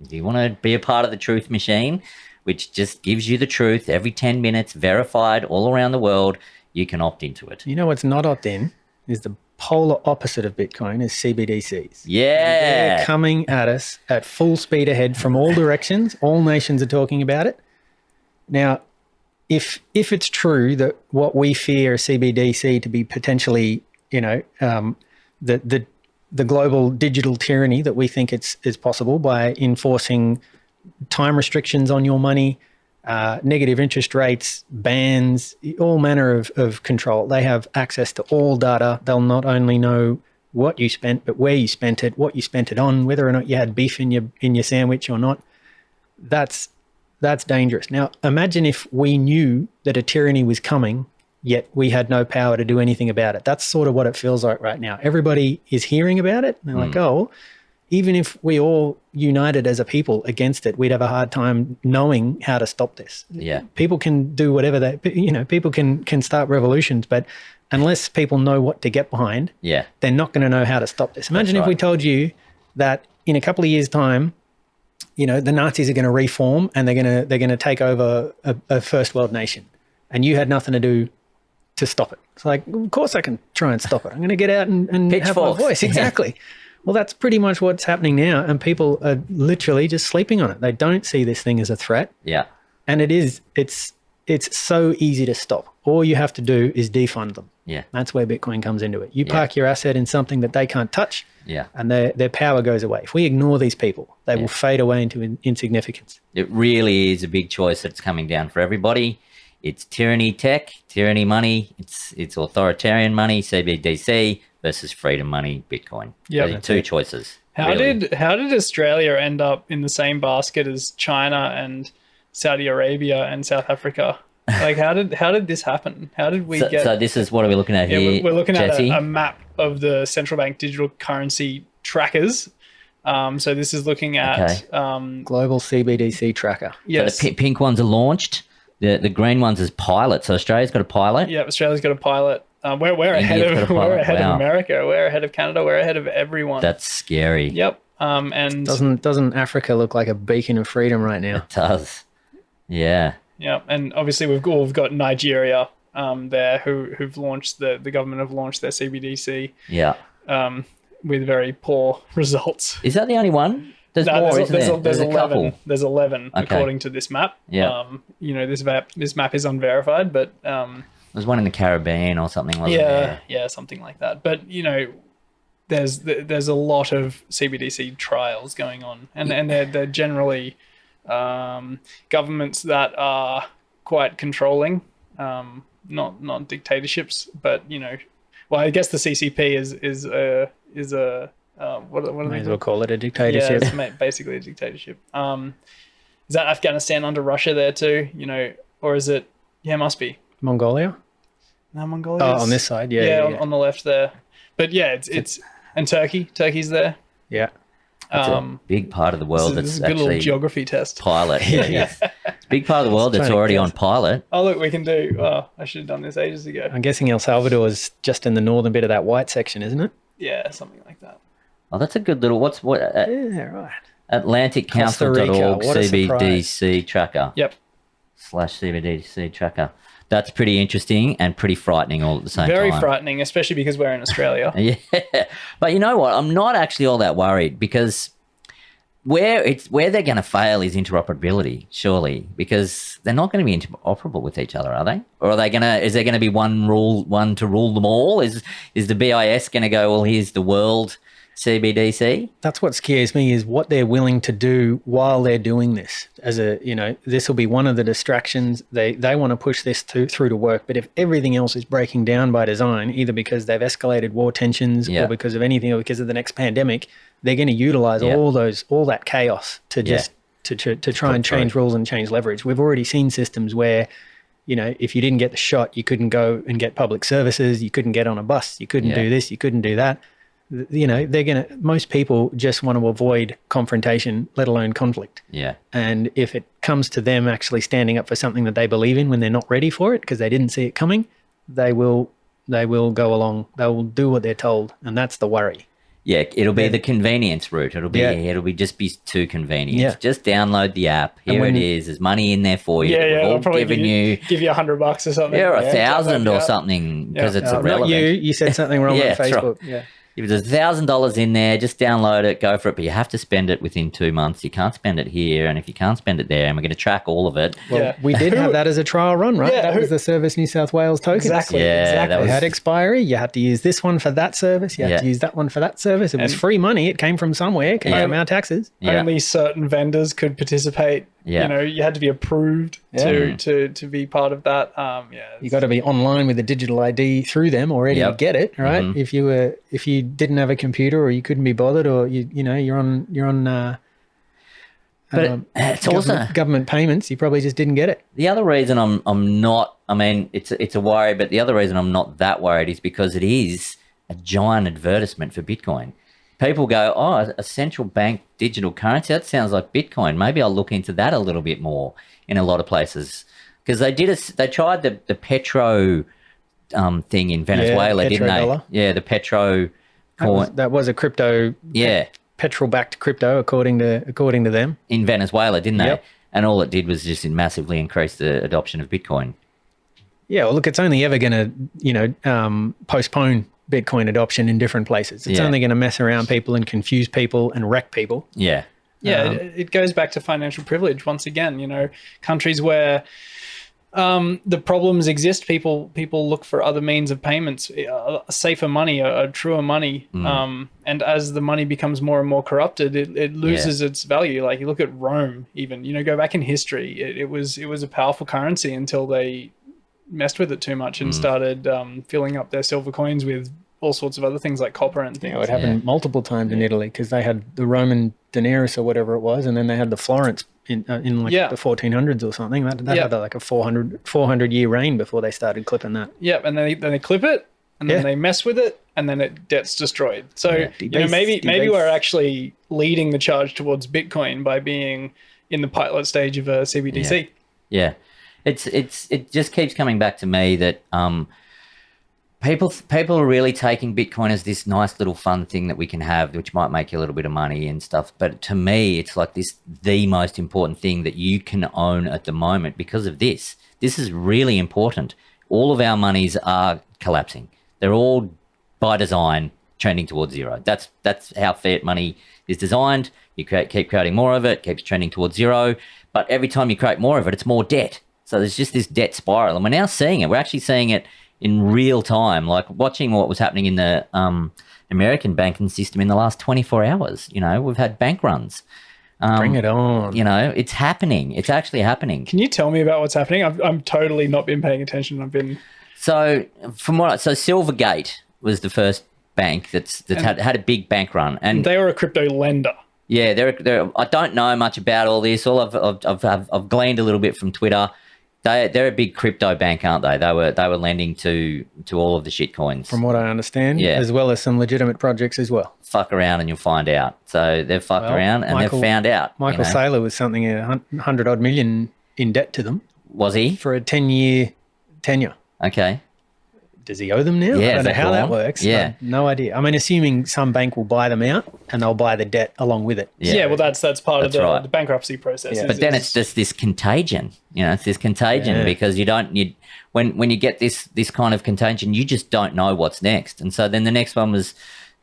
[SPEAKER 1] If you want to be a part of the truth machine, which just gives you the truth every 10 minutes, verified all around the world, you can opt into it.
[SPEAKER 3] You know what's not opt-in is the polar opposite of Bitcoin is CBDCs.
[SPEAKER 1] Yeah.
[SPEAKER 3] They're coming at us at full speed ahead from all directions. All nations are talking about it. Now, if it's true that what we fear CBDC to be potentially, you know, the global digital tyranny that we think is possible by enforcing time restrictions on your money, negative interest rates, bans, all manner of control. They have access to all data. They'll not only know what you spent, but where you spent it, what you spent it on, whether or not you had beef in your sandwich or not. That's dangerous. Now, imagine if we knew that a tyranny was coming, yet we had no power to do anything about it. That's sort of what it feels like right now. Everybody is hearing about it. And they're like, oh, even if we all united as a people against it, we'd have a hard time knowing how to stop this.
[SPEAKER 1] Yeah.
[SPEAKER 3] People can do whatever people can start revolutions, but unless people know what to get behind, they're not going to know how to stop this. Imagine if we told you that in a couple of years' time, you know, the Nazis are going to reform and they're going to take over a first world nation, and you had nothing to do to stop it. It's like, of course I can try and stop it. I'm going to get out and have my voice. Exactly. Well, that's pretty much what's happening now, and people are literally just sleeping on it. They don't see this thing as a threat.
[SPEAKER 1] Yeah.
[SPEAKER 3] And it's so easy to stop. All you have to do is defund them.
[SPEAKER 1] Yeah.
[SPEAKER 3] That's where Bitcoin comes into it. You park your asset in something that they can't touch, and their power goes away. If we ignore these people, they will fade away into insignificance.
[SPEAKER 1] It really is a big choice that's coming down for everybody. It's tyranny tech, tyranny money, it's authoritarian money, CBDC, versus freedom money, Bitcoin.
[SPEAKER 2] Yeah,
[SPEAKER 1] two choices.
[SPEAKER 2] How did Australia end up in the same basket as China and Saudi Arabia and South Africa? Like, how did this happen? How did we get? So
[SPEAKER 1] this is what are we looking at here?
[SPEAKER 2] We're looking
[SPEAKER 1] Jesse?
[SPEAKER 2] at a map of the central bank digital currency trackers. So this is looking at
[SPEAKER 3] global CBDC tracker.
[SPEAKER 2] Yes.
[SPEAKER 1] So the pink ones are launched. The green ones is pilot. So Australia's got a pilot.
[SPEAKER 2] Yeah, Australia's got a pilot. We're ahead of America. We're ahead of Canada. We're ahead of everyone.
[SPEAKER 1] That's scary.
[SPEAKER 2] Yep. And
[SPEAKER 3] doesn't Africa look like a beacon of freedom right now?
[SPEAKER 1] It does. Yeah.
[SPEAKER 2] Yeah, and obviously we've got Nigeria there who've launched the government have launched their CBDC.
[SPEAKER 1] Yeah.
[SPEAKER 2] With very poor results.
[SPEAKER 1] Is that the only one? There's more, isn't there?
[SPEAKER 2] There's 11.
[SPEAKER 1] Couple.
[SPEAKER 2] There's 11 according to this map.
[SPEAKER 1] Yeah.
[SPEAKER 2] You know, this map is unverified, but
[SPEAKER 1] there's one in the Caribbean or something, wasn't there?
[SPEAKER 2] Yeah, something like that. But you know, there's a lot of CBDC trials going on, and they're generally governments that are quite controlling, not dictatorships, but you know, Well, I guess the CCP is a what are
[SPEAKER 3] May
[SPEAKER 2] they
[SPEAKER 3] as well
[SPEAKER 2] called?
[SPEAKER 3] call it a
[SPEAKER 2] Yeah,
[SPEAKER 3] dictatorship.
[SPEAKER 2] it's basically a dictatorship. Is that Afghanistan under Russia there too? Or is it? Yeah, it must be.
[SPEAKER 3] Mongolia?
[SPEAKER 2] No, Mongolia.
[SPEAKER 3] Oh, on this side, yeah.
[SPEAKER 2] On the left there. But yeah, it's and Turkey. Turkey's there.
[SPEAKER 3] Yeah.
[SPEAKER 1] It's a big part of the world
[SPEAKER 2] This is
[SPEAKER 1] that's
[SPEAKER 2] a good little
[SPEAKER 1] actually
[SPEAKER 2] geography test.
[SPEAKER 1] pilot. Yeah. It's a big part of the world that's
[SPEAKER 3] trying to
[SPEAKER 1] already
[SPEAKER 3] guess.
[SPEAKER 1] on pilot.
[SPEAKER 2] Oh look, we can do. Oh, I should have done this ages ago.
[SPEAKER 3] I'm guessing El Salvador is just in the northern bit of that white section, isn't it?
[SPEAKER 2] Yeah, something like that.
[SPEAKER 1] Oh, that's a good little.
[SPEAKER 3] Yeah, right.
[SPEAKER 1] AtlanticCouncil.org
[SPEAKER 3] What a
[SPEAKER 1] CBDC tracker
[SPEAKER 2] Yep.
[SPEAKER 1] /CBDC tracker. That's pretty interesting and pretty frightening all at the same time.
[SPEAKER 2] Very frightening, especially because we're in Australia.
[SPEAKER 1] Yeah, but you know what? I'm not actually all that worried because where they're going to fail is interoperability, surely, because they're not going to be interoperable with each other, are they? Or are they going to? Is there going to be one to rule them all? Is the BIS going to go? Well, here's the world CBDC.
[SPEAKER 3] That's what scares me is what they're willing to do while they're doing this. This will be one of the distractions. They want to push this through to work. But if everything else is breaking down by design, either because they've escalated war tensions or because of anything or because of the next pandemic, they're going to utilize all that chaos to just to try and change rules and change leverage. We've already seen systems where, if you didn't get the shot, you couldn't go and get public services, you couldn't get on a bus, you couldn't do this, you couldn't do that. Most people just want to avoid confrontation, let alone conflict.
[SPEAKER 1] Yeah.
[SPEAKER 3] And if it comes to them actually standing up for something that they believe in when they're not ready for it because they didn't see it coming, they will go along. They will do what they're told, and that's the worry.
[SPEAKER 1] Yeah, it'll be the convenience route. It'll be just be too convenient.
[SPEAKER 3] Yeah.
[SPEAKER 1] Just download the app. Here it is. There's money in there for you.
[SPEAKER 2] Yeah,
[SPEAKER 1] We've
[SPEAKER 2] they'll
[SPEAKER 1] all
[SPEAKER 2] probably
[SPEAKER 1] given you
[SPEAKER 2] give you $100 or something.
[SPEAKER 1] or
[SPEAKER 2] $1,000
[SPEAKER 1] or something because it's irrelevant.
[SPEAKER 3] Not you. You said something wrong on
[SPEAKER 1] that's right.
[SPEAKER 3] Facebook. Yeah.
[SPEAKER 1] If there's $1,000 in there, just download it, go for it. But you have to spend it within 2 months. You can't spend it here, and if you can't spend it there, and we're going to track all of it.
[SPEAKER 3] Well, we did have that as a trial run, right?
[SPEAKER 2] Yeah,
[SPEAKER 3] that was the Service New South Wales tokens.
[SPEAKER 2] Exactly.
[SPEAKER 1] Yeah,
[SPEAKER 2] exactly.
[SPEAKER 1] that
[SPEAKER 3] It
[SPEAKER 1] was-
[SPEAKER 3] had expiry. You had to use this one for that service. You had to use that one for that service. It was free money. It came from somewhere. It came from our taxes.
[SPEAKER 1] Yeah.
[SPEAKER 2] Only certain vendors could participate.
[SPEAKER 1] Yeah.
[SPEAKER 2] You had to be approved to be part of that.
[SPEAKER 3] You got to be online with a digital ID through them already to get it, right? If you didn't have a computer or you couldn't be bothered, or you're on
[SPEAKER 1] But it's also
[SPEAKER 3] government payments, you probably just didn't get it.
[SPEAKER 1] the other reason I'm not. I mean, it's a worry, but the other reason I'm not that worried is because it is a giant advertisement for Bitcoin. People go, oh, a central bank digital currency, that sounds like Bitcoin. Maybe I'll look into that a little bit more in a lot of places. Because they tried the Petro thing in Venezuela, didn't they?
[SPEAKER 3] petrodollar.
[SPEAKER 1] Yeah, the Petro coin.
[SPEAKER 3] That was a crypto, petrol-backed crypto, according to them.
[SPEAKER 1] In Venezuela, didn't they?
[SPEAKER 3] Yep.
[SPEAKER 1] And all it did was just massively increase the adoption of Bitcoin.
[SPEAKER 3] Yeah, well, look, it's only ever going to, postpone Bitcoin adoption in different places. It's only going to mess around people and confuse people and wreck people.
[SPEAKER 1] Yeah.
[SPEAKER 2] Yeah, it goes back to financial privilege once again. Countries where the problems exist, people look for other means of payments, safer money, a truer money. And as the money becomes more and more corrupted, it loses its value. Like you look at Rome, even go back in history, it was a powerful currency until they messed with it too much and started filling up their silver coins with all sorts of other things like copper and things.
[SPEAKER 3] It happened multiple times in Italy because they had the Roman denarius or whatever it was, and then they had the florins in the 1400s or something. That had like a 400 year reign before they started clipping that.
[SPEAKER 2] Yep, and then they clip it, and then they mess with it, and then it gets destroyed. So maybe we're actually leading the charge towards Bitcoin by being in the pilot stage of a CBDC.
[SPEAKER 1] Yeah. It just keeps coming back to me that people are really taking Bitcoin as this nice little fun thing that we can have, which might make you a little bit of money and stuff. But to me, it's like the most important thing that you can own at the moment because of this. This is really important. All of our monies are collapsing. They're all by design trending towards zero. That's how fiat money is designed. You keep creating more of it, keeps trending towards zero. But every time you create more of it, it's more debt. So there's just this debt spiral, and we're now seeing it. We're actually seeing it in real time, like watching what was happening in the American banking system in the last 24 hours. We've had bank runs.
[SPEAKER 3] Bring it on.
[SPEAKER 1] It's happening. It's actually happening.
[SPEAKER 2] Can you tell me about what's happening? I'm totally not been paying attention.
[SPEAKER 1] So Silvergate was the first bank that's had a big bank run, and
[SPEAKER 2] they were a crypto lender.
[SPEAKER 1] Yeah, they're. I don't know much about all this. All I've gleaned a little bit from Twitter. They're a big crypto bank, aren't they? They were lending to all of the shit coins,
[SPEAKER 3] from what I understand,
[SPEAKER 1] Yeah.
[SPEAKER 3] as well as some legitimate projects as well.
[SPEAKER 1] Fuck around and you'll find out. So they've fucked around and they've found out.
[SPEAKER 3] Michael Saylor was something 100 odd million in debt to them.
[SPEAKER 1] Was he?
[SPEAKER 3] For a 10-year tenure.
[SPEAKER 1] Okay.
[SPEAKER 3] Does he owe them now?
[SPEAKER 1] Yeah,
[SPEAKER 3] I don't know how that works.
[SPEAKER 1] Yeah.
[SPEAKER 3] No idea. I mean, assuming some bank will buy them out and they'll buy the debt along with it.
[SPEAKER 2] Yeah, well, that's part of
[SPEAKER 1] right.
[SPEAKER 2] the bankruptcy process.
[SPEAKER 3] Yeah.
[SPEAKER 1] But then it's just this contagion. It's this contagion because when you get this kind of contagion, you just don't know what's next. And so then the next one was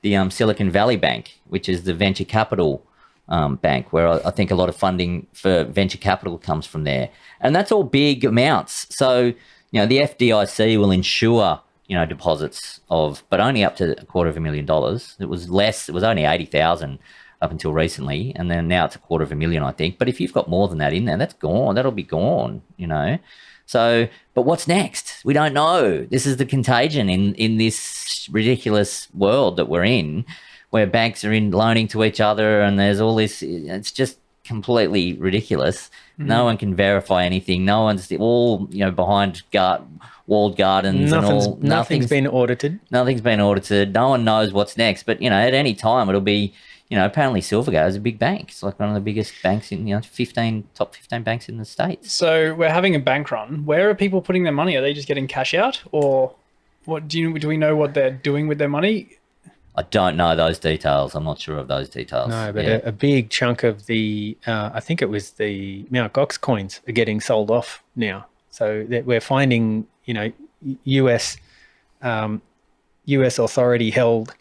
[SPEAKER 1] the Silicon Valley Bank, which is the venture capital bank, where I think a lot of funding for venture capital comes from there. And that's all big amounts. So, the FDIC will insure deposits but only up to $250,000. It was less. It was only 80,000 up until recently, and then now it's $250,000, I think. But if you've got more than that in there, that's gone. That'll be gone. So, but what's next? We don't know. This is the contagion in this ridiculous world that we're in, where banks are loaning to each other, and there's all this. It's just completely ridiculous. No one can verify anything. No one's all behind walled gardens.
[SPEAKER 3] Nothing's been audited.
[SPEAKER 1] Nothing's been audited. No one knows what's next. But at any time it'll be. Apparently Silvergate is a big bank. It's like one of the biggest banks in top 15 banks in the States.
[SPEAKER 2] So we're having a bank run. Where are people putting their money? Are they just getting cash out, or what? Do we know what they're doing with their money?
[SPEAKER 1] I don't know those details. I'm not sure of those details.
[SPEAKER 3] No, but a big chunk of the, I think it was the Mt. Gox coins are getting sold off now. So that we're finding, US authority held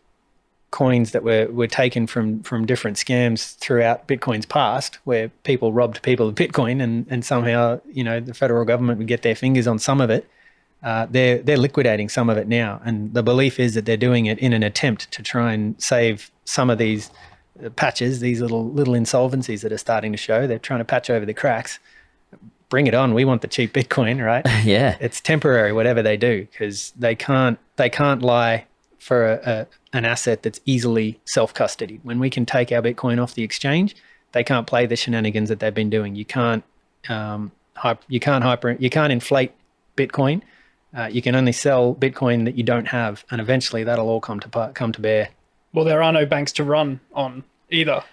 [SPEAKER 3] coins that were taken from different scams throughout Bitcoin's past, where people robbed people of Bitcoin and somehow, the federal government would get their fingers on some of it. They're liquidating some of it now, and the belief is that they're doing it in an attempt to try and save some of these patches, these little insolvencies that are starting to show. They're trying to patch over the cracks. Bring it on. We want the cheap Bitcoin, right?
[SPEAKER 1] Yeah.
[SPEAKER 3] It's temporary, whatever they do, because they can't lie for an asset that's easily self-custodied. When we can take our Bitcoin off the exchange, they can't play the shenanigans that they've been doing. You can't inflate Bitcoin. You can only sell Bitcoin that you don't have, and eventually that'll all come to bear.
[SPEAKER 2] Well, there are no banks to run on either.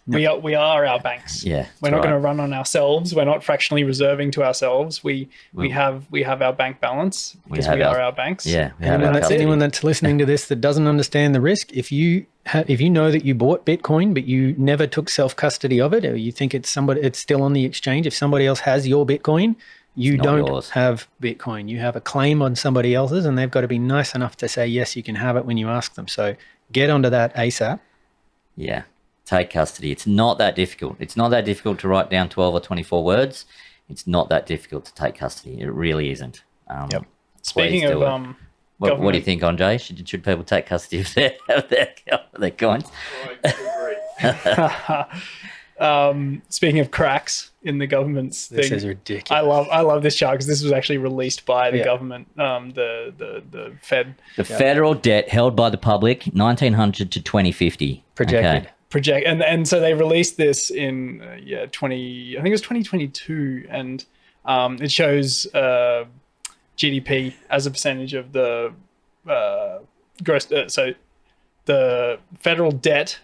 [SPEAKER 2] No. We are our banks.
[SPEAKER 1] Yeah,
[SPEAKER 2] we're not going to run on ourselves. We're not fractionally reserving to ourselves. We have our bank balance because we are our banks.
[SPEAKER 1] Yeah.
[SPEAKER 3] Anyone that's listening to this that doesn't understand the risk, if you know that you bought Bitcoin but you never took self-custody of it, or you think it's still on the exchange, if somebody else has your Bitcoin, you don't have Bitcoin. You have a claim on somebody else's, and they've got to be nice enough to say, yes, you can have it when you ask them. So get onto that ASAP.
[SPEAKER 1] Yeah. Take custody. It's not that difficult. It's not that difficult to write down 12 or 24 words. It's not that difficult to take custody. It really isn't.
[SPEAKER 2] Yep. Speaking of
[SPEAKER 1] what do you think, Andre? Should people take custody of their coins?
[SPEAKER 2] Speaking of cracks in the government's thing,
[SPEAKER 3] this is ridiculous.
[SPEAKER 2] I love this chart because this was actually released by the government, the Fed.
[SPEAKER 1] The federal debt held by the public, 1900 to 2050.
[SPEAKER 3] Projected.
[SPEAKER 2] Okay. And so they released this in I think it was 2022, and it shows GDP as a percentage of the gross. So the federal debt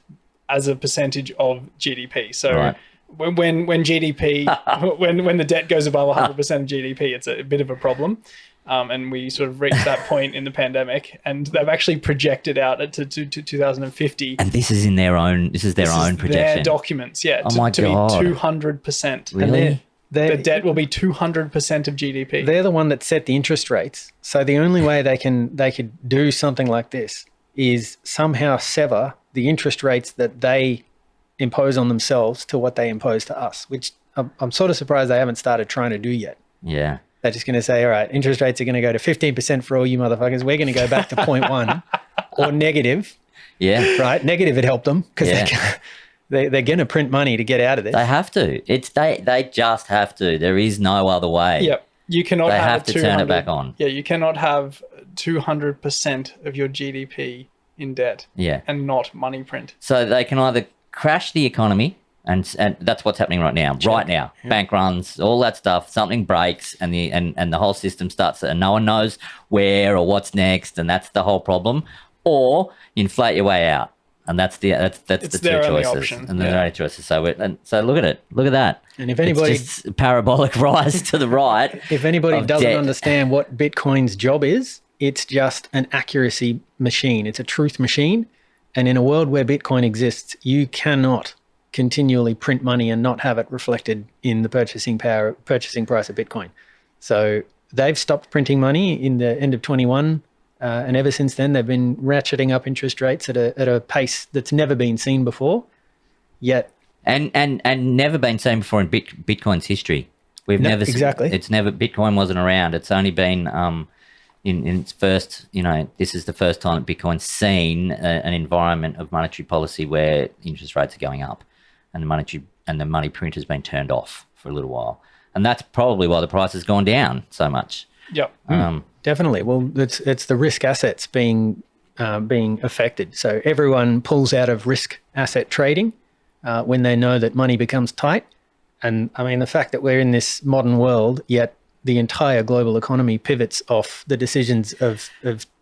[SPEAKER 2] as a percentage of GDP. So when GDP when the debt goes above 100% of GDP, it's a bit of a problem. And we sort of reached that point in the pandemic, and they've actually projected out to 2050.
[SPEAKER 1] And this is their own projection.
[SPEAKER 2] Their documents, to be 200%.
[SPEAKER 1] Really?
[SPEAKER 2] The debt will be 200% of GDP.
[SPEAKER 3] They're the one that set the interest rates. So the only way they could do something like this is somehow sever the interest rates that they impose on themselves to what they impose to us, which I'm sort of surprised they haven't started trying to do yet.
[SPEAKER 1] Yeah.
[SPEAKER 3] They're just going to say, all right, interest rates are going to go to 15% for all you motherfuckers. We're going to go back to 0.1 or negative.
[SPEAKER 1] Yeah.
[SPEAKER 3] Right? Negative would help them because they're going to print money to get out of this.
[SPEAKER 1] They have to. They just have to. There is no other way.
[SPEAKER 2] Yep. You cannot
[SPEAKER 1] have to turn it back on.
[SPEAKER 2] Yeah, you cannot have 200% of your GDP in debt
[SPEAKER 1] Yeah.
[SPEAKER 2] and not money print.
[SPEAKER 1] So they can either crash the economy, and that's what's happening right now. Right now, bank runs, all that stuff. Something breaks, and the whole system starts, and no one knows where or what's next, and that's the whole problem. Or you inflate your way out, and that's the two
[SPEAKER 2] only
[SPEAKER 1] choices.
[SPEAKER 2] option.
[SPEAKER 1] And they're the only choices. So look at it, look at that.
[SPEAKER 3] And if anybody,
[SPEAKER 1] it's just parabolic rise to the right.
[SPEAKER 3] if anybody
[SPEAKER 1] of
[SPEAKER 3] doesn't
[SPEAKER 1] debt.
[SPEAKER 3] understand what Bitcoin's job is, it's just an accuracy machine. It's a truth machine. And in a world where Bitcoin exists, you cannot continually print money and not have it reflected in the purchasing price of Bitcoin. So they've stopped printing money in the end of 21. And ever since then, they've been ratcheting up interest rates at a pace that's never been seen before. Yet,
[SPEAKER 1] and never been seen before in Bitcoin's history. We've never
[SPEAKER 3] exactly.
[SPEAKER 1] It's never Bitcoin wasn't around. It's only been in its first. This is the first time that Bitcoin's seen an environment of monetary policy where interest rates are going up, and the money print has been turned off for a little while, and that's probably why the price has gone down so much.
[SPEAKER 2] Yep.
[SPEAKER 3] Definitely. Well, it's the risk assets being affected. So everyone pulls out of risk asset trading when they know that money becomes tight. And I mean, the fact that we're in this modern world, yet the entire global economy pivots off the decisions of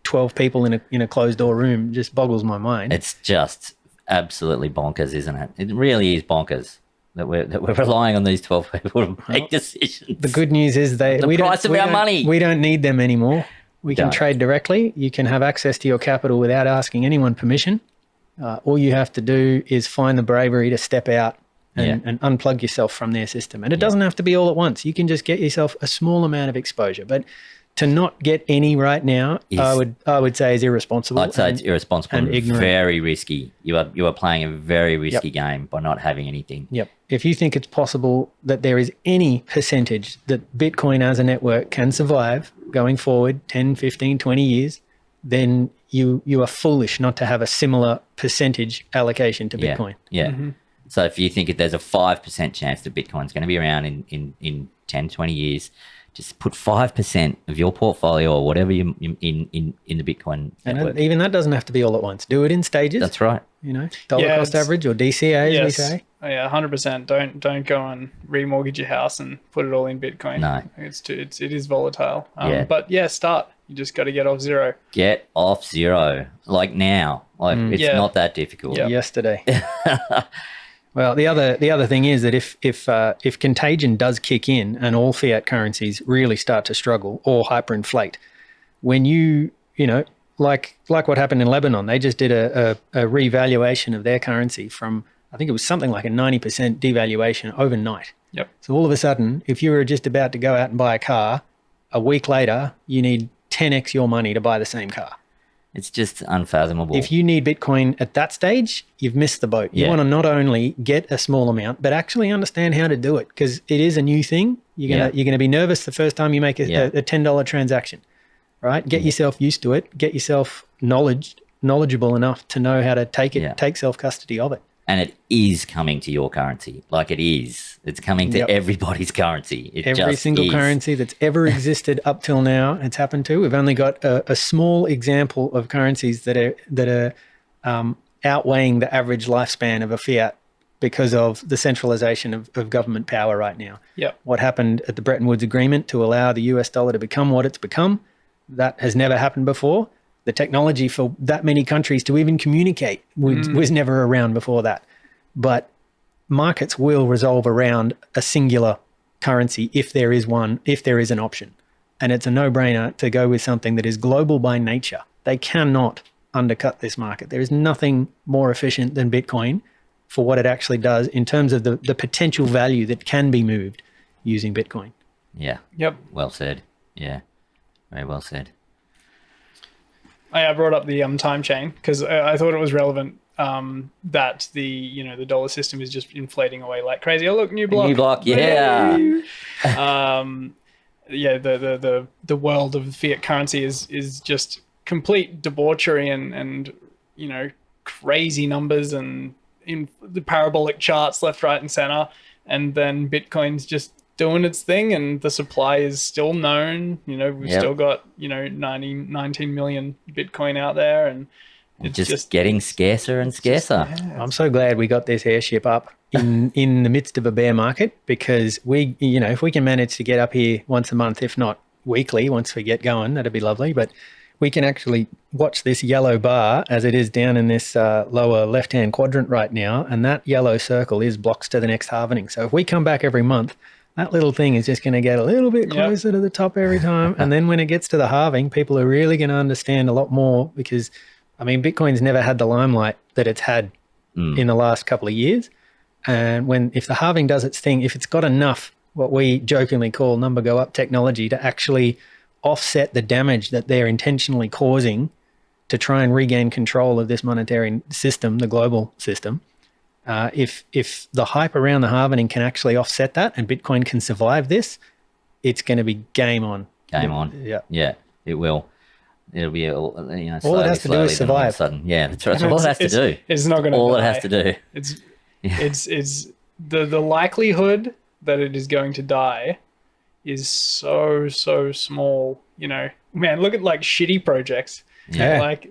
[SPEAKER 3] 12 people in a closed door room just boggles my mind.
[SPEAKER 1] It's just absolutely bonkers, isn't it? It really is bonkers that we're relying on these 12 people to make decisions.
[SPEAKER 3] The good news is
[SPEAKER 1] the price of our money.
[SPEAKER 3] We don't need them anymore. We can
[SPEAKER 1] Don't.
[SPEAKER 3] trade directly. You can have access to your capital without asking anyone permission. All you have to do is find the bravery to step out and unplug yourself from their system. And it doesn't have to be all at once. You can just get yourself a small amount of exposure. But to not get any right now, I would say is irresponsible.
[SPEAKER 1] I'd say it's irresponsible and
[SPEAKER 3] ignorant.
[SPEAKER 1] very risky. You are playing a very risky game by not having anything.
[SPEAKER 3] Yep. If you think it's possible that there is any percentage that Bitcoin as a network can survive going forward 10, 15, 20 years, then you are foolish not to have a similar percentage allocation to Bitcoin.
[SPEAKER 1] Yeah. So if you think there's a 5% chance that Bitcoin's going to be around in 10, 20 years, just put 5% of your portfolio or whatever you in the Bitcoin network.
[SPEAKER 3] And even that doesn't have to be all at once. Do it in stages.
[SPEAKER 1] That's right.
[SPEAKER 3] Dollar cost average or DCA, as we say.
[SPEAKER 2] Oh, yeah, 100%. Don't go and remortgage your house and put it all in Bitcoin.
[SPEAKER 1] No.
[SPEAKER 2] It is volatile.
[SPEAKER 1] Yeah.
[SPEAKER 2] But start. You just got to get off zero.
[SPEAKER 1] Get off zero. Like now. Like it's not that difficult.
[SPEAKER 2] Yep.
[SPEAKER 3] Yesterday. Well, the other thing is that if contagion does kick in and all fiat currencies really start to struggle or hyperinflate, when like what happened in Lebanon, they just did a revaluation of their currency from, I think it was something like a 90% devaluation overnight.
[SPEAKER 2] Yep.
[SPEAKER 3] So all of a sudden, if you were just about to go out and buy a car, a week later, you need 10x your money to buy the same car.
[SPEAKER 1] It's just unfathomable.
[SPEAKER 3] If you need Bitcoin at that stage, you've missed the boat. You want to not only get a small amount, but actually understand how to do it, because it is a new thing. You're gonna be nervous the first time you make a $10 transaction, right? Get yourself used to it. Get yourself knowledgeable enough to know how to take self-custody of it.
[SPEAKER 1] And it is coming to your currency. Like it is. It's coming to everybody's currency.
[SPEAKER 3] Every single currency that's ever existed up till now, it's happened to. We've only got a small example of currencies that are outweighing the average lifespan of a fiat because of the centralization of government power right now.
[SPEAKER 2] Yep.
[SPEAKER 3] What happened at the Bretton Woods Agreement to allow the US dollar to become what it's become, that has never happened before. The technology for that many countries to even communicate was never around before that. But markets will resolve around a singular currency if there is one, if there is an option. And it's a no-brainer to go with something that is global by nature. They cannot undercut this market. There is nothing more efficient than Bitcoin for what it actually does in terms of the potential value that can be moved using Bitcoin.
[SPEAKER 1] Yeah.
[SPEAKER 2] Yep.
[SPEAKER 1] Well said. Yeah. Very well said.
[SPEAKER 2] I brought up the time chain because I thought it was relevant that the dollar system is just inflating away like crazy. Oh look, new block.
[SPEAKER 1] New block, yeah.
[SPEAKER 2] The world of fiat currency is just complete debauchery and crazy numbers and in the parabolic charts left, right, and center. And then Bitcoin's just doing its thing, and the supply is still known. We've
[SPEAKER 1] Yep.
[SPEAKER 2] still got 19 million Bitcoin out there, and it's
[SPEAKER 1] just getting scarcer and scarcer.
[SPEAKER 3] I'm so glad we got this airship up in the midst of a bear market, because if we can manage to get up here once a month, if not weekly, once we get going, that'd be lovely. But we can actually watch this yellow bar as it is down in this lower left-hand quadrant right now, and that yellow circle is blocks to the next halvening. So if we come back every month, that little thing is just going to get a little bit closer to the top every time. And then when it gets to the halving, people are really going to understand a lot more, because, Bitcoin's never had the limelight that it's had in the last couple of years. And if the halving does its thing, if it's got enough, what we jokingly call number go up technology, to actually offset the damage that they're intentionally causing to try and regain control of this monetary system, the global system, if the hype around the halvening can actually offset that and Bitcoin can survive this, it's going to be game on.
[SPEAKER 1] Game on. Yeah, it will. It'll be slowly,
[SPEAKER 3] all it has to do is
[SPEAKER 1] then all of a
[SPEAKER 3] survive.
[SPEAKER 1] sudden, yeah, that's right. That's all it has to do.
[SPEAKER 2] It's not going to.
[SPEAKER 1] All
[SPEAKER 2] die.
[SPEAKER 1] it has to do.
[SPEAKER 2] It's the likelihood that it is going to die is so small. Man, look at like shitty projects, like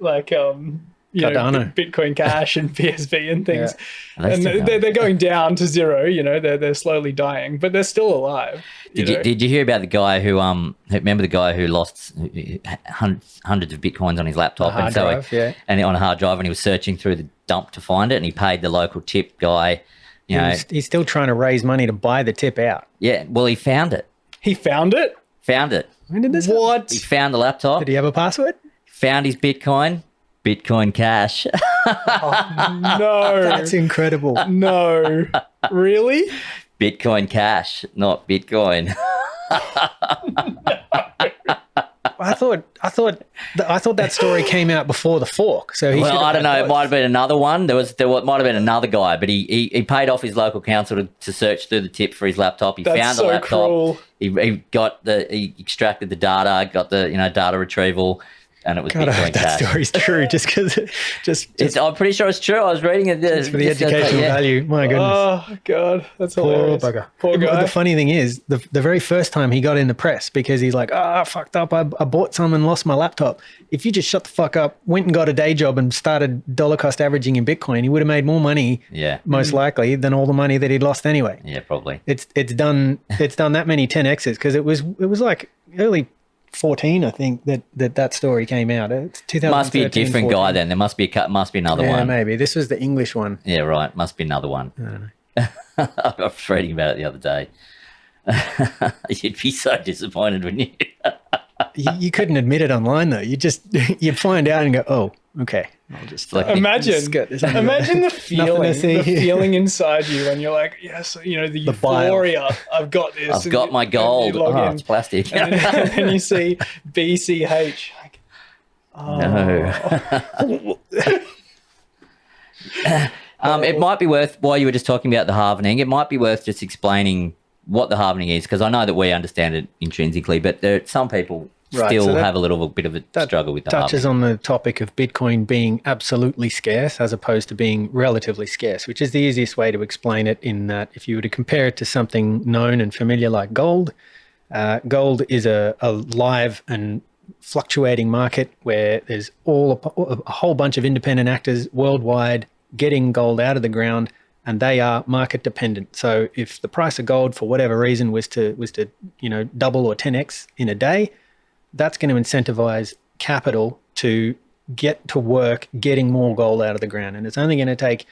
[SPEAKER 3] Cardano.
[SPEAKER 2] Bitcoin Cash and PSV and things,
[SPEAKER 1] Yeah.
[SPEAKER 2] and they're going down to zero. They're slowly dying, but they're still alive.
[SPEAKER 1] Did you hear about the guy who remember the guy who lost hundreds of Bitcoins on his laptop and on a hard drive, and he was searching through the dump to find it, and he paid the local tip guy.
[SPEAKER 3] He's still trying to raise money to buy the tip out.
[SPEAKER 1] Yeah, well, he found it.
[SPEAKER 2] He found it.
[SPEAKER 3] When did this
[SPEAKER 2] What?
[SPEAKER 1] He found the laptop.
[SPEAKER 3] Did he have a password?
[SPEAKER 1] Found his Bitcoin Cash.
[SPEAKER 2] No.
[SPEAKER 3] That's incredible.
[SPEAKER 2] No. Really?
[SPEAKER 1] Bitcoin Cash, not Bitcoin.
[SPEAKER 3] I thought that story came out before the fork. So
[SPEAKER 1] I don't know. It might have been another one. There might have been another guy, but he paid off his local council to search through the tip for his laptop. He found the laptop.
[SPEAKER 2] Cruel.
[SPEAKER 1] He extracted the data, got the data retrieval, and it was
[SPEAKER 3] God, I
[SPEAKER 1] Bitcoin
[SPEAKER 3] hope that
[SPEAKER 1] Cash.
[SPEAKER 3] story's true, just because
[SPEAKER 1] I'm pretty sure it's true. I was reading it.
[SPEAKER 3] just for the educational value. My goodness.
[SPEAKER 2] Oh God, that's
[SPEAKER 3] Poor
[SPEAKER 2] hilarious.
[SPEAKER 3] bugger.
[SPEAKER 2] Poor guy.
[SPEAKER 3] The funny thing is, the very first time he got in the press, because he's like, I fucked up. I bought some and lost my laptop. If you just shut the fuck up, went and got a day job and started dollar cost averaging in Bitcoin, he would have made more money, most likely, than all the money that he'd lost anyway.
[SPEAKER 1] Yeah, probably.
[SPEAKER 3] It's done that many 10x's, because it was like early 14, I think, that story came out. It's 2013.
[SPEAKER 1] Must be a different
[SPEAKER 3] 14.
[SPEAKER 1] guy then. There must be another
[SPEAKER 3] Yeah,
[SPEAKER 1] one.
[SPEAKER 3] maybe this was the English one.
[SPEAKER 1] Yeah, right. Must be another one.
[SPEAKER 3] I don't know.
[SPEAKER 1] I was reading about it the other day. You'd be so disappointed, wouldn't you?
[SPEAKER 3] You couldn't admit it online though. You'd find out and go, oh, okay. I'll just
[SPEAKER 2] Imagine the
[SPEAKER 3] see here.
[SPEAKER 2] feeling inside you when you're like, yes, the euphoria. I've got this.
[SPEAKER 1] I've got my gold.
[SPEAKER 2] You log
[SPEAKER 1] Oh,
[SPEAKER 2] in,
[SPEAKER 1] it's plastic.
[SPEAKER 2] and then you see BCH. Like,
[SPEAKER 1] No. It might be worth, while you were just talking about the halvening, it might be worth just explaining what the halvening is, because I know that we understand it intrinsically, but some people still have a little bit of a struggle with the
[SPEAKER 3] touches
[SPEAKER 1] halvening.
[SPEAKER 3] on the topic of Bitcoin being absolutely scarce as opposed to being relatively scarce, which is the easiest way to explain it, in that if you were to compare it to something known and familiar like gold, gold is a live and fluctuating market where there's a whole bunch of independent actors worldwide getting gold out of the ground, and they are market dependent. So if the price of gold for whatever reason was to double or 10x in a day, that's going to incentivize capital to get to work getting more gold out of the ground. And it's only going to take,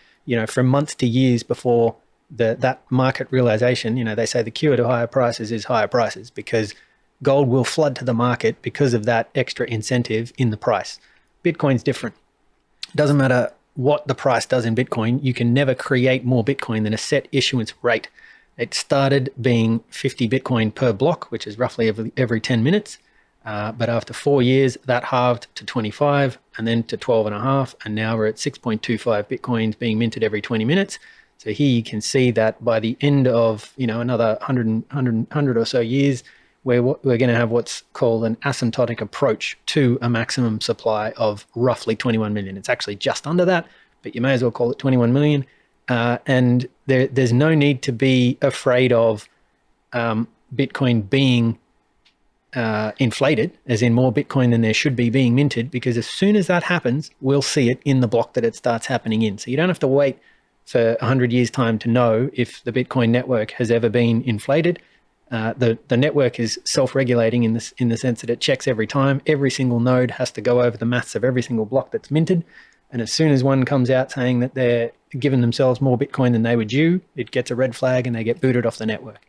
[SPEAKER 3] from months to years before that market realization. They say the cure to higher prices is higher prices, because gold will flood to the market because of that extra incentive in the price. Bitcoin's different. Doesn't matter what the price does in Bitcoin, you can never create more Bitcoin than a set issuance rate. It started being 50 Bitcoin per block, which is roughly every 10 minutes. But after 4 years, that halved to 25 and then to 12.5. And now we're at 6.25 Bitcoins being minted every 20 minutes. So here you can see that by the end of, another 100 or so years, we're going to have what's called an asymptotic approach to a maximum supply of roughly 21 million. It's actually just under that, but you may as well call it 21 million. And there's no need to be afraid of Bitcoin being inflated, as in more Bitcoin than there should be being minted, because as soon as that happens, we'll see it in the block that it starts happening in. So you don't have to wait for 100 years' time to know if the Bitcoin network has ever been inflated. The network is self-regulating in the sense that it checks every time. Every single node has to go over the maths of every single block that's minted. And as soon as one comes out saying that they're giving themselves more Bitcoin than they were due, it gets a red flag and they get booted off the network.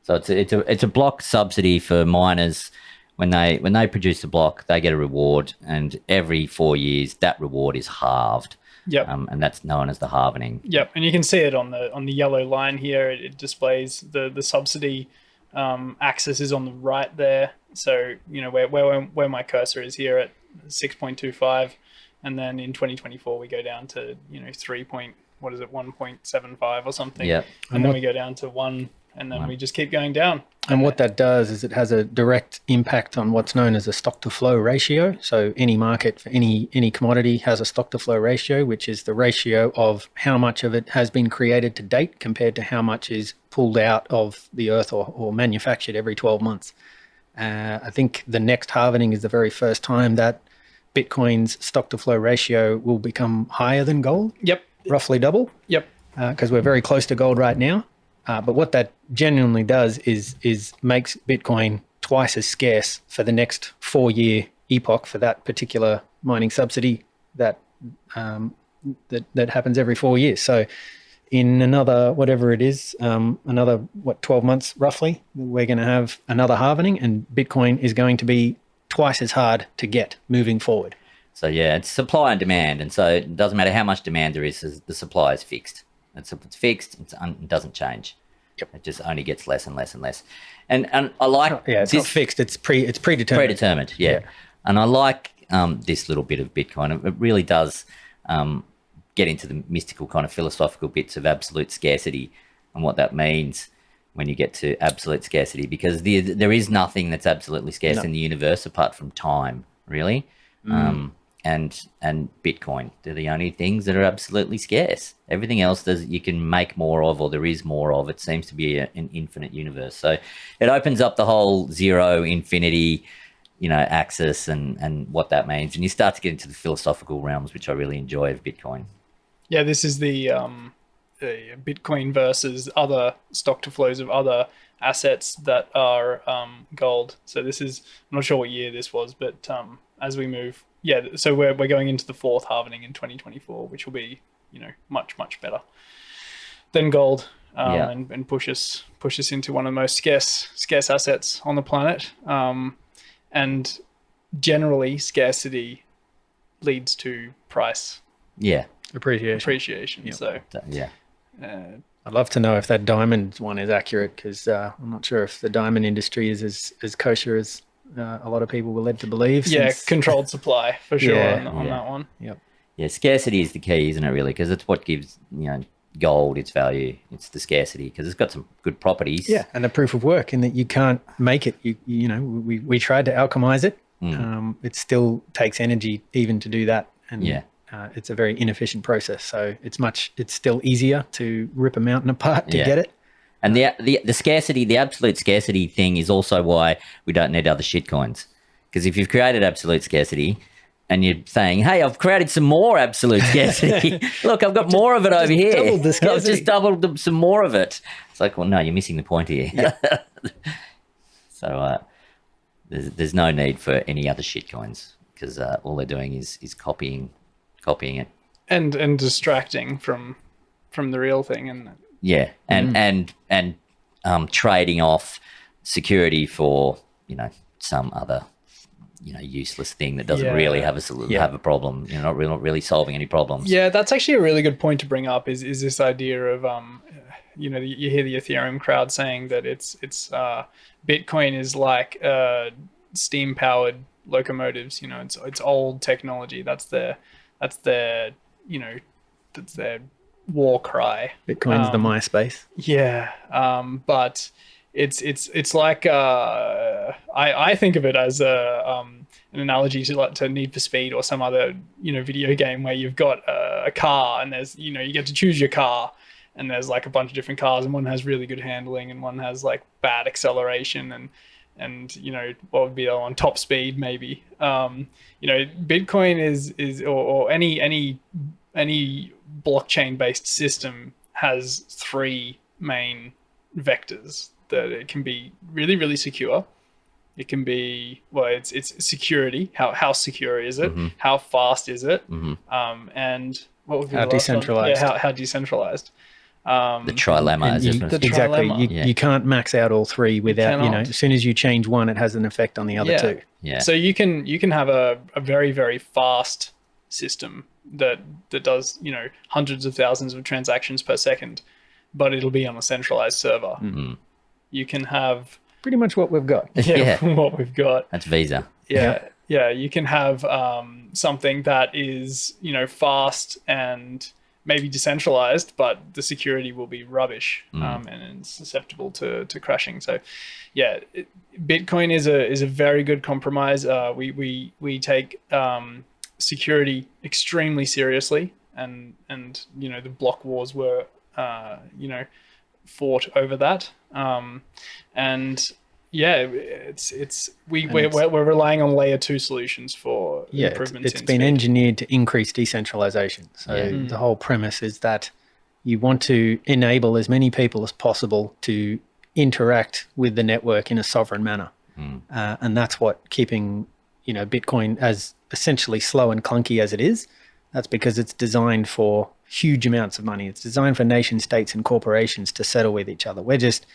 [SPEAKER 1] So it's a block subsidy for miners. When they produce a block, they get a reward, and every 4 years that reward is halved.
[SPEAKER 2] Yep.
[SPEAKER 1] And that's known as the halvening.
[SPEAKER 2] Yep, and you can see it on the yellow line here. It displays the subsidy axis is on the right there. So where my cursor is here at 6.25, and then in 2024 we go down to 1.75 or something.
[SPEAKER 1] Yep.
[SPEAKER 2] And then we go down to 1. And then we just keep going down.
[SPEAKER 3] And what that does is it has a direct impact on what's known as a stock to flow ratio. So any market for any commodity has a stock to flow ratio, which is the ratio of how much of it has been created to date compared to how much is pulled out of the earth or manufactured every 12 months. I think the next halvening is the very first time that Bitcoin's stock to flow ratio will become higher than gold.
[SPEAKER 2] Yep.
[SPEAKER 3] Roughly double.
[SPEAKER 2] Yep.
[SPEAKER 3] Because we're very close to gold right now. But what that genuinely does is makes Bitcoin twice as scarce for the next 4-year epoch for that particular mining subsidy that happens every 4 years. So in another, whatever it is, 12 months roughly, we're going to have another halvening, and Bitcoin is going to be twice as hard to get moving forward.
[SPEAKER 1] So yeah, it's supply and demand. And so it doesn't matter how much demand there is, the supply is fixed. It's fixed. It doesn't change.
[SPEAKER 3] Yep.
[SPEAKER 1] It just only gets less and less and less. And I like
[SPEAKER 3] it's not fixed. It's predetermined.
[SPEAKER 1] Predetermined, yeah. And I like this little bit of Bitcoin. It really does get into the mystical kind of philosophical bits of absolute scarcity and what that means when you get to absolute scarcity, because there is nothing that's absolutely scarce in the universe apart from time, really. And Bitcoin, they're the only things that are absolutely scarce. Everything else you can make more of, or there is more of. It seems to be an infinite universe. So it opens up the whole zero infinity, axis and what that means. And you start to get into the philosophical realms, which I really enjoy of Bitcoin.
[SPEAKER 2] Yeah, this is the Bitcoin versus other stock to flows of other assets that are gold. So this is, I'm not sure what year this was, but as we move, so we're going into the fourth halvening in 2024, which will be much better than gold, and push us into one of the most scarce assets on the planet. And generally, scarcity leads to price appreciation. Yep. So
[SPEAKER 3] I'd love to know if that diamond one is accurate, because I'm not sure if the diamond industry is as kosher as a lot of people were led to believe.
[SPEAKER 2] Controlled supply for sure on that one.
[SPEAKER 3] Yep.
[SPEAKER 1] Yeah, scarcity is the key, isn't it, really? Because it's what gives gold its value. It's the scarcity, because it's got some good properties.
[SPEAKER 3] Yeah, and the proof of work in that you can't make it. We tried to alchemize it. It still takes energy even to do that. And it's a very inefficient process. So it's still easier to rip a mountain apart to get it.
[SPEAKER 1] And the scarcity, the absolute scarcity thing is also why we don't need other shitcoins. Because if you've created absolute scarcity and you're saying, hey, I've created some more absolute scarcity. Look, I've got more of it over here.
[SPEAKER 3] Doubled the scarcity.
[SPEAKER 1] I've just doubled some more of it. It's like, well, no, you're missing the point here. Yeah. So there's no need for any other shitcoins, because all they're doing is copying it.
[SPEAKER 2] And distracting from the real thing.
[SPEAKER 1] And trading off security for some other useless thing that doesn't really have a problem. Not really solving any problems.
[SPEAKER 2] Yeah, that's actually a really good point to bring up. Is this idea of you hear the Ethereum crowd saying that it's Bitcoin is like steam powered locomotives. It's old technology. That's their war cry.
[SPEAKER 3] Bitcoin's the MySpace.
[SPEAKER 2] Yeah, but it's like I think of it as an analogy to Need for Speed or some other video game where you've got a car, and there's you get to choose your car, and there's like a bunch of different cars, and one has really good handling and one has like bad acceleration and you know, what would be on top speed maybe. You know, Bitcoin is or any blockchain based system has three main vectors. That it can be really, really secure. It can be, well, it's security. How secure is it? How fast is it? And what would be
[SPEAKER 3] How
[SPEAKER 2] the last one?
[SPEAKER 3] decentralized.
[SPEAKER 2] Yeah, how decentralized.
[SPEAKER 1] The trilemma.
[SPEAKER 3] And exactly.
[SPEAKER 2] trilemma.
[SPEAKER 3] You can't max out all three without, you know,
[SPEAKER 2] cannot.
[SPEAKER 3] as soon as you change one, it has an effect on the other two.
[SPEAKER 1] Yeah.
[SPEAKER 2] So you can have a very, very fast system that does, you know, hundreds of thousands of transactions per second, but it'll be on a centralized server. You can have
[SPEAKER 3] Pretty much what we've got.
[SPEAKER 2] what we've got.
[SPEAKER 1] That's Visa.
[SPEAKER 2] Yeah. You can have something that is, you know, fast and maybe decentralized, but the security will be rubbish and it's susceptible to crashing. So, yeah, Bitcoin is a very good compromise. We take security extremely seriously, and you know, the block wars were you know, fought over that. And yeah, we're relying on layer 2 solutions for improvements.
[SPEAKER 3] It's been engineered to increase decentralization. So the whole premise is that you want to enable as many people as possible to interact with the network in a sovereign manner. And that's what keeping, you know, Bitcoin as essentially slow and clunky as it is. That's because it's designed for huge amounts of money. It's designed for nation states and corporations to settle with each other. We're just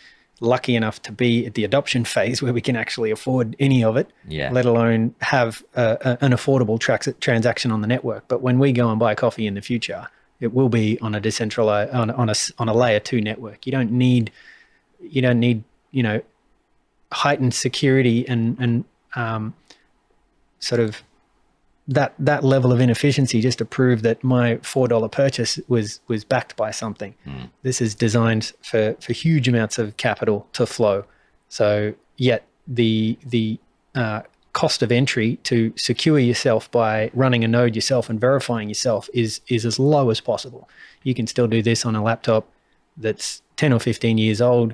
[SPEAKER 3] lucky enough to be at the adoption phase where we can actually afford any of it, let alone have an affordable transaction on the network. But when we go and buy coffee in the future, it will be on a decentralized, on a layer 2 network. You don't need, you know, heightened security and sort of that level of inefficiency just to prove that my $4 purchase was backed by something. This is designed for huge amounts of capital to flow. So yet the cost of entry to secure yourself by running a node yourself and verifying yourself is as low as possible. You can still do this on a laptop that's 10 or 15 years old.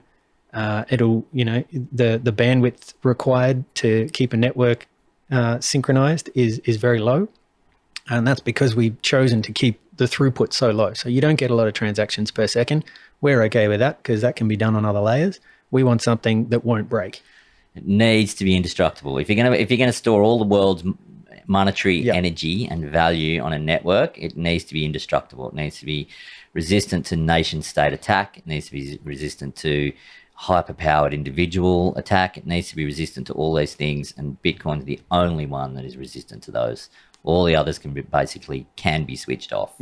[SPEAKER 3] It'll, you know, the bandwidth required to keep a network synchronized is very low, and that's because we've chosen to keep the throughput so low. So you don't get a lot of transactions per second. We're okay with that because that can be done on other layers. We want something that won't break.
[SPEAKER 1] It needs to be indestructible. If you're gonna store all the world's monetary energy and value on a network, it needs to be indestructible. It needs to be resistant to nation state attack. It needs to be resistant to hyper-powered individual attack. It needs to be resistant to all these things, and Bitcoin's the only one that is resistant to those. All the others can be switched off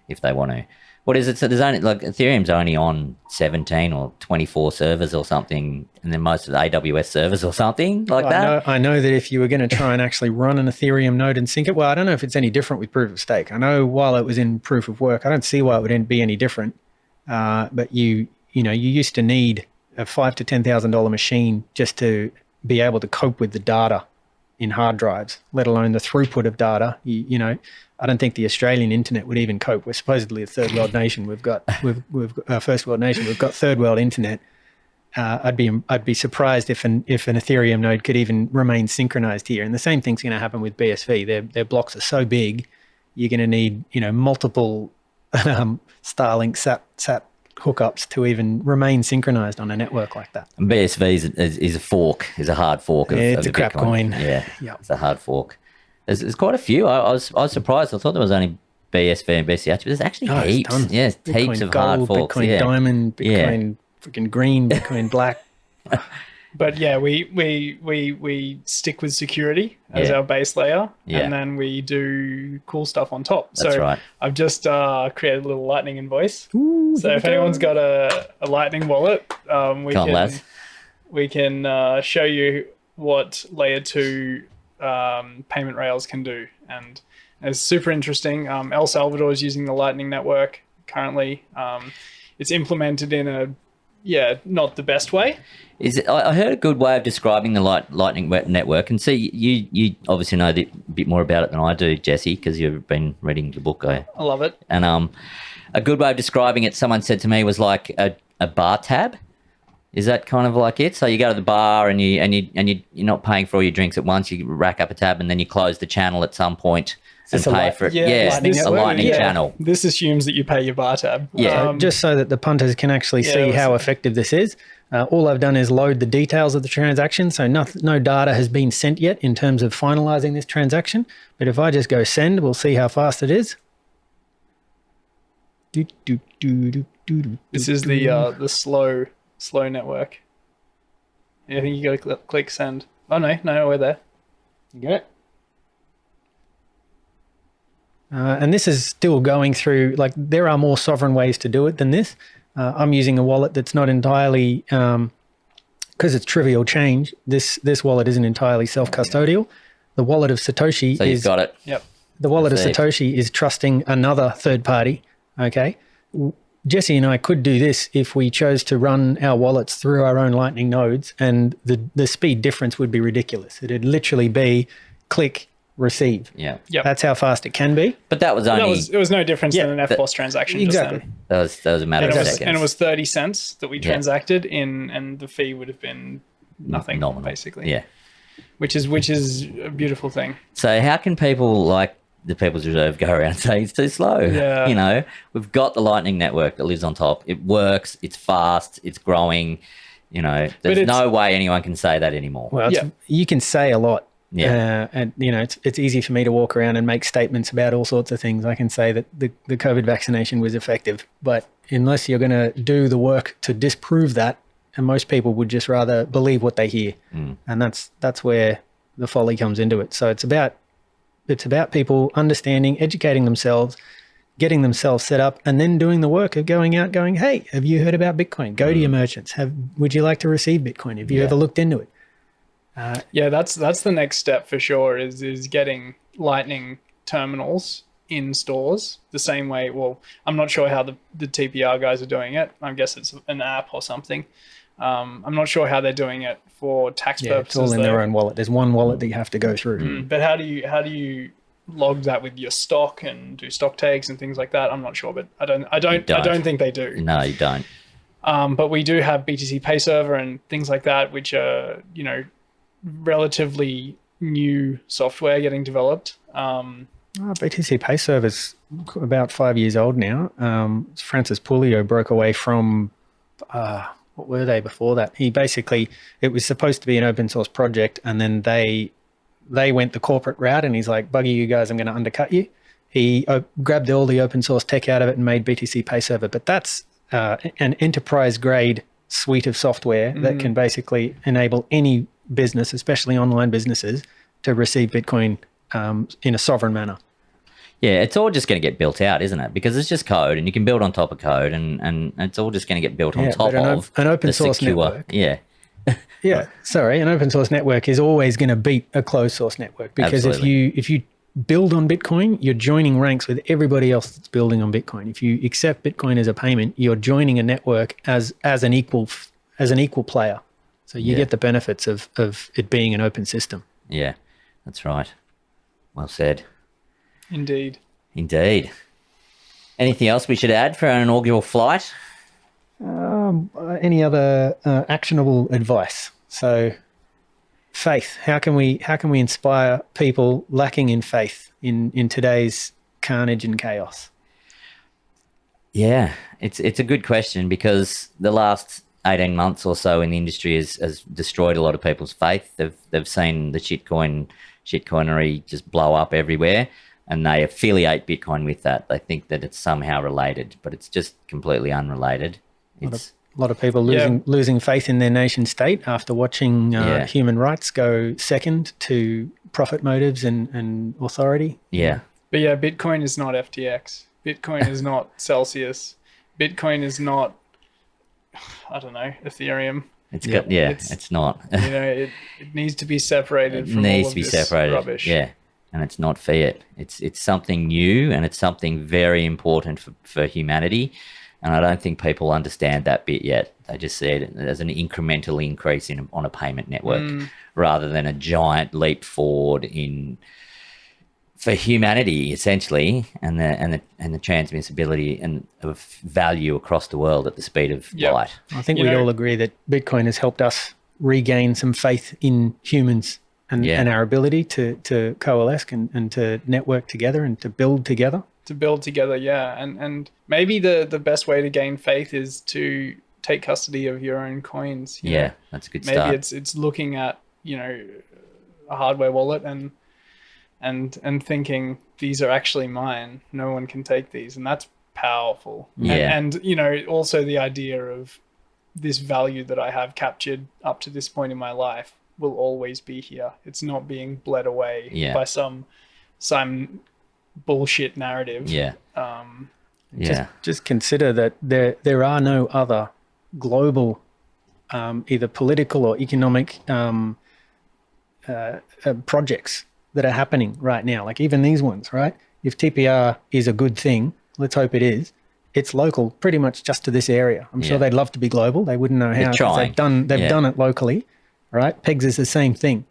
[SPEAKER 1] if they want to. What is it? So there's only, like, Ethereum's only on 17 or 24 servers or something, and then most of the AWS servers or something like that.
[SPEAKER 3] I know that if you were going to try and actually run an Ethereum node and sync it, well, I don't know if it's any different with proof of stake. I know while it was in proof of work, I don't see why it would be any different. But you used to need a $5,000 to $10,000 machine just to be able to cope with the data in hard drives, let alone the throughput of data. You know, I don't think the Australian internet would even cope. We're supposedly a third world nation. We've got first world nation. We've got third world internet. I'd be surprised if an Ethereum node could even remain synchronized here. And the same thing's going to happen with BSV. Their blocks are so big, you're going to need, you know, multiple Starlink sat hookups to even remain synchronized on a network like that.
[SPEAKER 1] And BSV is a hard fork of
[SPEAKER 3] it's a crap
[SPEAKER 1] Bitcoin.
[SPEAKER 3] coin.
[SPEAKER 1] Yeah, it's a hard fork. There's quite a few. I was surprised. I thought there was only BSV and BCH, but there's actually heaps.
[SPEAKER 3] Tons.
[SPEAKER 1] Yeah,
[SPEAKER 3] Bitcoin
[SPEAKER 1] heaps of
[SPEAKER 3] gold,
[SPEAKER 1] hard forks.
[SPEAKER 3] Bitcoin diamond, Bitcoin freaking green, Bitcoin black.
[SPEAKER 2] But yeah, we stick with security as our base layer, and then we do cool stuff on top.
[SPEAKER 1] That's right.
[SPEAKER 2] I've just created a little Lightning invoice.
[SPEAKER 3] Ooh,
[SPEAKER 2] So if anyone's got a Lightning wallet, we can show you what layer 2 payment rails can do, and it's super interesting. El Salvador is using the Lightning network currently. It's implemented in a not the best way.
[SPEAKER 1] I heard a good way of describing the Lightning network, and see, you obviously know a bit more about it than I do, Jesse, because you've been reading the book.
[SPEAKER 2] I love it.
[SPEAKER 1] And a good way of describing it, someone said to me, was like a bar tab. Is that kind of like it? So you go to the bar and you're not paying for all your drinks at once. You rack up a tab and then you close the channel at some point and pay for it. A lightning channel.
[SPEAKER 2] This assumes that you pay your bar tab.
[SPEAKER 1] Yeah.
[SPEAKER 3] Just so that the punters can actually see how effective this is. All I've done is load the details of the transaction. So no data has been sent yet in terms of finalizing this transaction. But if I just go send, we'll see how fast it is.
[SPEAKER 2] This is the slow network. Yeah, I think you got to click send. Oh no, we're there.
[SPEAKER 3] You get it? And this is still going through, like, there are more sovereign ways to do it than this. I'm using a wallet that's not entirely, because it's trivial change, this wallet isn't entirely self-custodial. The wallet of Satoshi
[SPEAKER 1] so you've got it.
[SPEAKER 2] Yep.
[SPEAKER 3] The wallet of Satoshi is trusting another third party, okay? Jesse and I could do this if we chose to run our wallets through our own Lightning nodes, and the speed difference would be ridiculous. It'd literally be click, receive.
[SPEAKER 1] Yeah.
[SPEAKER 2] Yep.
[SPEAKER 3] That's how fast it can be.
[SPEAKER 1] But that was only...
[SPEAKER 2] it was no difference than an FPOS transaction.
[SPEAKER 3] Exactly.
[SPEAKER 2] Just then.
[SPEAKER 1] That was a matter of seconds.
[SPEAKER 2] And it was 30 cents that we transacted in, and the fee would have been nothing,
[SPEAKER 1] nominal,
[SPEAKER 2] basically.
[SPEAKER 1] Yeah.
[SPEAKER 2] Which is a beautiful thing.
[SPEAKER 1] So how can people like the People's Reserve go around and say it's too slow?
[SPEAKER 2] Yeah.
[SPEAKER 1] You know, we've got the Lightning Network that lives on top. It works. It's fast. It's growing. You know, there's no way anyone can say that anymore.
[SPEAKER 3] Well, you can say a lot.
[SPEAKER 1] Yeah.
[SPEAKER 3] And, you know, it's easy for me to walk around and make statements about all sorts of things. I can say that the COVID vaccination was effective, but unless you're going to do the work to disprove that, and most people would just rather believe what they hear. And that's where the folly comes into it. So it's about people understanding, educating themselves, getting themselves set up, and then doing the work of going out going, hey, have you heard about Bitcoin? Go to your merchants. Would you like to receive Bitcoin? Have you ever looked into it?
[SPEAKER 2] That's the next step for sure, is getting Lightning terminals in stores the same way. Well, I'm not sure how the TPR guys are doing it. I guess it's an app or something. I'm not sure how they're doing it for tax purposes.
[SPEAKER 3] It's all in their own wallet. There's one wallet that you have to go through.
[SPEAKER 2] But how do you log that with your stock and do stock takes and things like that? I'm not sure, but I don't think they do.
[SPEAKER 1] No, you don't.
[SPEAKER 2] But we do have BTC Pay Server and things like that, which are, you know, relatively new software getting developed.
[SPEAKER 3] BTC Pay Server's about 5 years old now. Francis Pulio broke away from, what were they before that? It was supposed to be an open source project, and then they went the corporate route, and he's like, buggy you guys, I'm going to undercut you. He grabbed all the open source tech out of it and made BTC Pay Server, but that's an enterprise grade suite of software that can basically enable any business, especially online businesses, to receive Bitcoin in a sovereign manner.
[SPEAKER 1] Yeah, it's all just going to get built out, isn't it? Because it's just code, and you can build on top of code, and it's all just going to get built on top of
[SPEAKER 3] an open source network.
[SPEAKER 1] Yeah.
[SPEAKER 3] An open source network is always going to beat a closed source network, because if you build on Bitcoin, you're joining ranks with everybody else that's building on Bitcoin. If you accept Bitcoin as a payment, you're joining a network as an equal player. So you get the benefits of it being an open system.
[SPEAKER 1] Yeah, that's right. Well said.
[SPEAKER 2] Indeed.
[SPEAKER 1] Anything else we should add for our inaugural flight?
[SPEAKER 3] Any other actionable advice? So, faith. How can we inspire people lacking in faith in today's carnage and chaos?
[SPEAKER 1] Yeah, it's a good question, because the last 18 months or so in the industry has destroyed a lot of people's faith. They've seen the shitcoinery just blow up everywhere, and they affiliate Bitcoin with that. They think that it's somehow related, but it's just completely unrelated. A
[SPEAKER 3] lot of people losing faith in their nation state after watching human rights go second to profit motives and authority.
[SPEAKER 2] Yeah. But yeah, Bitcoin is not FTX. Bitcoin is not Celsius. Bitcoin is not, I don't know, Ethereum.
[SPEAKER 1] It's not.
[SPEAKER 2] You know, it needs to be separated from all of this rubbish.
[SPEAKER 1] Yeah, and it's not fiat. It's something new, and it's something very important for humanity. And I don't think people understand that bit yet. They just see it as an incremental increase on a payment network, rather than a giant leap forward in for humanity, essentially, and the transmissibility and of value across the world at the speed of light.
[SPEAKER 3] I think we'd all agree that Bitcoin has helped us regain some faith in humans and our ability to coalesce and to network together and to build together.
[SPEAKER 2] And maybe the best way to gain faith is to take custody of your own coins. You know?
[SPEAKER 1] That's a good start.
[SPEAKER 2] Maybe it's looking at, a hardware wallet and thinking, these are actually mine. No one can take these. And that's powerful.
[SPEAKER 1] Yeah.
[SPEAKER 2] And also the idea of this value that I have captured up to this point in my life will always be here. It's not being bled away by some bullshit narrative.
[SPEAKER 3] Just consider that there are no other global either political or economic projects that are happening right now, like even these ones, right? If TPR is a good thing, let's hope it is, it's local pretty much just to this area. I'm sure they'd love to be global. They wouldn't know how, because they've done it locally, right? Pegs is the same thing.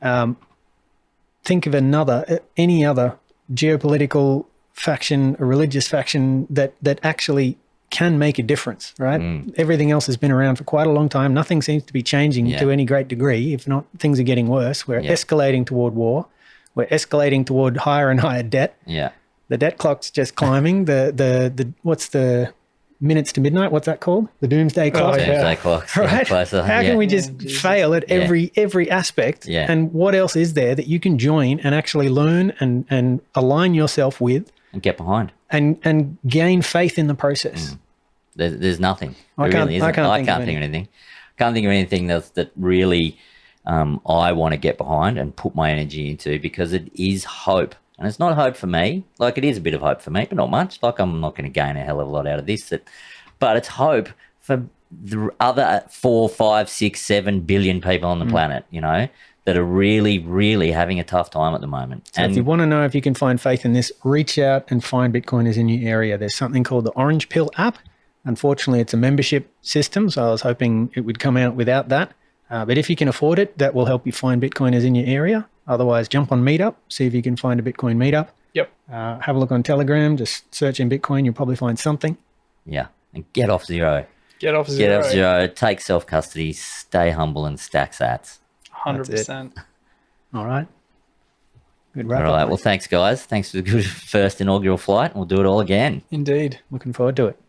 [SPEAKER 3] Think of any other geopolitical faction, a religious faction that actually can make a difference, right? Everything else has been around for quite a long time. Nothing seems to be changing to any great degree. If not, things are getting worse. We're escalating toward war. We're escalating toward higher and higher debt. The debt clock's just climbing. The what's the minutes to midnight? What's that called? The doomsday clock.
[SPEAKER 1] Doomsday clock.
[SPEAKER 3] Right? How can we just fail at every aspect? And what else is there that you can join and actually learn and align yourself with
[SPEAKER 1] and get behind
[SPEAKER 3] and gain faith in the process?
[SPEAKER 1] There's nothing.
[SPEAKER 3] I can't think of
[SPEAKER 1] anything. Can't think of anything that really I want to get behind and put my energy into, because it is hope. And it's not hope for me. Like, it is a bit of hope for me, but not much. Like, I'm not going to gain a hell of a lot out of this. But it's hope for the other 4, 5, 6, 7 billion people on the planet, that are really, really having a tough time at the moment.
[SPEAKER 3] So if you want to know if you can find faith in this, reach out and find Bitcoiners in your area. There's something called the Orange Pill app. Unfortunately, it's a membership system, so I was hoping it would come out without that. But if you can afford it, that will help you find Bitcoiners in your area. Otherwise, jump on Meetup, see if you can find a Bitcoin meetup. Have a look on Telegram, just search in Bitcoin, you'll probably find something.
[SPEAKER 1] And get off zero.
[SPEAKER 2] Get off zero.
[SPEAKER 1] Take self-custody, stay humble, and stack sats.
[SPEAKER 2] 100%.
[SPEAKER 3] All right. Good wrap up.
[SPEAKER 1] All right. Well, thanks, guys. Thanks for the good first inaugural flight. We'll do it all again.
[SPEAKER 2] Indeed.
[SPEAKER 3] Looking forward to it.